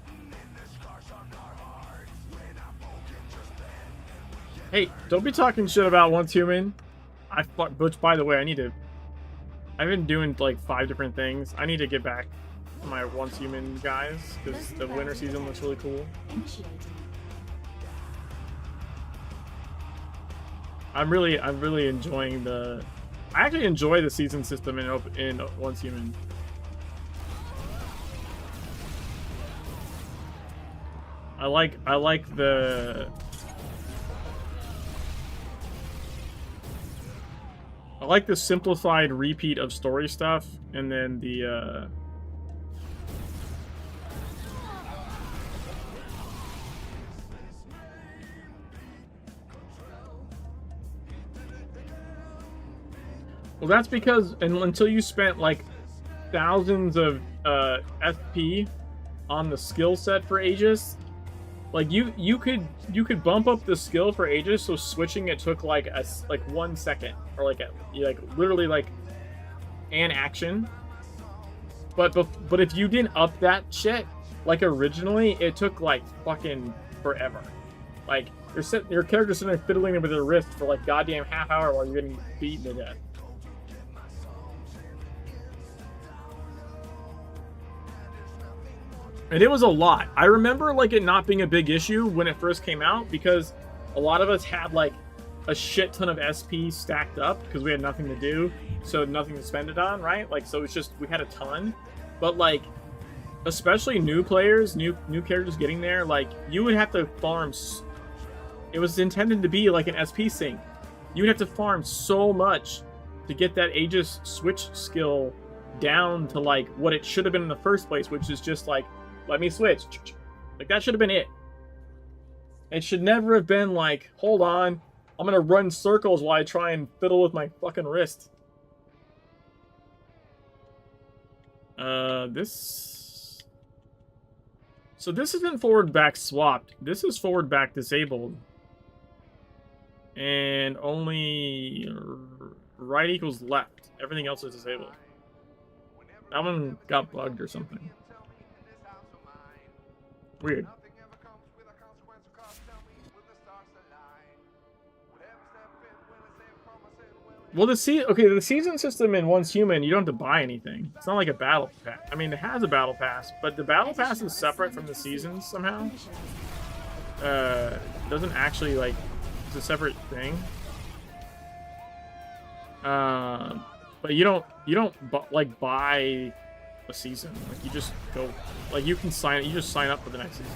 Hey, don't be talking shit about Once Human. Which, by the way, I've been doing, like, 5 different things. I need to get back to my Once Human guys, because the winter season looks really cool. Initiating. I'm really enjoying the... I actually enjoy the season system in Once Human. I like the simplified repeat of story stuff, and then the well, that's because until you spent like thousands of FP on the skill set for Aegis, like you could bump up the skill for Aegis, so switching it took like 1 second, or like literally like an action. But if you didn't up that shit, like originally, it took like fucking forever. Like your character's sitting there fiddling with their wrist for like goddamn half hour while you're getting beaten to death. And it was a lot. I remember like it not being a big issue when it first came out, because a lot of us had like a shit ton of SP stacked up because we had nothing to do, so nothing to spend it on, right? Like, so it's just, we had a ton. But like, especially new players, new characters getting there, like you would have to farm. It was intended to be like an SP sync. You would have to farm so much to get that Aegis switch skill down to like what it should have been in the first place, which is just like, let me switch. Like, that should have been it. It should never have been like, hold on, I'm gonna run circles while I try and fiddle with my fucking wrist. This... So this isn't forward back swapped. This is forward back disabled. And only right equals left. Everything else is disabled. That one got bugged or something. Weird. Well, the season system in Once Human, you don't have to buy anything. It's not like a battle pass. I mean, it has a battle pass, but the battle pass is separate from the seasons somehow. Doesn't actually, like, it's a separate thing. But you don't like buy a season. Like, you just go, like, you just sign up for the next season.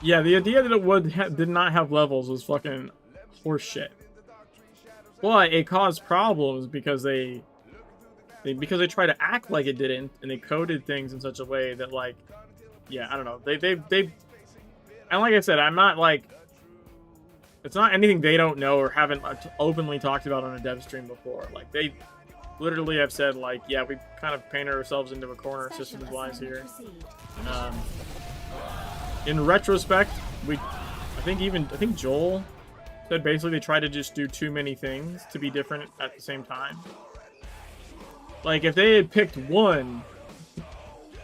Yeah, the idea that it did not have levels was fucking horseshit. But it caused problems because they tried to act like it didn't, and they coded things in such a way that, like, yeah, I don't know. They and like I said, I'm not like, it's not anything they don't know or haven't openly talked about on a dev stream before. Like, they literally have said, like, yeah, we kind of painted ourselves into a corner systems-wise here. In retrospect, I think Joel said basically they tried to just do too many things to be different at the same time. Like, if they had picked one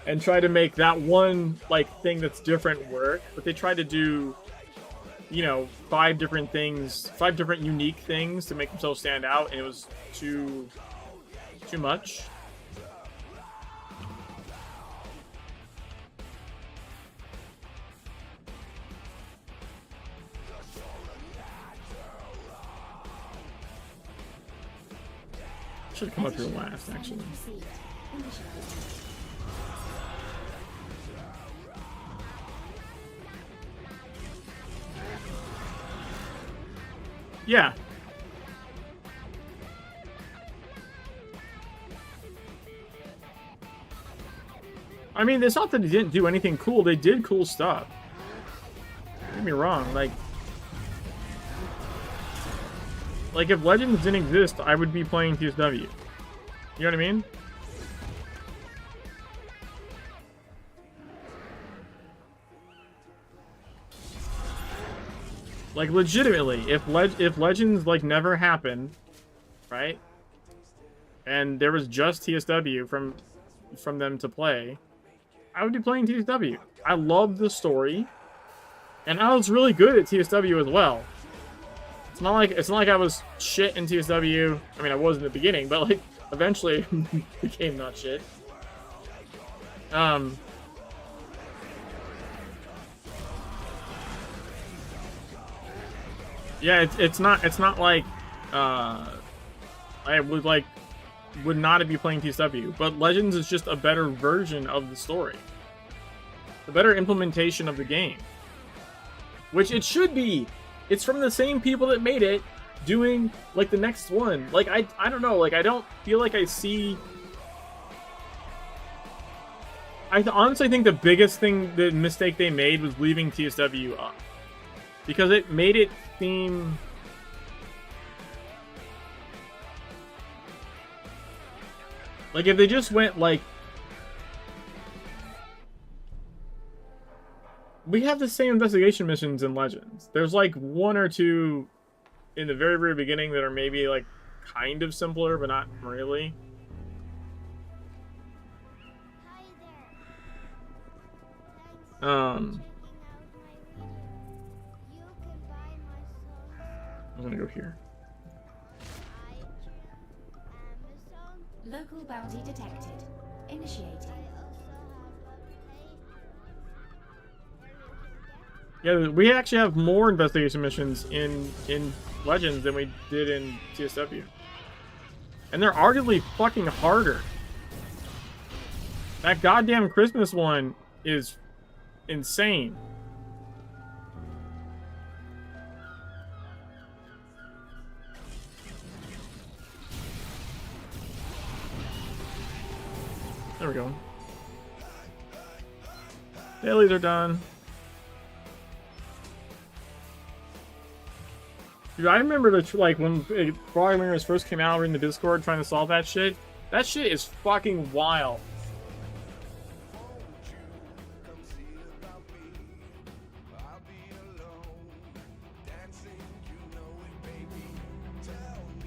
and tried to make that one, like, thing that's different work, but they tried to do, you know, 5 different unique things to make themselves stand out, and it was too much. Should come up here last, actually. Received. Initiating. Yeah. I mean, it's not that they didn't do anything cool. They did cool stuff. Don't get me wrong. Like if Legends didn't exist, I would be playing TSW. You know what I mean? Like, legitimately, if Legends, like, never happened, right? And there was just TSW from them to play, I would be playing TSW. I love the story, and I was really good at TSW as well. It's not like I was shit in TSW. I mean, I was in the beginning, but, like, eventually became not shit. Yeah, it's not like I would not be playing TSW, but Legends is just a better version of the story. A better implementation of the game. Which it should be. It's from the same people that made it doing like the next one. Like I don't know, like I don't feel like I see. I honestly think the biggest the mistake they made was leaving TSW up. Because it made it seem like if they just went like, we have the same investigation missions in Legends. There's like one or two in the very, very beginning that are maybe like kind of simpler, but not really. Hi there. Thanks Um, for checking out my video. You can buy my songs I'm gonna go here. on iTunes, Amazon. Local bounty detected. Initiating. I also have a Patreon where you can get Yeah, we actually have more investigation missions in Legends than we did in TSW. And they're arguably fucking harder. That goddamn Christmas one is insane. There we go. Dailies are done. Dude, I remember like when Frog Mirrors first came out, we were in the Discord trying to solve that shit. That shit is fucking wild.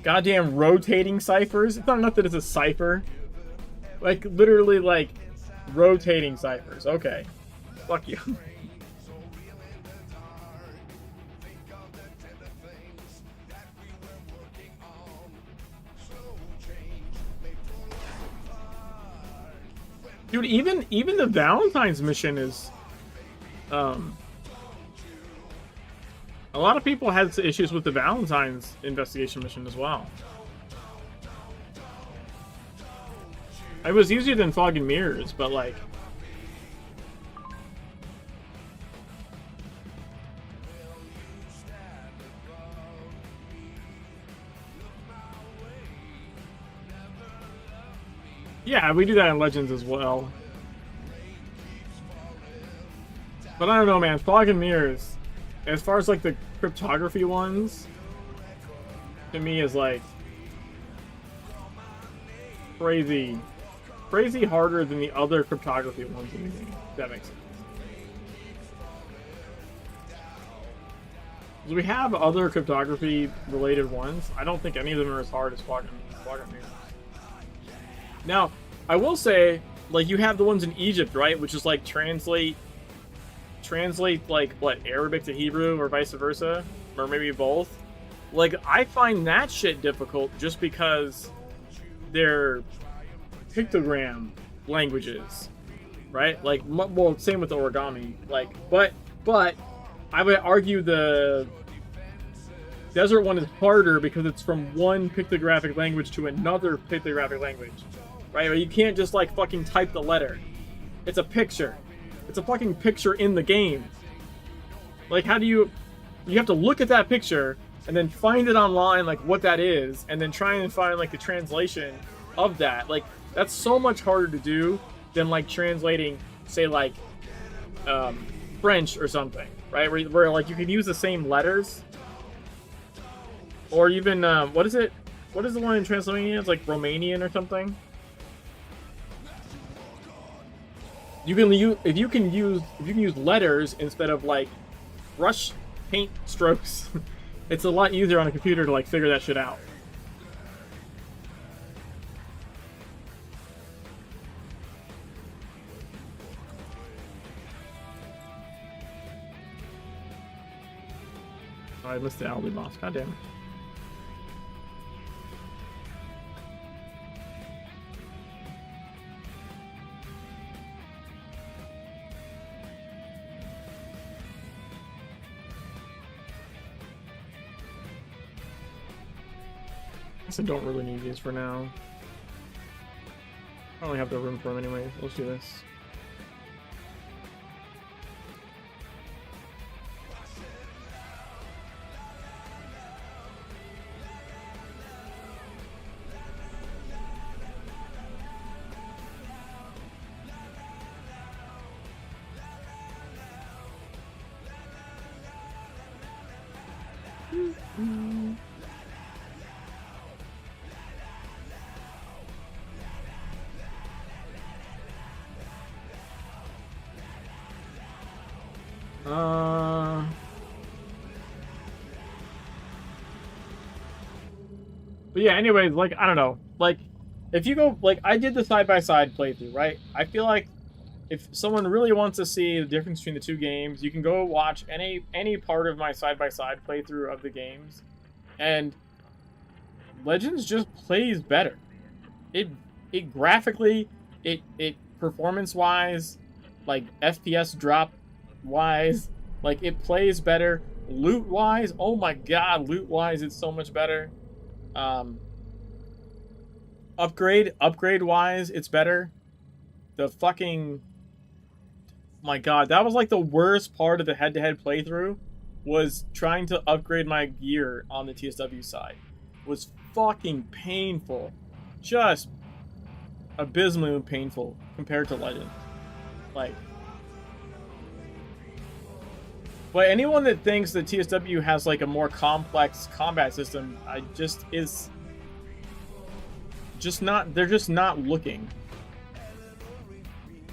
Goddamn rotating ciphers. It's not enough that it's a cipher. Like, literally, like, rotating ciphers. Okay. Fuck you. Dude, even the Valentine's mission is, a lot of people had issues with the Valentine's investigation mission as well. It was easier than Fog and Mirrors, but like, yeah, we do that in Legends as well. But I don't know, man. Fog and Mirrors, as far as like the cryptography ones, to me is like crazy harder than the other cryptography ones in the game. If that makes sense. So we have other cryptography related ones. I don't think any of them are as hard as Fog and Mirrors. Now, I will say, like, you have the ones in Egypt, right? Which is like translate like what, Arabic to Hebrew or vice versa, or maybe both. Like, I find that shit difficult just because they're pictogram languages, right? Like, well, same with the origami. Like, but I would argue the Desert one is harder because it's from one pictographic language to another pictographic language, right? You can't just like fucking type the letter. It's a picture. It's a fucking picture in the game. Like, how do you have to look at that picture and then find it online, like what that is, and then try and find like the translation of that. Like, that's so much harder to do than like translating, say, like French or something, right? Where like you can use the same letters. Or even, what is it? What is the one in Transylvania? It's like Romanian or something. You can use if you can use letters instead of like brush paint strokes. It's a lot easier on a computer to like figure that shit out. Oh, I missed the Aldi boss. God damn it. I don't really need these for now. I only have the room for them anyway. Let's do this. But yeah, anyways, like, I don't know. Like, if you go, like, I did the side-by-side playthrough, right? I feel like if someone really wants to see the difference between the two games, you can go watch any part of my side-by-side playthrough of the games. And Legends just plays better. It graphically, it performance-wise, like, FPS drop-wise, like, it plays better. Loot-wise, oh my god, loot-wise, it's so much better. Upgrade wise, it's better. The fucking, my god, that was like the worst part of the head-to-head playthrough, was trying to upgrade my gear on the TSW side. It was fucking painful, just abysmally painful compared to Legend. Like, but anyone that thinks that TSW has like a more complex combat system, they're just not looking.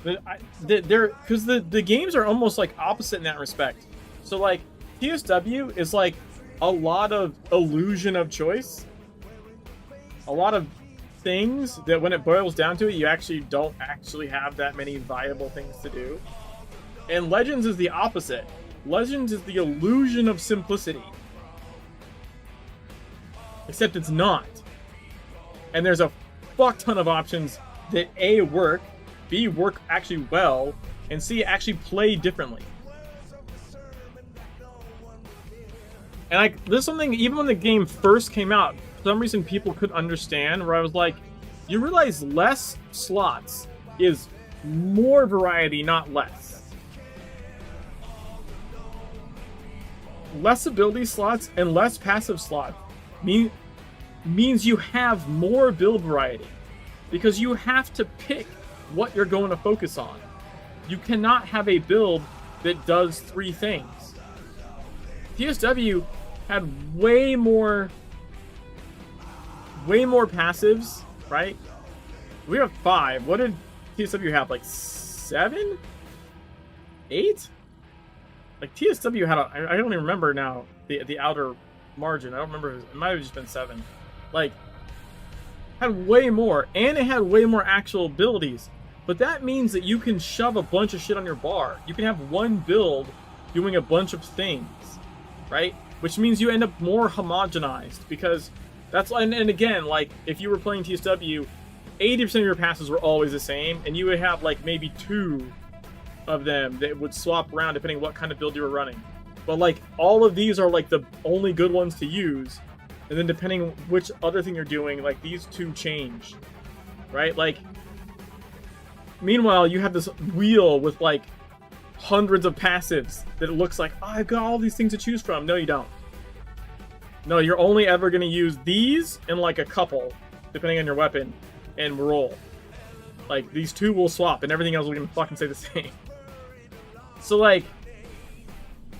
Because the games are almost like opposite in that respect. So like TSW is like a lot of illusion of choice, a lot of things that when it boils down to it, you actually don't actually have that many viable things to do. And Legends is the opposite. Legends is the illusion of simplicity. Except it's not. And there's a fuck ton of options that A, work, B, work actually well, and C, actually play differently. And there's something, even when the game first came out, for some reason people couldn't understand, where I was like, you realize less slots is more variety, not less. Less ability slots and less passive slots means you have more build variety, because you have to pick what you're going to focus on. You cannot have a build that does 3 things. TSW had way more passives, right? We have 5. What did TSW have? Like 7? 8? Like, TSW had I don't even remember now the outer margin. I don't remember. It might have just been 7. Like, had way more, and it had way more actual abilities. But that means that you can shove a bunch of shit on your bar. You can have one build doing a bunch of things, right? Which means you end up more homogenized, because that's, and again, like, if you were playing TSW, 80% of your passes were always the same, and you would have like maybe 2 of them that would swap around depending what kind of build you were running. But like all of these are like the only good ones to use, and then depending which other thing you're doing, like these two change, right? Like meanwhile you have this wheel with like hundreds of passives that it looks like, oh, I've got all these things to choose from. No, you don't. No, you're only ever going to use these and like a couple, depending on your weapon, and roll. Like, these two will swap, and everything else will gonna fucking stay the same. So, like,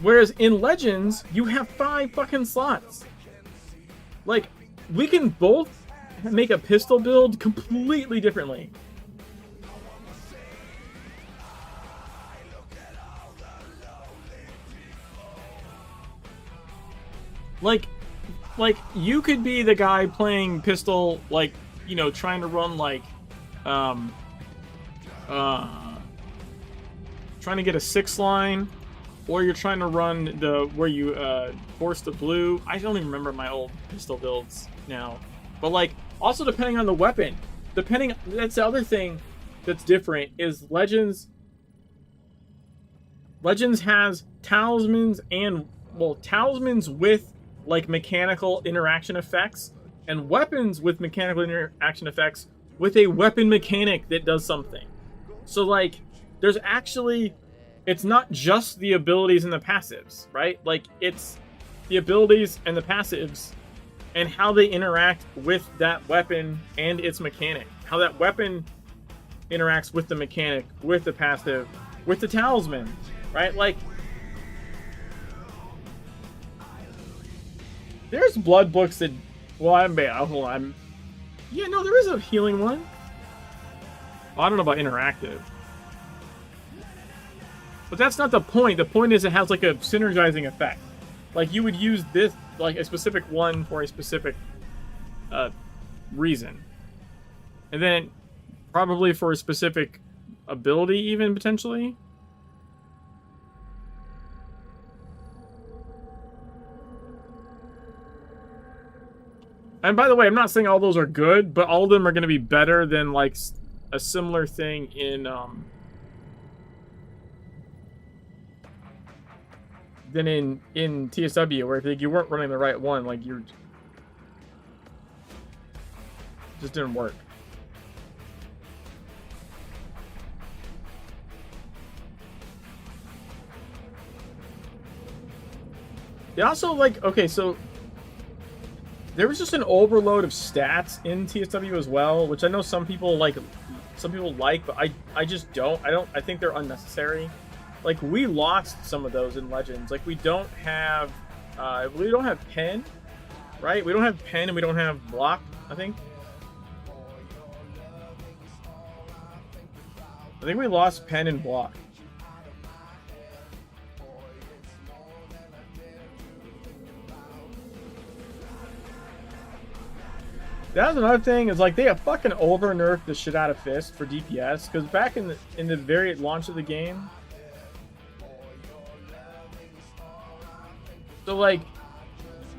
whereas in Legends, you have 5 fucking slots. Like, we can both make a pistol build completely differently. Like, you could be the guy playing pistol, like, you know, trying to run, like, trying to get a 6 line, or you're trying to run the, where you, force the blue. I don't even remember my old pistol builds now. But, like, also depending on the weapon. That's the other thing that's different, is Legends has talismans and, well, talismans with, like, mechanical interaction effects, and weapons with mechanical interaction effects with a weapon mechanic that does something. So, like, there's actually, it's not just the abilities and the passives, right? Like, it's the abilities and the passives and how they interact with that weapon and its mechanic. How that weapon interacts with the mechanic, with the passive, with the talisman, right? Like, there's blood books that, well, yeah, no, there is a healing one. Well, I don't know about interactive. But that's not the point. The point is it has, like, a synergizing effect. Like, you would use this, like, a specific one for a specific reason. And then probably for a specific ability, even, potentially. And by the way, I'm not saying all those are good, but all of them are going to be better than, like, a similar thing in, than in TSW, where if like, you weren't running the right one, like, you're just didn't work. They also, like, okay, so there was just an overload of stats in TSW as well, which I know some people like, but I just don't. I think they're unnecessary. Like, we lost some of those in Legends. Like, we don't have pen, right? We don't have pen and we don't have block, I think. I think we lost pen and block. That was another thing, is like they have fucking over nerfed the shit out of Fist for DPS, because back in the very launch of the game, so like,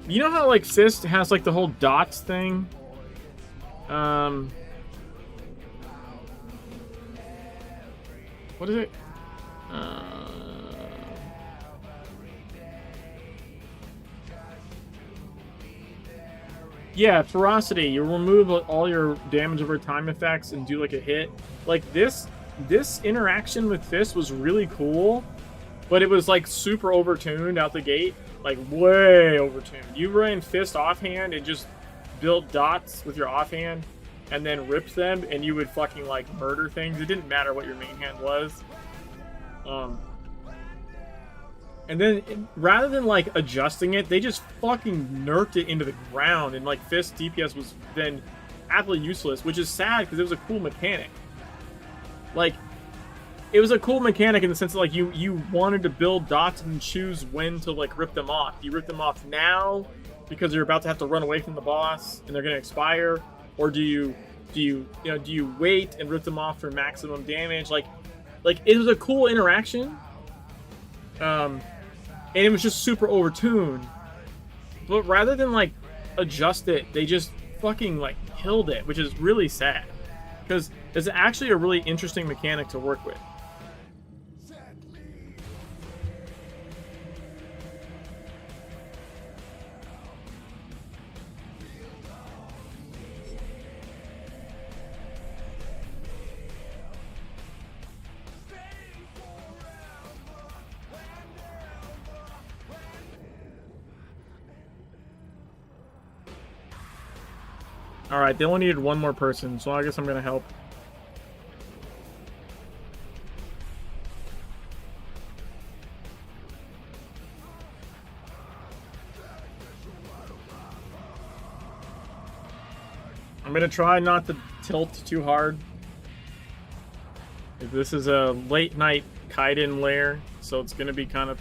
you know how like Fist has like the whole dots thing? What is it? Yeah, Ferocity. You remove all your damage over time effects and do like a hit. Like this interaction with Fist was really cool, but it was like super overtuned out the gate. Like way overtuned. You ran Fist offhand and just built dots with your offhand and then ripped them, and you would fucking like murder things. It didn't matter what your main hand was. And then, rather than, like, adjusting it, they just fucking nerfed it into the ground, and, like, Fist DPS was then absolutely useless, which is sad, because it was a cool mechanic. Like, it was a cool mechanic in the sense that, like, you wanted to build dots and choose when to, like, rip them off. You rip them off now, because you're about to have to run away from the boss, and they're going to expire, or do you wait and rip them off for maximum damage? Like, it was a cool interaction. And it was just super overtuned. But rather than, like, adjust it, they just fucking, like, killed it, which is really sad. Because it's actually a really interesting mechanic to work with. Alright, they only needed one more person, so I guess I'm gonna help. I'm gonna try not to tilt too hard. This is a late night Kaiden lair, so it's gonna be kind of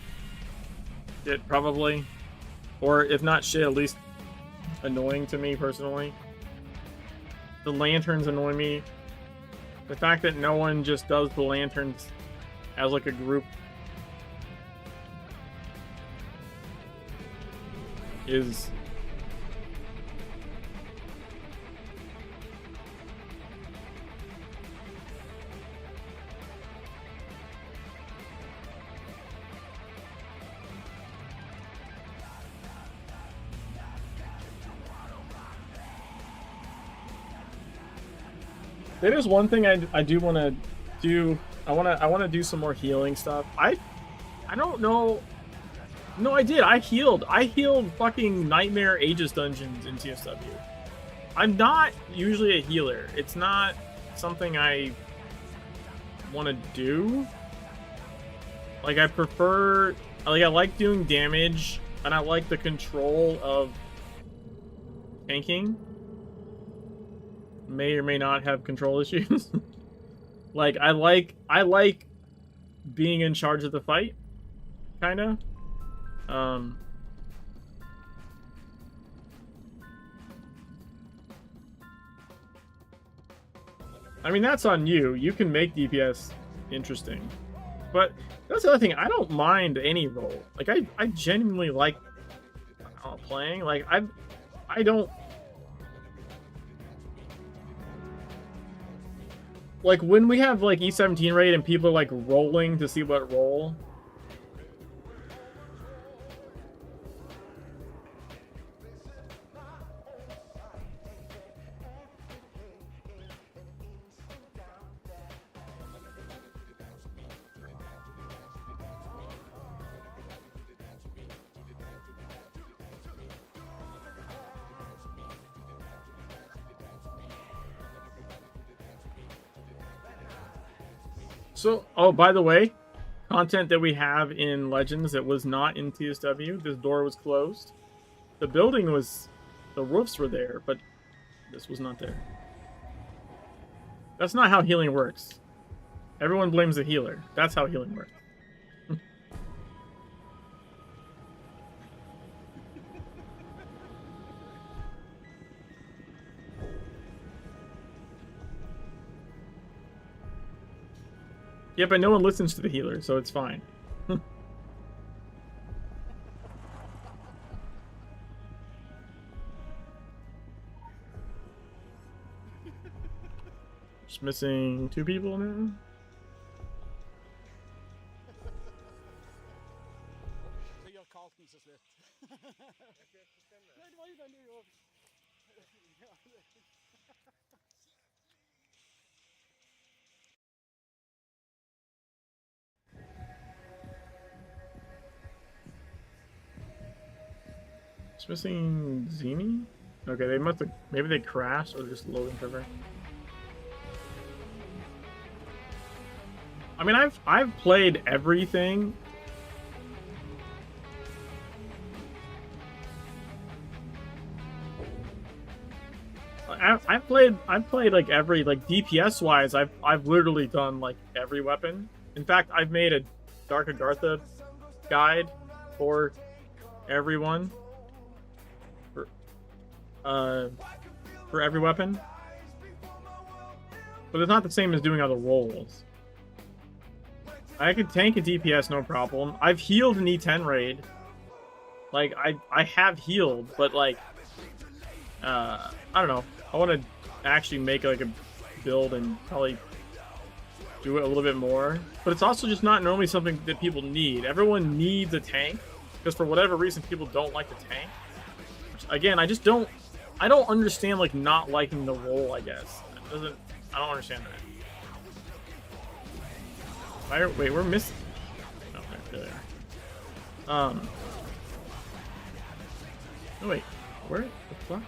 shit probably. Or if not shit, at least annoying to me personally. The lanterns annoy me. The fact that no one just does the lanterns as like a group is there is one thing I do want to do. I want to do some more healing stuff. I don't know. No, I did. I healed fucking Nightmare Aegis dungeons in TSW. I'm not usually a healer. It's not something I want to do. Like, I prefer, like, I like doing damage and I like the control of tanking. May or may not have control issues. Like, I like being in charge of the fight, kinda. I mean, that's on you. You can make DPS interesting. But that's the other thing. I don't mind any role. Like, I genuinely like playing. Like, I don't... Like, when we have, like, E17 raid and people are, like, rolling to see what role... So, oh, by the way, content that we have in Legends that was not in TSW, this door was closed. The building was, the roofs were there, but this was not there. That's not how healing works. Everyone blames the healer. That's how healing works. Yeah, but no one listens to the healer, so it's fine. Just missing 2 people now. Just missing Zini? Okay, they must have, maybe they crashed or just loading server. I mean, I've played everything. I've played like every, like, DPS wise, I've literally done like every weapon. In fact, I've made a Dark Agartha guide for everyone. For every weapon. But it's not the same as doing other roles. I can tank a DPS, no problem. I've healed an E10 raid. Like, I have healed, but like, I don't know. I want to actually make like a build and probably do it a little bit more. But it's also just not normally something that people need. Everyone needs a tank, because for whatever reason people don't like the tank. Which, again, I don't understand, like, not liking the role, I guess. I don't understand that. Wait, we're missing... Oh, there. Oh, wait. Where the fuck?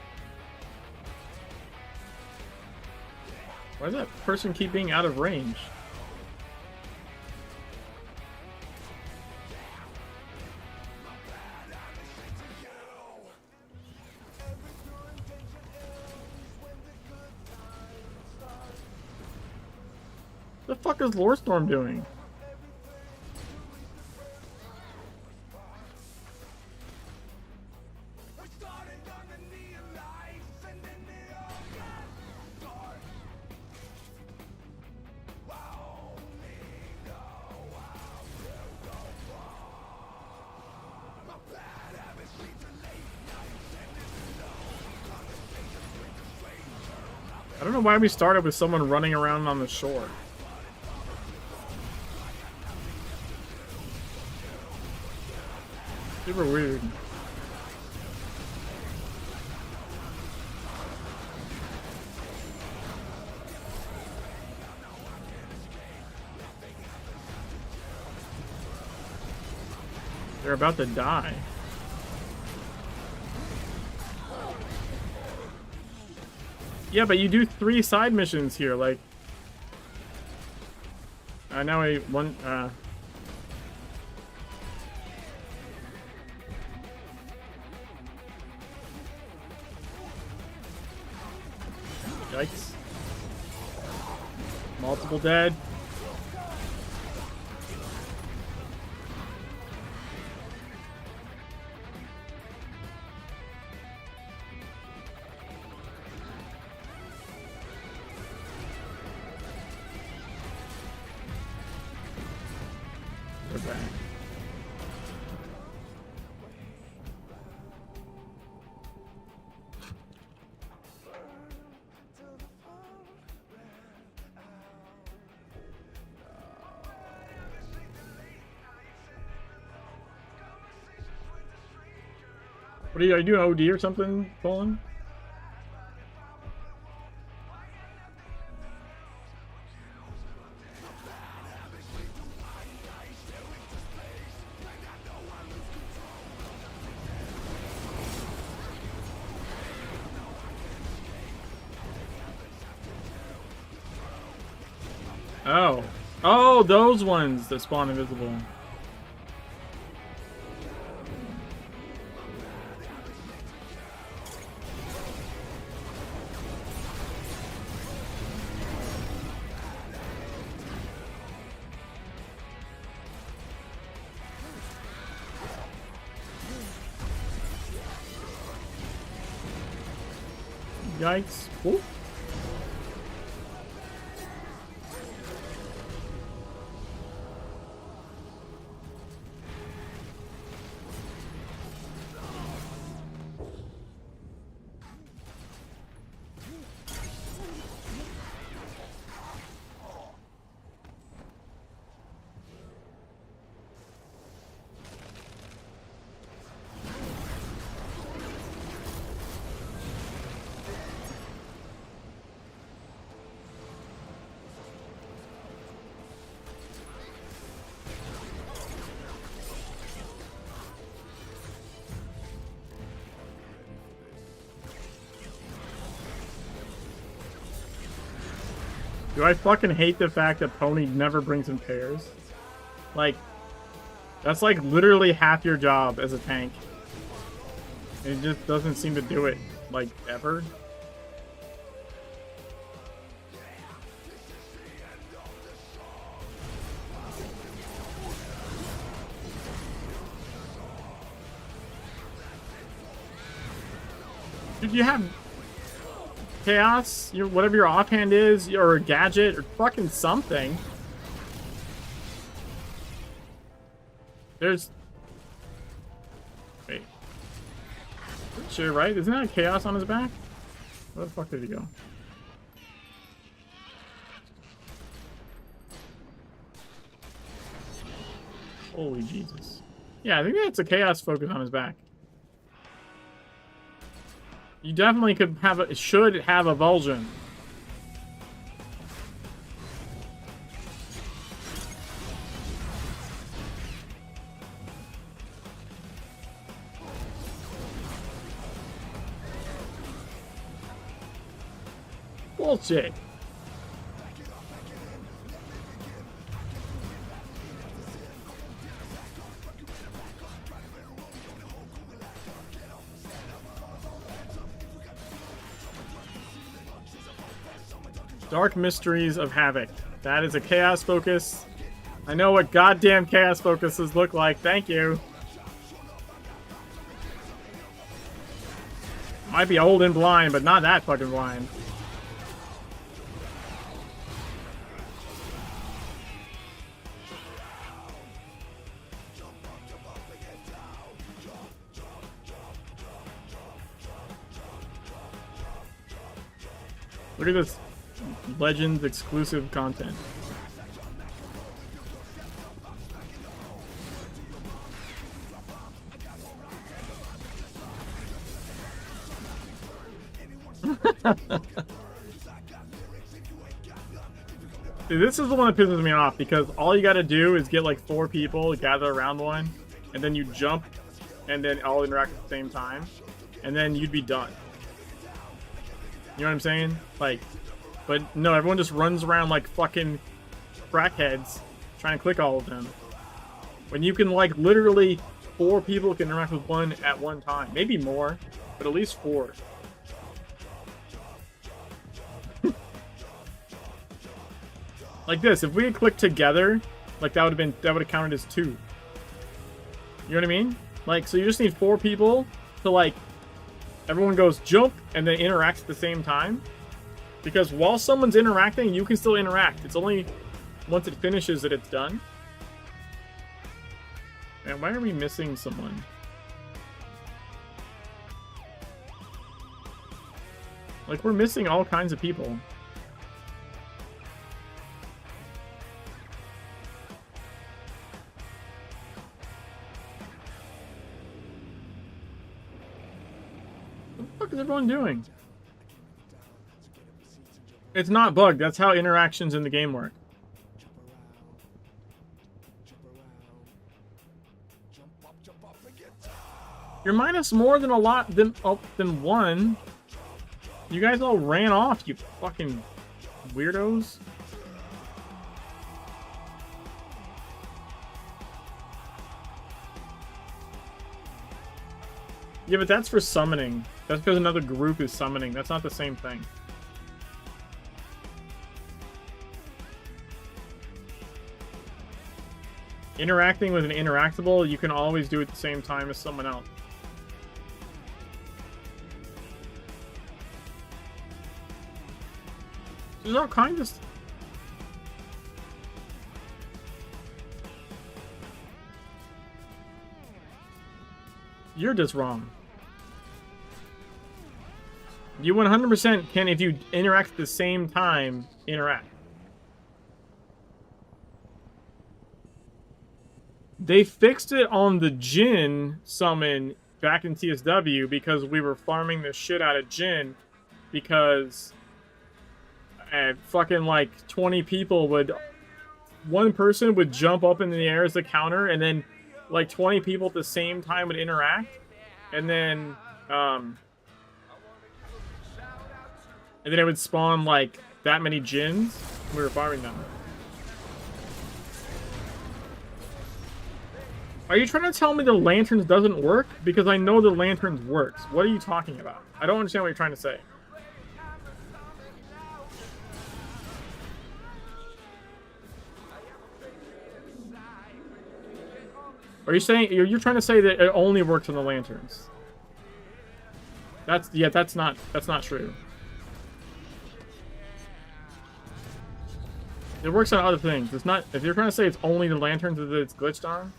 Why does that person keep being out of range? The fuck is Lore Storm doing? I don't know why we started with someone running around on the shore. Super weird. They're about to die. Yeah, but you do 3 side missions here, like... now Yikes. Multiple dead. We're back. What are you doing, OD or something, Colin? Oh. Oh, those ones that spawn invisible. Yikes. Ooh. Do I fucking hate the fact that Pony never brings in pairs? Like, that's like literally half your job as a tank. It just doesn't seem to do it, like, ever. Dude, you have chaos, whatever your offhand is, or a gadget, or fucking something. There's... Wait. Sure, right? Isn't that a chaos on his back? Where the fuck did he go? Holy Jesus. Yeah, I think that's a chaos focus on his back. You definitely could have a, should have a Vulcan. Bullshit. Dark Mysteries of Havoc. That is a Chaos Focus. I know what goddamn Chaos Focuses look like. Thank you. Might be old and blind, but not that fucking blind. Look at this Legends exclusive content. Dude, this is the one that pisses me off because all you gotta do is get like 4 people, gather around one, and then you jump, and then all interact at the same time, and then you'd be done. You know what I'm saying? Like, but no, everyone just runs around like fucking crackheads trying to click all of them. When you can, like, literally 4 people can interact with one at one time. Maybe more, but at least 4. Like this, if we had clicked together, like that would have counted as 2. You know what I mean? Like, so you just need 4 people to, like, everyone goes jump and then interacts at the same time. Because while someone's interacting, you can still interact. It's only once it finishes that it's done. And why are we missing someone? Like, we're missing all kinds of people. What the fuck is everyone doing? It's not bugged. That's how interactions in the game work. You're minus more than a lot than 1. You guys all ran off, you fucking weirdos. Yeah, but that's for summoning. That's because another group is summoning. That's not the same thing. Interacting with an interactable, you can always do it at the same time as someone else. There's all kinds of... You're just wrong. You 100% can, if you interact at the same time, interact. They fixed it on the Jin summon back in TSW because we were farming the shit out of Jin because fucking like 20 people would... One person would jump up in the air as a counter and then like 20 people at the same time would interact and then it would spawn like that many Jins. We were farming them. Are you trying to tell me the lanterns doesn't work? Because I know the lanterns works. What are you talking about? I don't understand what you're trying to say. Are you saying you're trying to say that it only works on the lanterns? That's not true. It works on other things. It's not. If you're trying to say it's only the lanterns that it's glitched on.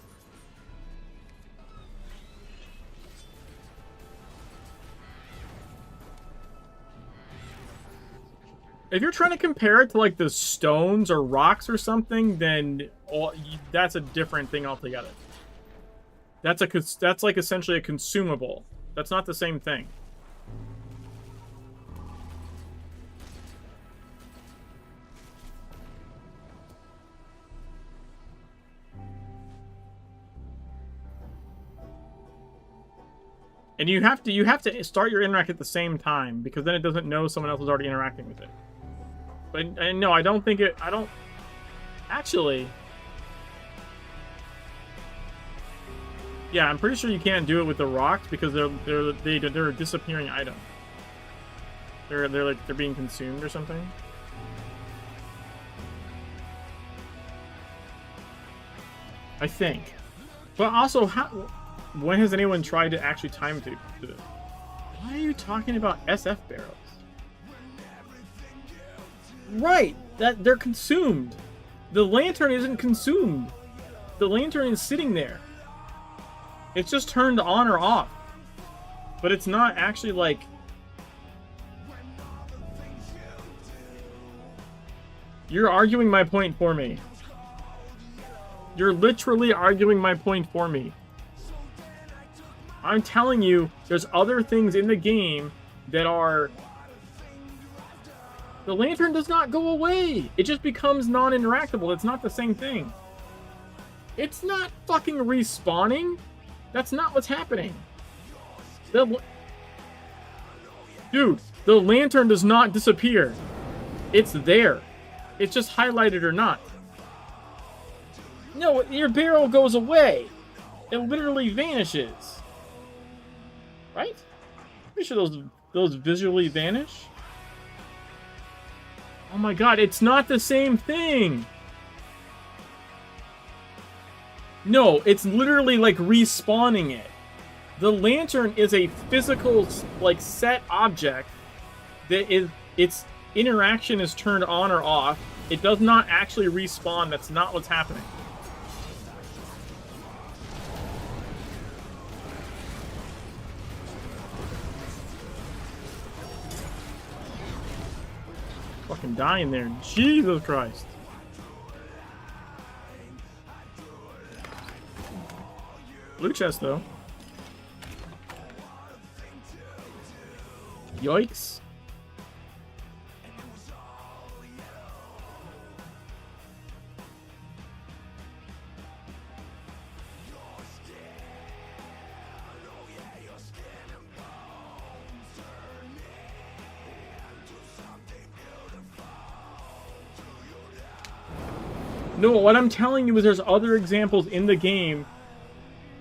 If you're trying to compare it to like the stones or rocks or something, then that's a different thing altogether. That's like essentially a consumable. That's not the same thing. And you have to start your interact at the same time because then it doesn't know someone else is already interacting with it. But no, I don't think it. I don't actually. Yeah, I'm pretty sure you can't do it with the rocks because they're a disappearing item. They're being consumed or something. I think. But also, when has anyone tried to actually time to this? Why are you talking about SF barrels? Right, that they're consumed. The lantern isn't consumed. The lantern is sitting there. It's just turned on or off. But it's not actually like... You're arguing my point for me. You're literally arguing my point for me. I'm telling you, there's other things in the game that are... The lantern does not go away. It just becomes non-interactable. It's not the same thing. It's not fucking respawning. That's not what's happening. Dude, the lantern does not disappear. It's there. It's just highlighted or not. No, your barrel goes away. It literally vanishes. Right? Pretty sure those visually vanish. Oh my god, it's not the same thing. No, it's literally like respawning it. The lantern is a physical, like, set object that is, its interaction is turned on or off. It does not actually respawn. That's not what's happening. Fucking die in there. Jesus Christ. Blue chest, though. Yikes. No, what I'm telling you is there's other examples in the game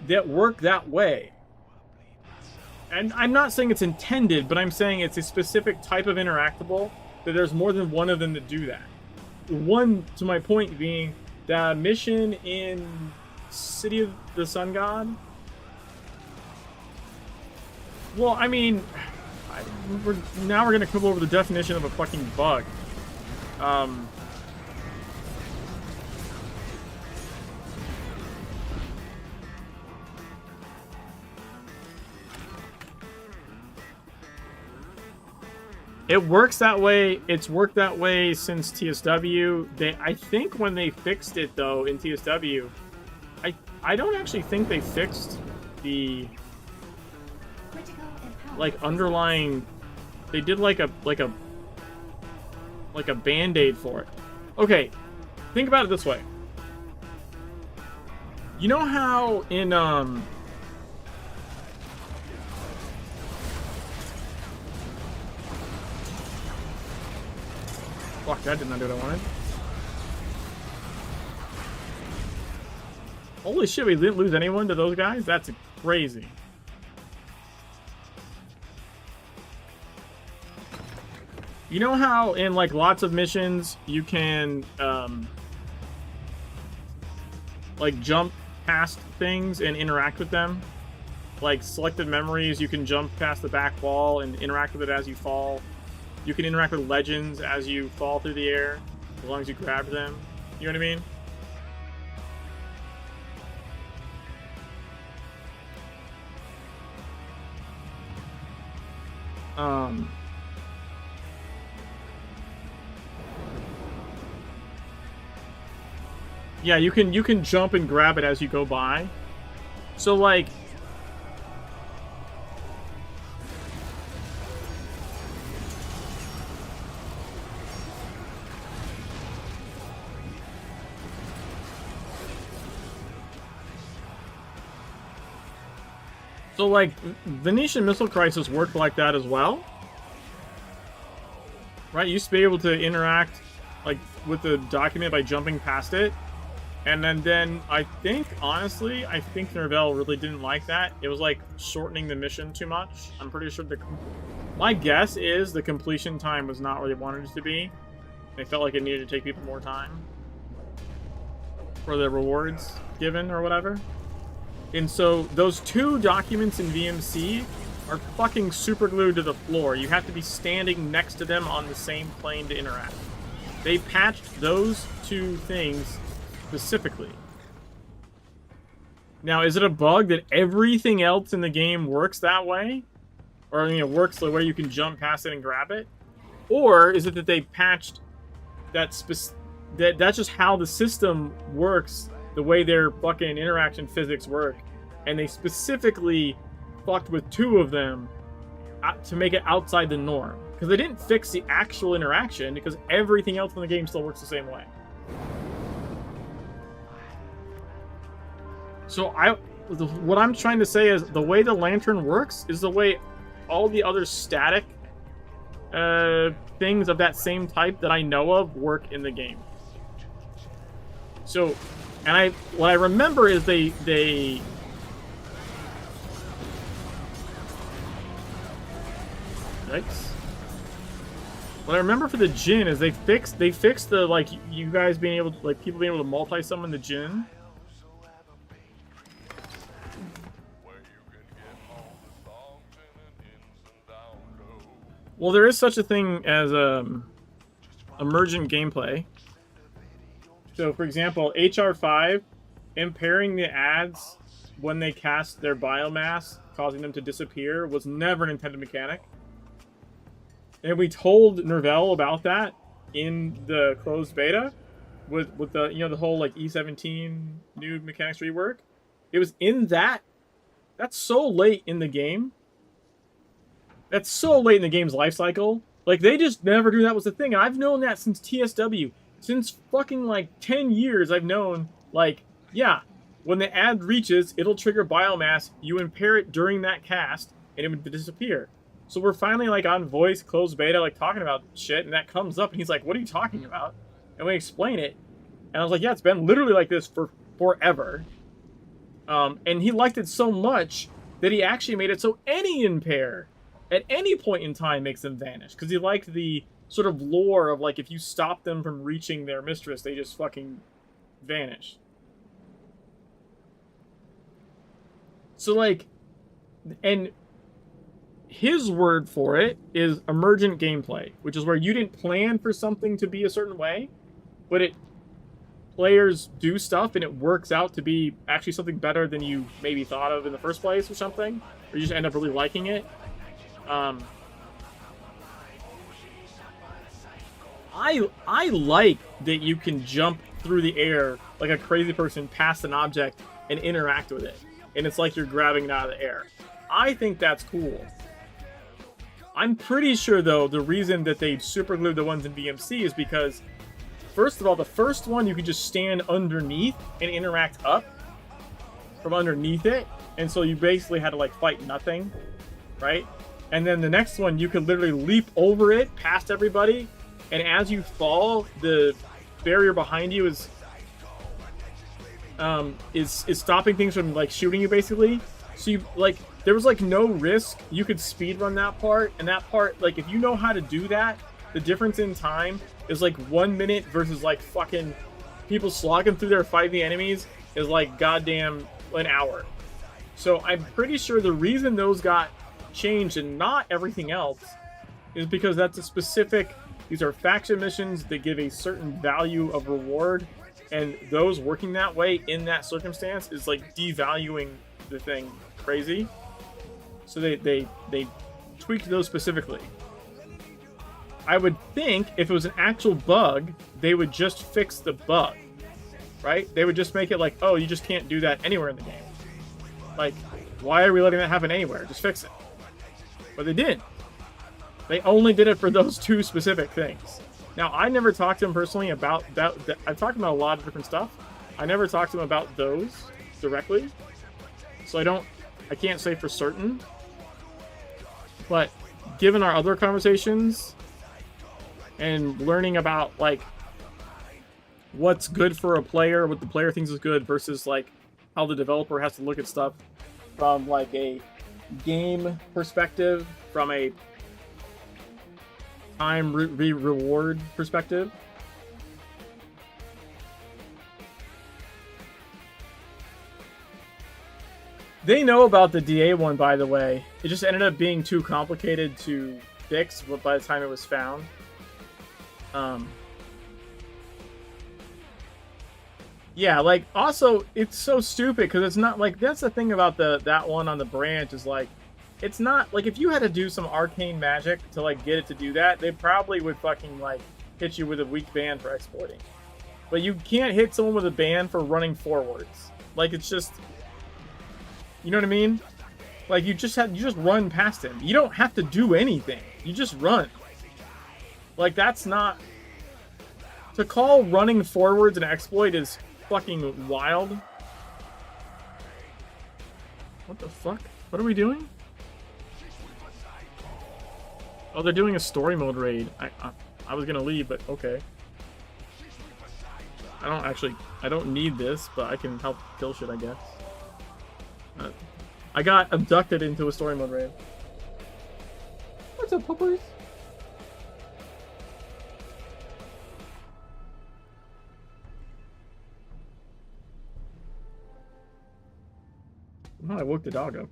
that work that way. And I'm not saying it's intended, but I'm saying it's a specific type of interactable that there's more than one of them that do that. One, to my point being, the mission in City of the Sun God. Well, I mean, now we're going to quibble over the definition of a fucking bug. It works that way. It's worked that way since TSW. I think when they fixed it though in TSW, I don't actually think they fixed the like underlying. They did like a band-aid for it. Okay, think about it this way. You know how in fuck, that did not do what I wanted. Holy shit, we didn't lose anyone to those guys? That's crazy. You know how in like lots of missions you can like jump past things and interact with them? Like selected memories, you can jump past the back wall and interact with it as you fall. You can interact with legends as you fall through the air, as long as you grab them. You know what I mean? Yeah, you can jump and grab it as you go by. So like Venetian Missile Crisis worked like that as well. Right? You used to be able to interact like with the document by jumping past it. And then I think, honestly, I think Nervell really didn't like that. It was like shortening the mission too much. I'm pretty sure my guess is the completion time was not where they wanted it to be. They felt like it needed to take people more time. for the rewards given or whatever. And so those 2 documents in VMC are fucking super glued to the floor. You have to be standing next to them on the same plane to interact. They patched those 2 things specifically. Now, is it a bug that everything else in the game works that way? Or, you know, works the way you can jump past it and grab it? Or is it that they patched that's just how the system works, the way their fucking interaction physics work, and they specifically fucked with 2 of them to make it outside the norm? Because they didn't fix the actual interaction, because everything else in the game still works the same way. So what I'm trying to say is the way the lantern works is the way all the other static things of that same type that I know of work in the game. So, and what I remember is they Yikes. What I remember for the Jinn is they fixed the, like, you guys being able to, like, people being able to multi-summon the Jinn. Well, there is such a thing as emergent gameplay. So, for example, HR5 impairing the ads when they cast their biomass, causing them to disappear, was never an intended mechanic. And we told Nervell about that in the closed beta with the, you know, the whole, like, E17 new mechanics rework. It was in that. That's so late in the game. That's so late in the game's life cycle. Like, they just never knew that was the thing. I've known that since TSW. Since fucking, like, 10 years, I've known, like, yeah, when the ad reaches, it'll trigger biomass, you impair it during that cast, and it would disappear. So we're finally, like, on voice, closed beta, like, talking about shit, and that comes up, and he's like, what are you talking about? And we explain it, and I was like, yeah, it's been literally like this for forever. And he liked it so much that he actually made it so any impair at any point in time makes them vanish, because he liked the sort of lore of, like, if you stop them from reaching their mistress, they just fucking vanish. So, like, and his word for it is emergent gameplay, which is where you didn't plan for something to be a certain way, but players do stuff and it works out to be actually something better than you maybe thought of in the first place or something, or you just end up really liking it. I like that you can jump through the air like a crazy person past an object and interact with it, and it's like you're grabbing it out of the air. I think that's cool. I'm pretty sure, though, the reason that they superglued the ones in VMC is because, first of all, the first one you could just stand underneath and interact up from underneath it, and so you basically had to, like, fight nothing, right? And then the next one, you could literally leap over it, past everybody, and as you fall, the barrier behind you is stopping things from, like, shooting you, basically. So you, like, there was, like, no risk. You could speedrun that part, and that part, like, if you know how to do that, the difference in time is, like, 1 minute versus, like, fucking people slogging through there fighting the enemies is, like, goddamn an hour. So I'm pretty sure the reason those got changed and not everything else is because that's a specific, these are faction missions that give a certain value of reward, and those working that way in that circumstance is, like, devaluing the thing crazy. So they tweaked those specifically. I would think if it was an actual bug, they would just fix the bug, right? They would just make it like, oh, you just can't do that anywhere in the game. Like, why are we letting that happen anywhere? Just fix it. But they didn't. They only did it for those 2 specific things. Now, I never talked to him personally about that. I've talked about a lot of different stuff. I never talked to him about those directly. So I can't say for certain. But given our other conversations and learning about, like, what's good for a player, what the player thinks is good versus, like, how the developer has to look at stuff from, like, a game perspective, from a time reward perspective. They know about the DA one, by the way. It just ended up being too complicated to fix by the time it was found. Yeah, like, also, it's so stupid, because it's not, like, that's the thing about that one on the branch, is, like, it's not, like, if you had to do some arcane magic to, like, get it to do that, they probably would fucking, like, hit you with a weak ban for exploiting. But you can't hit someone with a ban for running forwards. Like, it's just... You know what I mean? Like, you just run past him. You don't have to do anything. You just run. Like, that's not... To call running forwards an exploit is fucking wild. What the fuck? What are we doing? Oh, they're doing a story mode raid. I was gonna leave, but okay. I don't need this, but I can help kill shit, I guess. I got abducted into a story mode raid. What's up, puppers? Oh, I woke the dog up.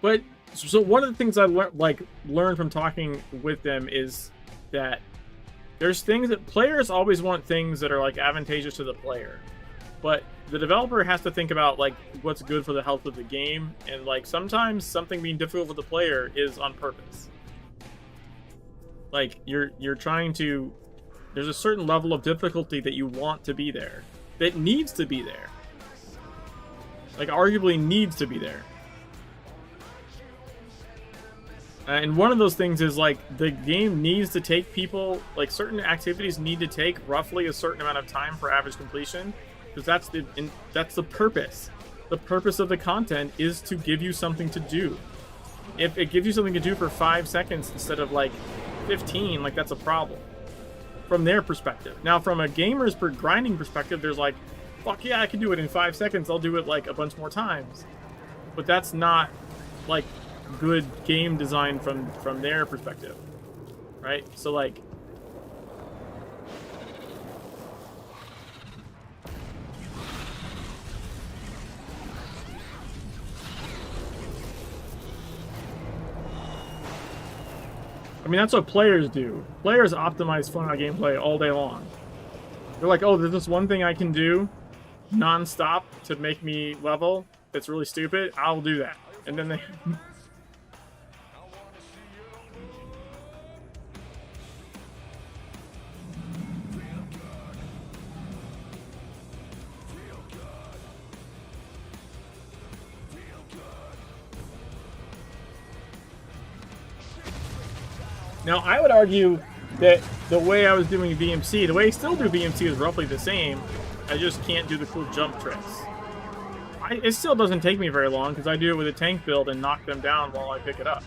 But so one of the things I learned from talking with them is that there's things that players always want things that are like advantageous to the player, but the developer has to think about like what's good for the health of the game, and like sometimes something being difficult for the player is on purpose. Like you're trying to, there's a certain level of difficulty that you want to be there, that needs to be there, like arguably needs to be there. And one of those things is like the game needs to take people, like certain activities need to take roughly a certain amount of time for average completion, because that's the purpose. The purpose of the content is to give you something to do. If it gives you something to do for 5 seconds instead of like 15, like that's a problem from their perspective. Now from a gamer's grinding perspective, there's like, fuck yeah, I can do it in 5 seconds. I'll do it like a bunch more times. But that's not like good game design from their perspective, right? So like I mean, that's what players do. Players optimize fun out gameplay all day long. They're like, oh, there's this one thing I can do non-stop to make me level that's really stupid, I'll do that. And then they Now, I would argue that the way I was doing VMC, the way I still do VMC is roughly the same. I just can't do the cool jump tricks. It still doesn't take me very long because I do it with a tank build and knock them down while I pick it up.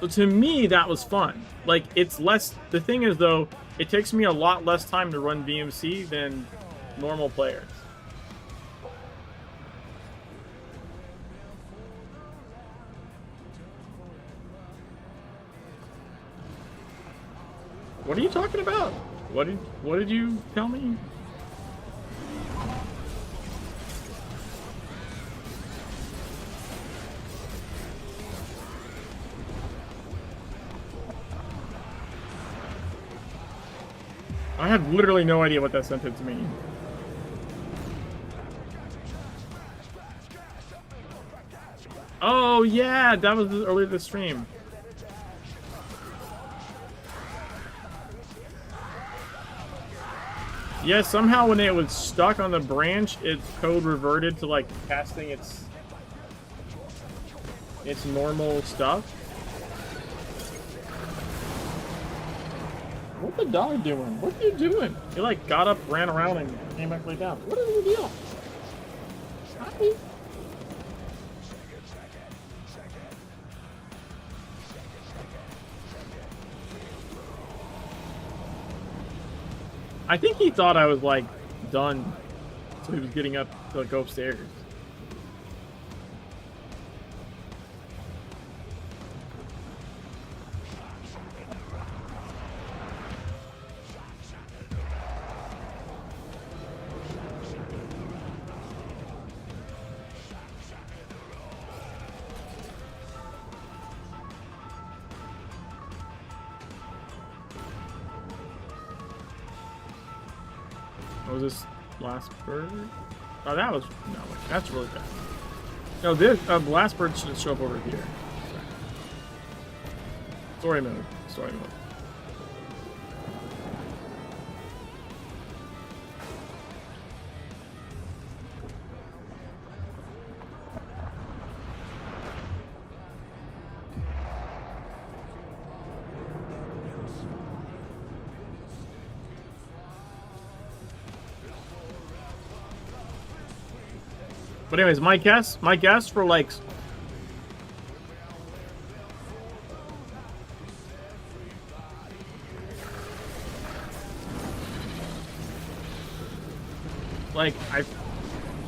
So to me, that was fun. Like, it's less... The thing is, though, it takes me a lot less time to run VMC than normal players. What are you talking about? What did you tell me? I have literally no idea what that sentence means. Oh yeah, that was earlier this stream. Yeah, somehow when it was stuck on the branch, its code reverted to like casting its normal stuff. What's the dog doing? What are you doing? He like got up, ran around, and came back right down. What is the deal? Hi. I think he thought I was like done, so he was getting up to like, go upstairs. What was this last bird? Oh, that was no. Wait, that's really bad. No, this last bird should show up over here. Story mode. Story mode. But anyways, my guess for like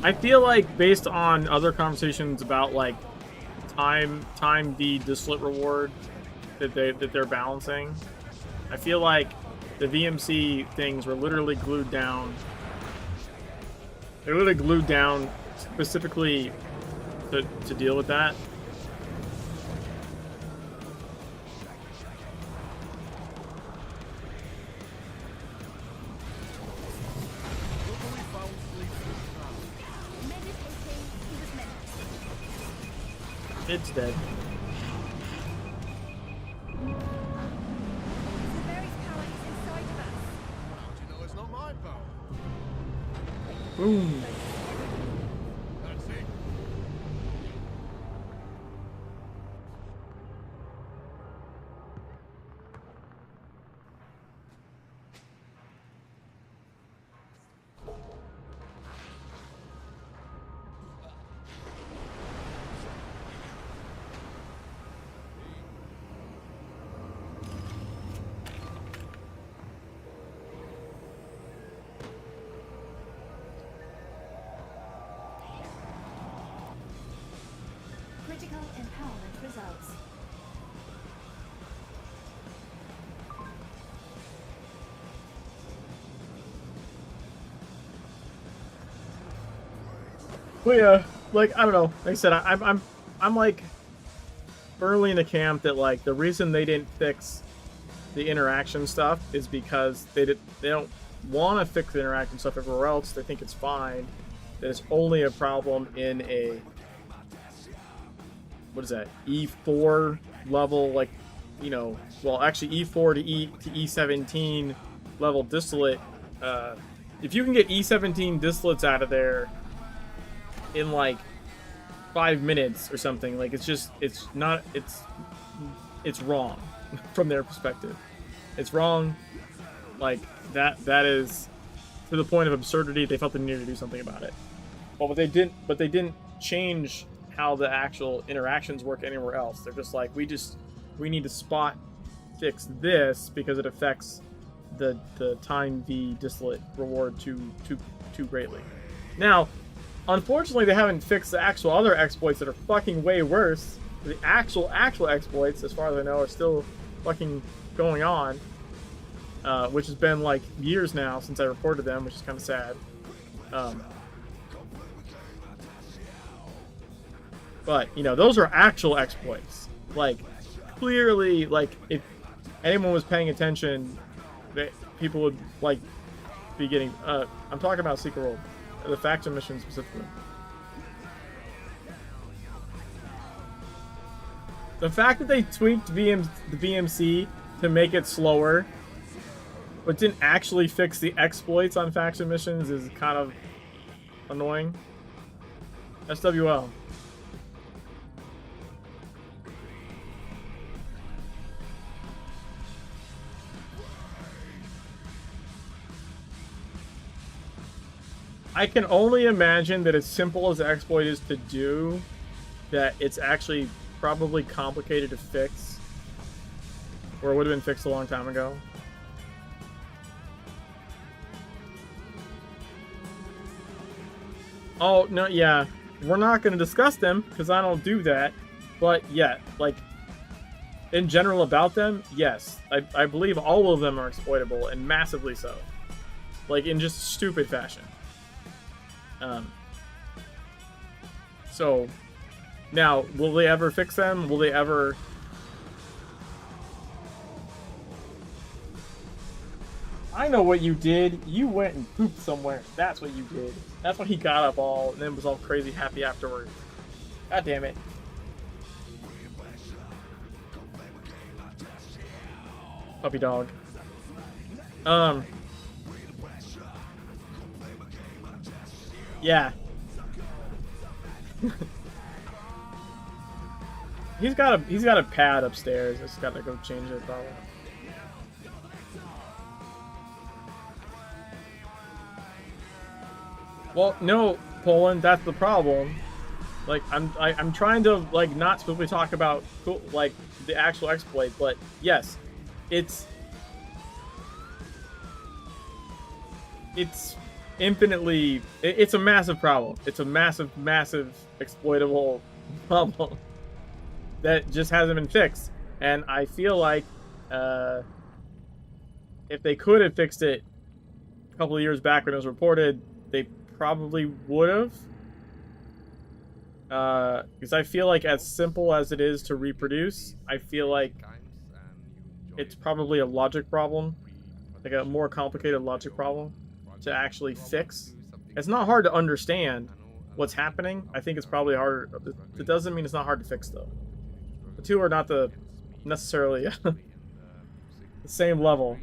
I feel like based on other conversations about like time the distillate reward that they're balancing, I feel like the VMC things were literally glued down. They were literally glued down specifically to deal with that. It's dead. Boom. Critical empowerment results. But yeah, like I don't know. Like I said, I'm like firmly in the camp that like the reason they didn't fix the interaction stuff is because they don't want to fix the interaction stuff everywhere else. They think it's fine. That it's only a problem in a what is that, E4 level, like, you know, well, actually E4 to E17 level distillate. If you can get E17 distillates out of there in like 5 minutes or something, like it's wrong from their perspective. It's wrong. Like that is to the point of absurdity. They felt they needed to do something about it. But they didn't change how the actual interactions work anywhere else. They're just like, we need to spot fix this because it affects the time v distillate reward too greatly. Now, unfortunately, they haven't fixed the actual other exploits that are fucking way worse. The actual exploits, as far as I know, are still fucking going on, which has been like years now since I reported them, which is kind of sad. But, you know, those are actual exploits. Like, clearly, like, if anyone was paying attention, people would, like, be getting... I'm talking about Secret World. The faction mission specifically. The fact that they tweaked the VMC to make it slower, but didn't actually fix the exploits on faction missions is kind of annoying. SWL. I can only imagine that as simple as the exploit is to do, that it's actually probably complicated to fix, or it would have been fixed a long time ago. Oh, no, yeah. We're not going to discuss them, because I don't do that. But, yeah, like, in general about them, yes. I believe all of them are exploitable, and massively so. Like, in just stupid fashion. So, now, will they ever fix them? Will they ever... I know what you did. You went and pooped somewhere. That's what you did. That's why he got up all and then was all crazy happy afterwards. God damn it. Puppy dog. Yeah. He's got a pad upstairs. Just gotta go change it probably. Well, no, Poland, that's the problem. Like, I'm trying to like not specifically talk about like the actual exploit, but yes, it's infinitely, it's a massive problem. It's a massive exploitable problem that just hasn't been fixed. And I feel like if they could have fixed it a couple of years back when it was reported, they probably would have. Because I feel like as simple as it is to reproduce, I feel like it's probably a logic problem, like a more complicated logic problem to actually fix. It's not hard to understand what's happening. I think it's probably harder. It doesn't mean it's not hard to fix though. The two are not necessarily the same level.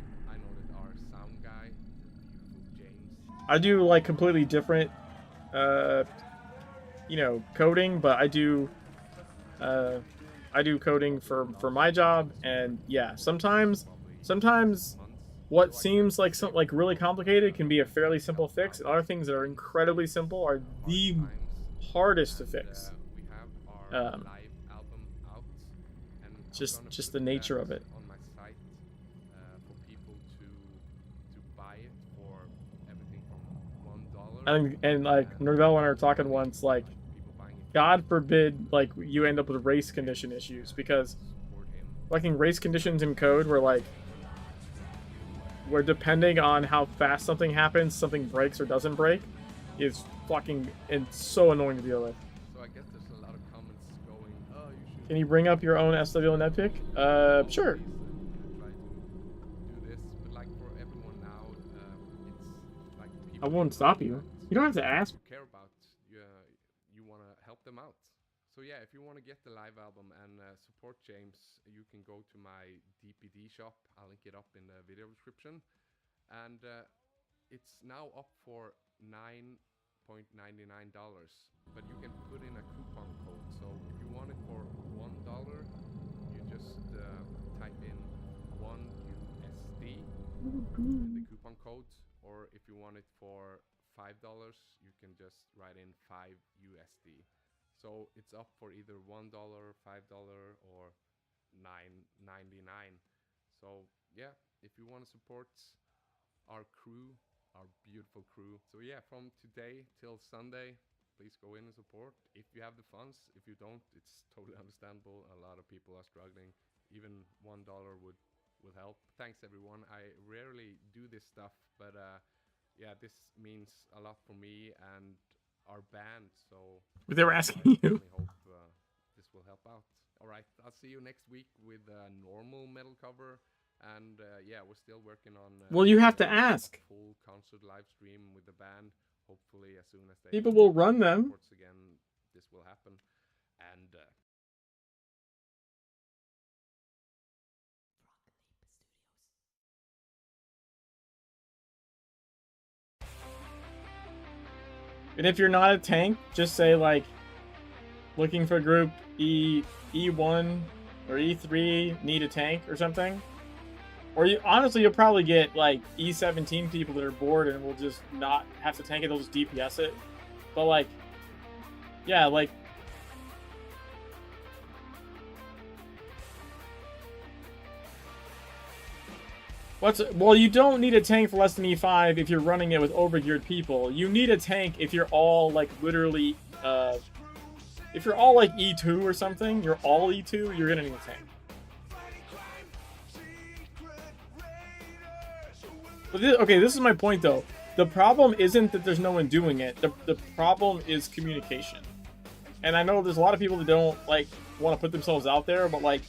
I do like completely different you know, coding, but I do coding for my job, and yeah, sometimes what seems like really complicated can be a fairly simple fix, and other things that are incredibly simple are the hardest to fix. Just the nature of it. And like Nervel and I were talking once, like, God forbid, like, you end up with race condition issues, because fucking race conditions in code where depending on how fast something happens, something breaks or doesn't break, is fucking, it's so annoying to deal with. So I guess there's a lot of comments going, oh, you should... Can you bring up your own SWL netpick? Sure. Try to do this, but like for everyone now, it's like I won't stop you. You don't have to ask. you care about, you want to help them out. So yeah, if you want to get the live album and support James, you can go to my DPD shop. I'll link it up in the video description. And it's now up for $9.99, but you can put in a coupon code. So if you want it for $1, you just type in 1USD in the coupon code, or if you want it for $5, you can just write in 5 USD. So it's up for either $1, $5, or $9.99. So yeah, if you want to support our crew, our beautiful crew. So yeah, from today till Sunday, please go in and support if you have the funds. If you don't, it's totally understandable. A lot of people are struggling. Even $1 would help. Thanks everyone. I rarely do this stuff, but yeah, this means a lot for me and our band. So They were asking you. I hope this will help out. All right, I'll see you next week with a normal metal cover. And yeah, we're still working on. Well, you have to ask. Full concert live stream with the band. Hopefully, as soon as they People will run them. again, this will happen. And And if you're not a tank, just say like, looking for group E1 or E3, need a tank or something. Or honestly, you'll probably get like E17 people that are bored and will just not have to tank it, they'll just DPS it. But like, yeah, like, well, you don't need a tank for less than E5 if you're running it with overgeared people. You need a tank if you're all like literally, if you're all like E2 or something, you're all E2, you're gonna need a tank. But okay, this is my point though. The problem isn't that there's no one doing it. The problem is communication. And I know there's a lot of people that don't like want to put themselves out there, but like,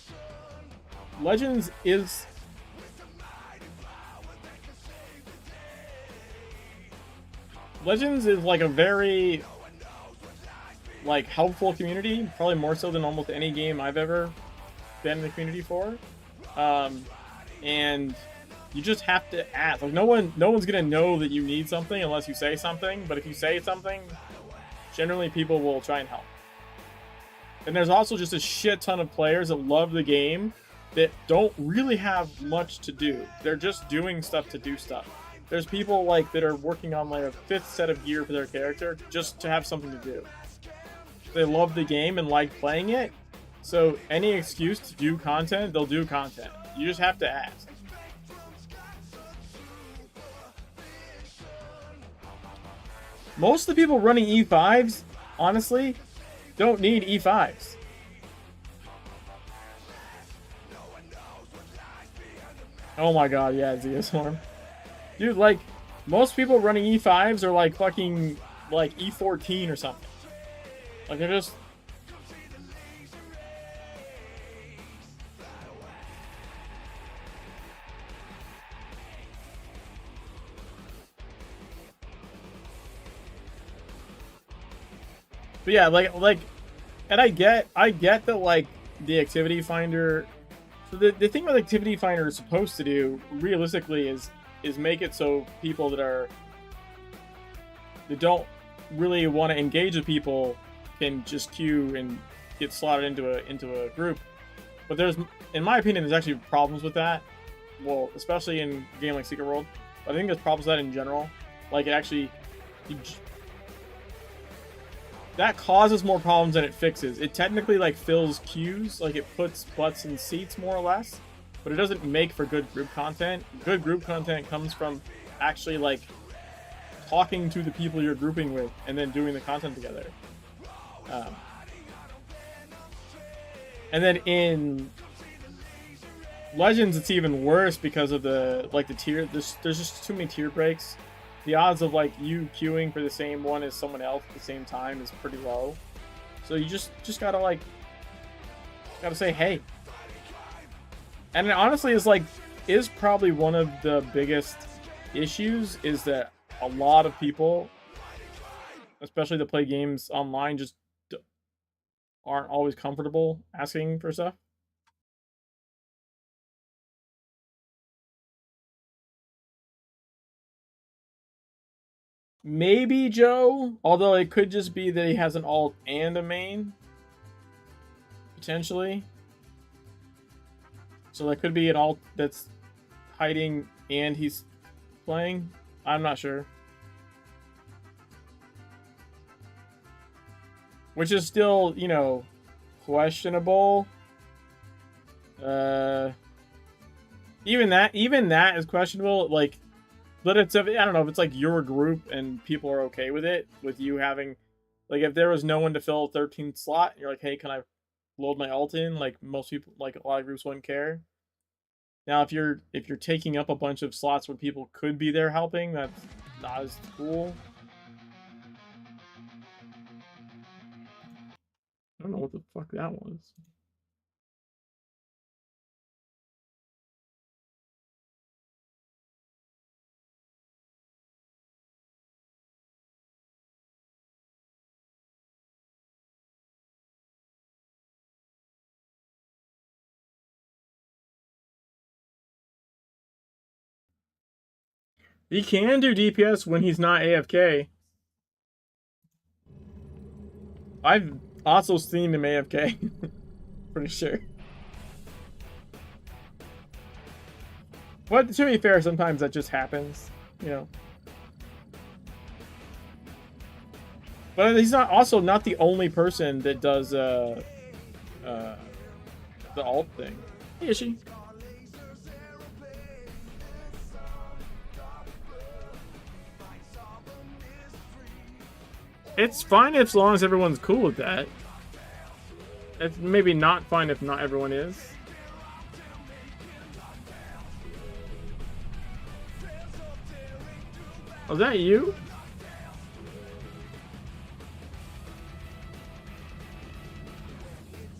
Legends is Legends is like a very like helpful community, probably more so than almost any game I've ever been in the community for. And you just have to ask. Like no one's gonna know that you need something unless you say something. But if you say something, generally people will try and help. And there's also just a shit ton of players that love the game that don't really have much to do. They're just doing stuff to do stuff. There's people like that are working on like a 5th set of gear for their character just to have something to do. They love the game and like playing it, so any excuse to do content, they'll do content. You just have to ask. Most of the people running E5s, honestly, don't need E5s. Oh my god, yeah, Zeostorm. Dude, like, most people running E5s are like fucking, like, E14 or something. Like, they're just... But yeah, like, and I get that, like, the activity finder... So the thing with activity finder is supposed to do, realistically, is make it so people that don't really want to engage with people can just queue and get slotted into a group. But there's, in my opinion, there's actually problems with that. Well, especially in a game like Secret World. But I think there's problems with that in general. Like, it actually... that causes more problems than it fixes. It technically, like, fills queues. Like, it puts butts in seats, more or less. But it doesn't make for good group content. Good group content comes from actually, like, talking to the people you're grouping with and then doing the content together. And then in Legends, it's even worse because of the, like, the tier. There's just too many tier breaks. The odds of, like, you queuing for the same one as someone else at the same time is pretty low. So you just gotta, like, gotta say hey. And it honestly is probably one of the biggest issues, is that a lot of people, especially that play games online, just aren't always comfortable asking for stuff. Maybe Joe, although it could just be that he has an alt and a main, potentially. So that could be an alt that's hiding and he's playing. I'm not sure. Which is still, you know, questionable. Even that is questionable. Like, but it's, I don't know if it's like your group and people are okay with it, with you having, like, if there was no one to fill a 13th slot, and you're like, hey, can I load my alt in? Like, most people, like, a lot of groups wouldn't care. Now, if you're taking up a bunch of slots where people could be there helping, that's not as cool. I don't know what the fuck that was. He can do DPS when he's not AFK. I've also seen him AFK. Pretty sure. But to be fair, sometimes that just happens, you know. But he's also not the only person that does the alt thing. Hey, is she? It's fine as long as everyone's cool with that. It's maybe not fine if not everyone is. Was that you?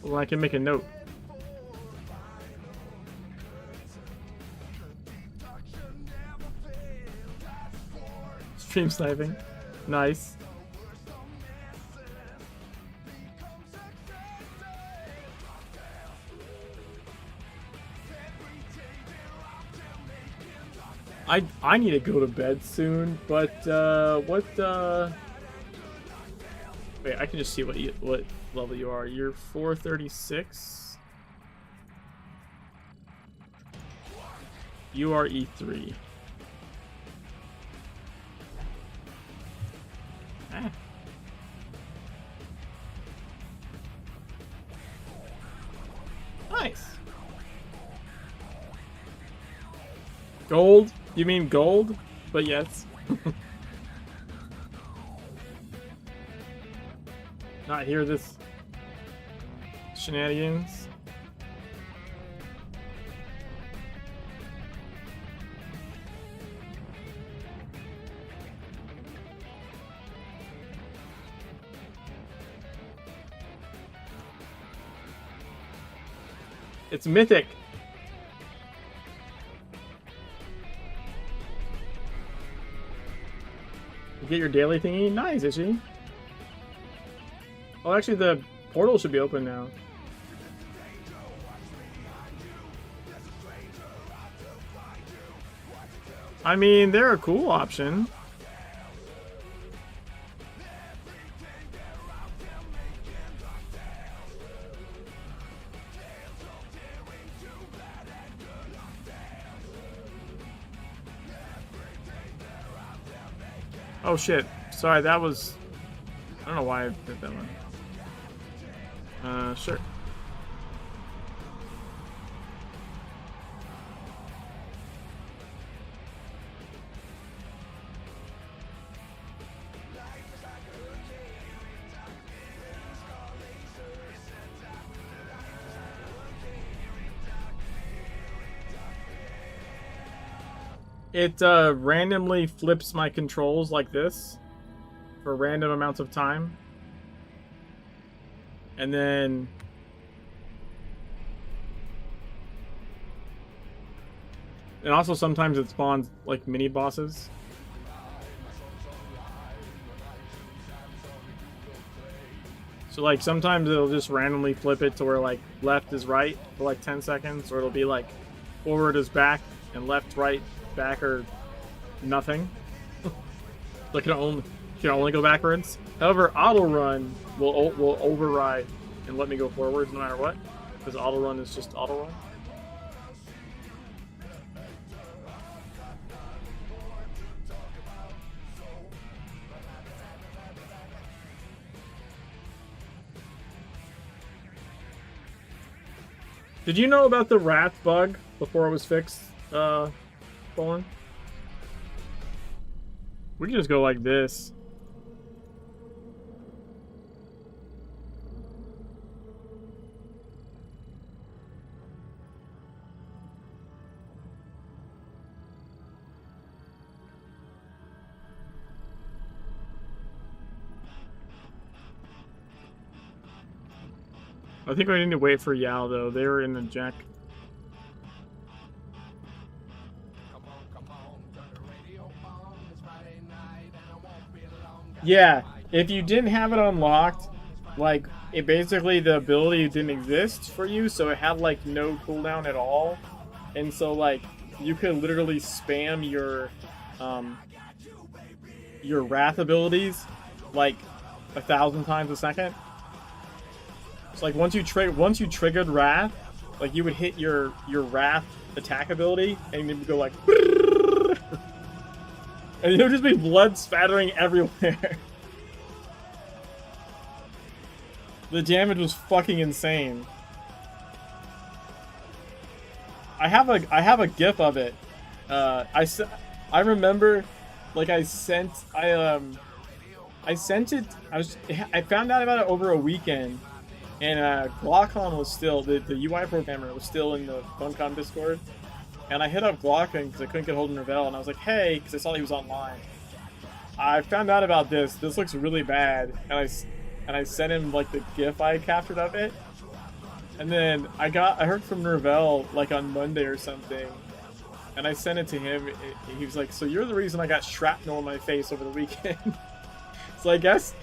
Well, I can make a note. Stream sniping. Nice. I need to go to bed soon, but wait, I can just see what level you are. You're 436. You are E3. Eh. Nice. Gold? You mean gold? But yes. Not hear this shenanigans. It's mythic. You get your daily thingy? Nice, Itchy. Oh, actually, the portal should be open now. I mean, they're a cool option. Oh shit. Sorry, that was... I don't know why I did that one. Sure. It randomly flips my controls like this for random amounts of time. And then also sometimes it spawns like mini bosses. So like sometimes it'll just randomly flip it to where like left is right for like 10 seconds, or it'll be like forward is back and left, right, back, or nothing. So it can only go backwards. However, auto run will override and let me go forwards no matter what, because auto run is just auto run. Did you know about the wrath bug before it was fixed, Bolin? We can just go like this. I think we need to wait for Yao though. They were in the jack. Yeah, if you didn't have it unlocked, like, it basically, the ability didn't exist for you, so it had, like, no cooldown at all. And so, like, you could literally spam your Wrath abilities, like, 1,000 times a second. So, like, once you triggered Wrath, like, you would hit your Wrath attack ability, and it would go, like... And there would just be blood spattering everywhere. The damage was fucking insane. I have a GIF of it. I remember, like, I sent it. I found out about it over a weekend, and Glockon was still the UI programmer was still in the FunCon Discord. And I hit up Glockon because I couldn't get hold of Nervel, and I was like, hey, because I saw he was online. I found out about this. This looks really bad. And I sent him, like, the GIF I captured of it. And then I heard from Nervel, like, on Monday or something. And I sent it to him. He was like, so you're the reason I got shrapnel in my face over the weekend. So I guess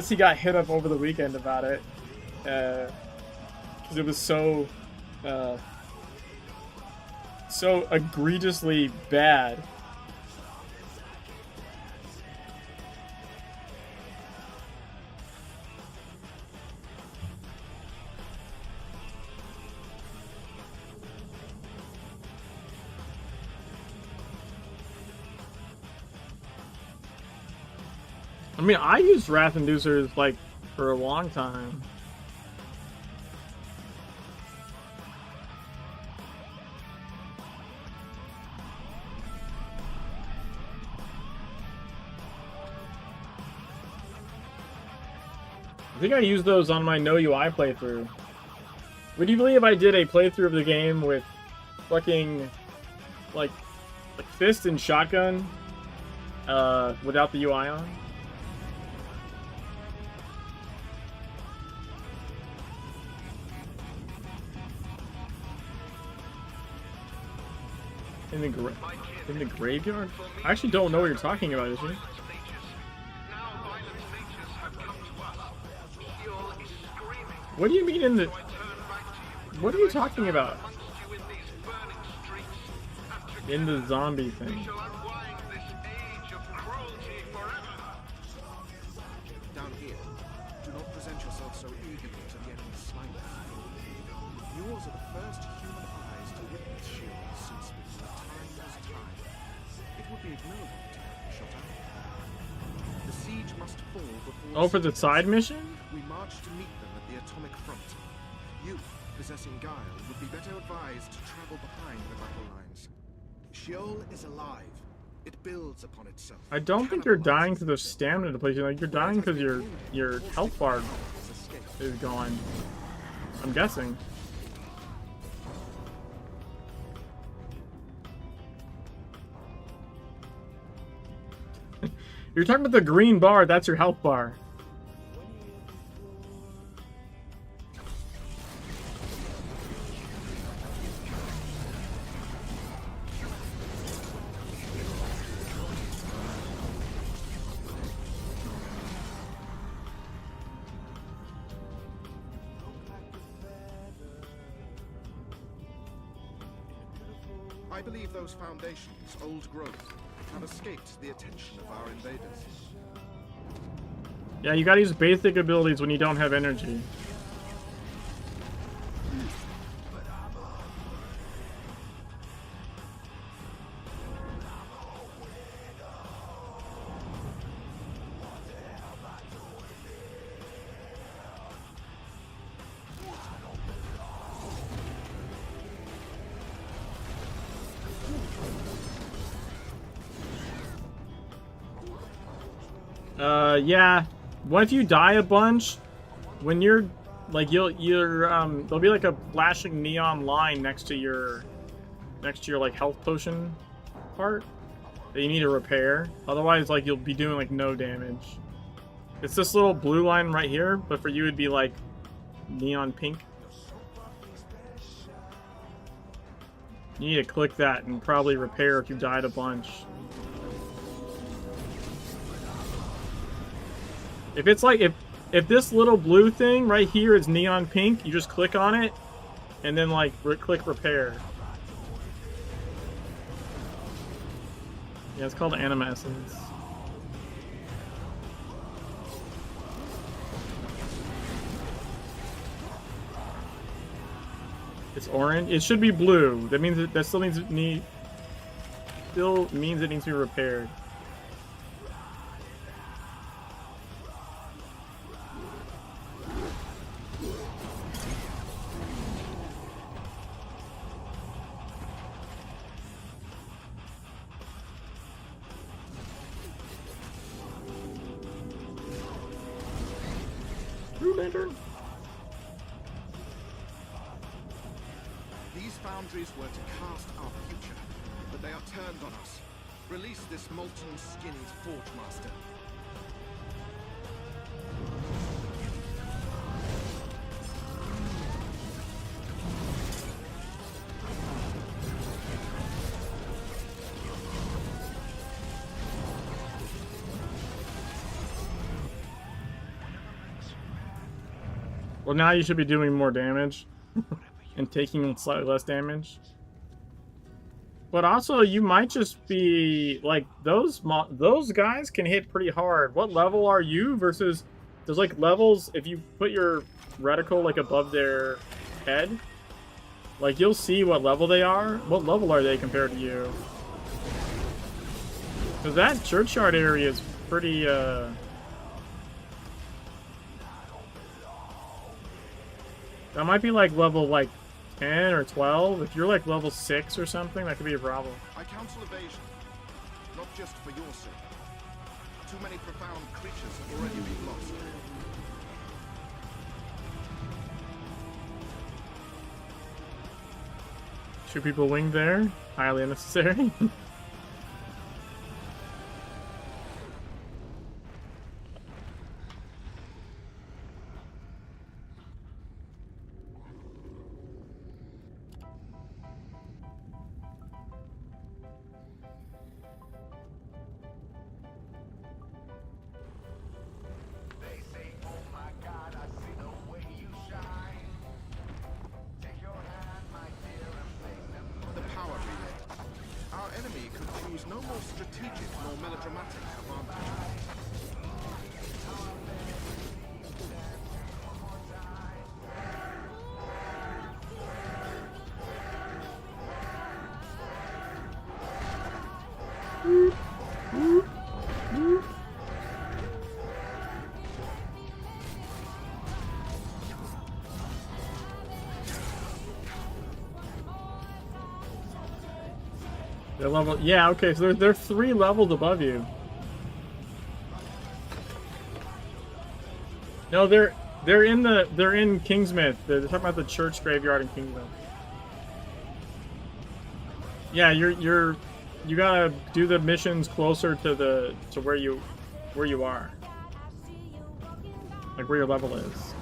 he got hit up over the weekend about it, because it was so egregiously bad. I mean, I used Wrath Inducers, like, for a long time. I think I used those on my No UI playthrough. Would you believe I did a playthrough of the game with fucking, like fist and shotgun, without the UI on? In the graveyard? I actually don't know what you're talking about, is you? What do you mean in the... What are you talking about? In the zombie thing. Down here, do not present yourself so eagerly to the enemy's slimy. Yours are the first human eyes to witness Sheol since before time was time. It would be ignoble to have you shot out. The siege must fall before... Oh, for the side mission? We march to meet them at the atomic front. You, possessing guile, would be better advised to travel behind the battle lines. Sheol is alive. It builds upon itself. I don't think you're dying to the stamina depletion. Like, you're dying because your health bar is gone. I'm guessing. You're talking about the green bar. That's your health bar. I believe those foundations, old growth, have escaped the attention of our invaders. Yeah, you gotta use basic abilities when you don't have energy. Yeah. What if you die a bunch? When you're like you're there'll be like a flashing neon line next to your like health potion part that you need to repair. Otherwise, like, you'll be doing like no damage. It's this little blue line right here, but for you it'd be like neon pink. You need to click that and probably repair if you died a bunch. If it's like, if this little blue thing right here is neon pink, you just click on it, and then like click repair. Yeah, it's called Anima Essence. It's orange. It should be blue. That means that still means it needs to be repaired. These foundries were to cast our future, but they are turned on us. Release this molten-skinned Forge Master. Well, now you should be doing more damage and taking slightly less damage. But also, you might just be like those guys can hit pretty hard. What level are you versus? There's like levels. If you put your reticle like above their head, like you'll see what level they are. What level are they compared to you? Because that churchyard area is pretty. That might be like level like 10 or 12. If you're like level 6 or something, that could be a problem. I counsel evasion, not just for your sake. Too many profound creatures have already been lost. Shoot people winged there? Highly unnecessary. The power relay. Our enemy could choose no more strategic nor melodramatic advantage. They're level. Yeah, okay. So they're 3 levels above you. No, they're in Kingsmith. They're talking about the church graveyard in Kingsmith. Yeah, you gotta do the missions closer to where you are, like where your level is.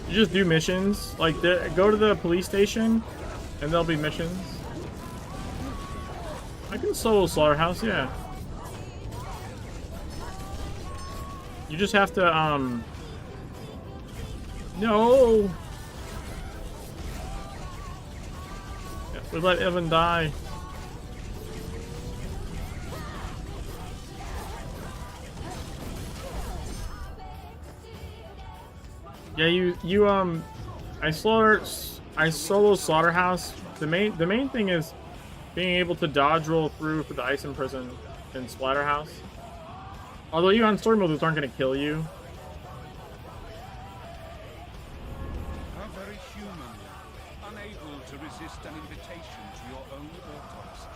You just do missions, like go to the police station, and there'll be missions. I can solo Slaughterhouse, yeah. You just have to no. We let Evan die. Yeah, I solo Slaughterhouse. The main thing is being able to dodge roll through for the ice imprison in Splatterhouse. Although you on story mode, those aren't gonna kill you. How very human, unable to resist an invitation to your own autopsy.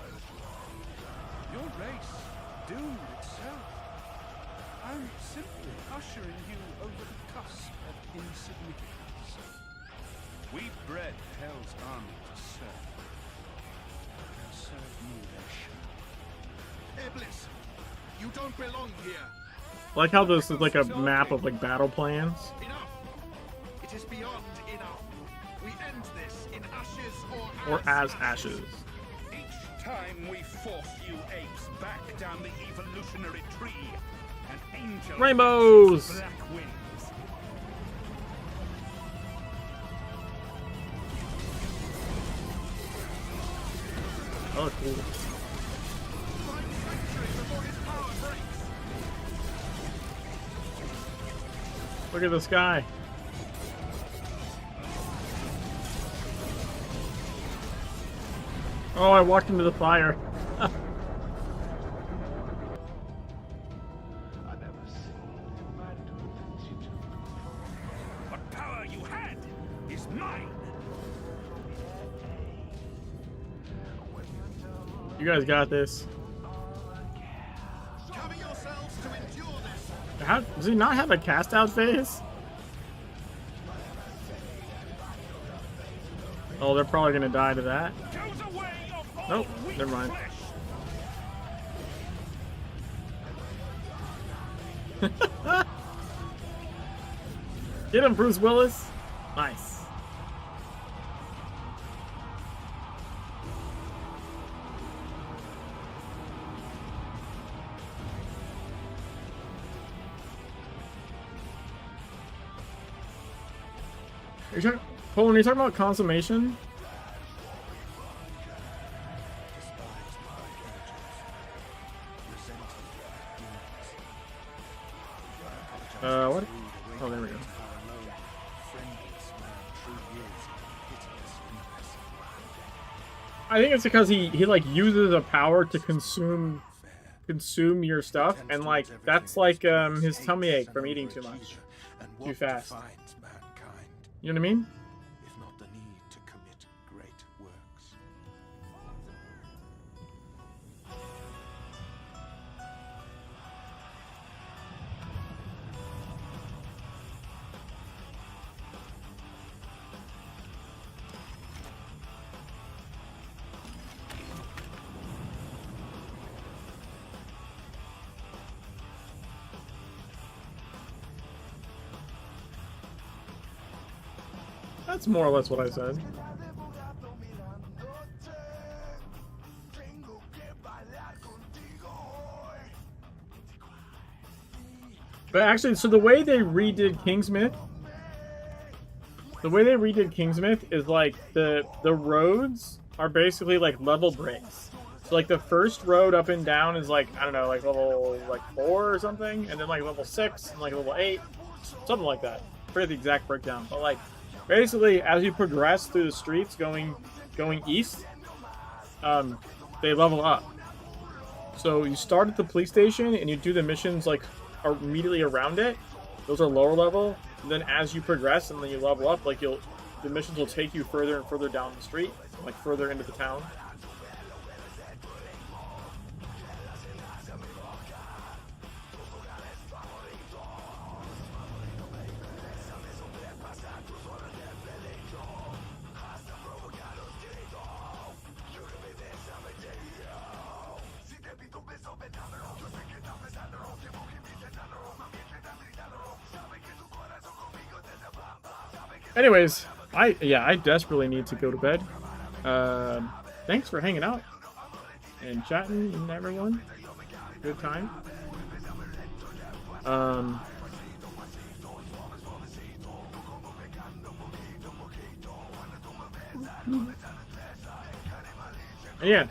Your race doomed itself. I'm simply ushering you over the cusp of insignificance. We bred Hell's army to serve. And serve me they shall. Iblis, you don't belong here. I like how this is like a map of like battle plans. Enough. It is beyond enough. We end this in ashes Or as ashes. Each time we force you apes back down the evolutionary tree, an angel Rainbows! with black wings. Oh, cool. Look at this guy. Oh, I walked into the fire. What power you had is mine. You guys got this. Cover yourselves to endure this. How does he not have a cast out phase? Oh, they're probably gonna die to that. Goes away of all Nope, weak never mind. flesh. Get him, Bruce Willis. Nice. Paul, when you're talking about consummation, what? Oh, there we go. I think it's because he like uses a power to consume your stuff, and like that's like his tummy ache from eating too much, too fast. You know what I mean? If not the need to commit great works. That's more or less what I said. But actually, so the way they redid Kingsmith, is like the roads are basically like level breaks. So like the first road up and down is like, I don't know, like level like 4 or something, and then like level 6 and like level 8, something like that. I forget the exact breakdown, but like basically as you progress through the streets going east, they level up. So you start at the police station and you do the missions like immediately around it. Those are lower level. And then as you progress and then you level up, like the missions will take you further and further down the street, like further into the town. Anyways, I desperately need to go to bed. Thanks for hanging out and chatting and everyone. Good time. Yeah.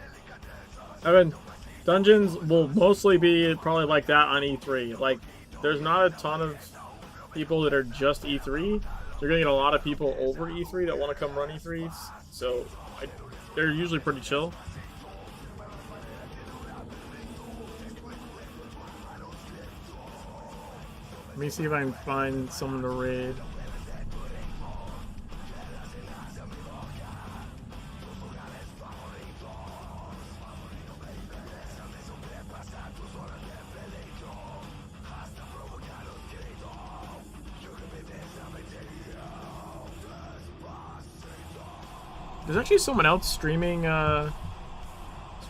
I mean, dungeons will mostly be probably like that on E3. Like, there's not a ton of people that are just E3. You're gonna get a lot of people over E3 that want to come run E3s, so they're usually pretty chill. Let me see if I can find someone to raid. There's actually someone else streaming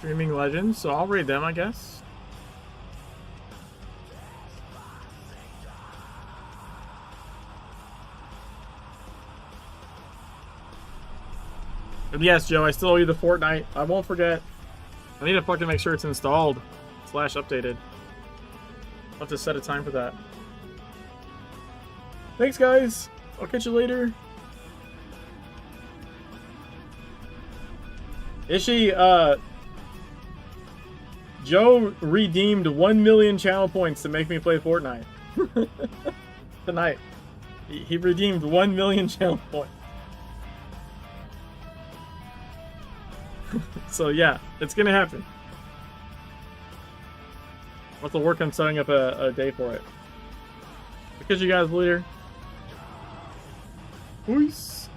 Legends, so I'll raid them, I guess. And yes, Joe, I still owe you the Fortnite. I won't forget. I need to fucking make sure it's installed / updated. I'll have to set a time for that. Thanks, guys. I'll catch you later. Ishi, Joe redeemed 1 million channel points to make me play Fortnite. Tonight. He redeemed 1 million channel points. So yeah, it's gonna happen. I'll have to work on setting up a day for it. I'll catch you guys later. Peace.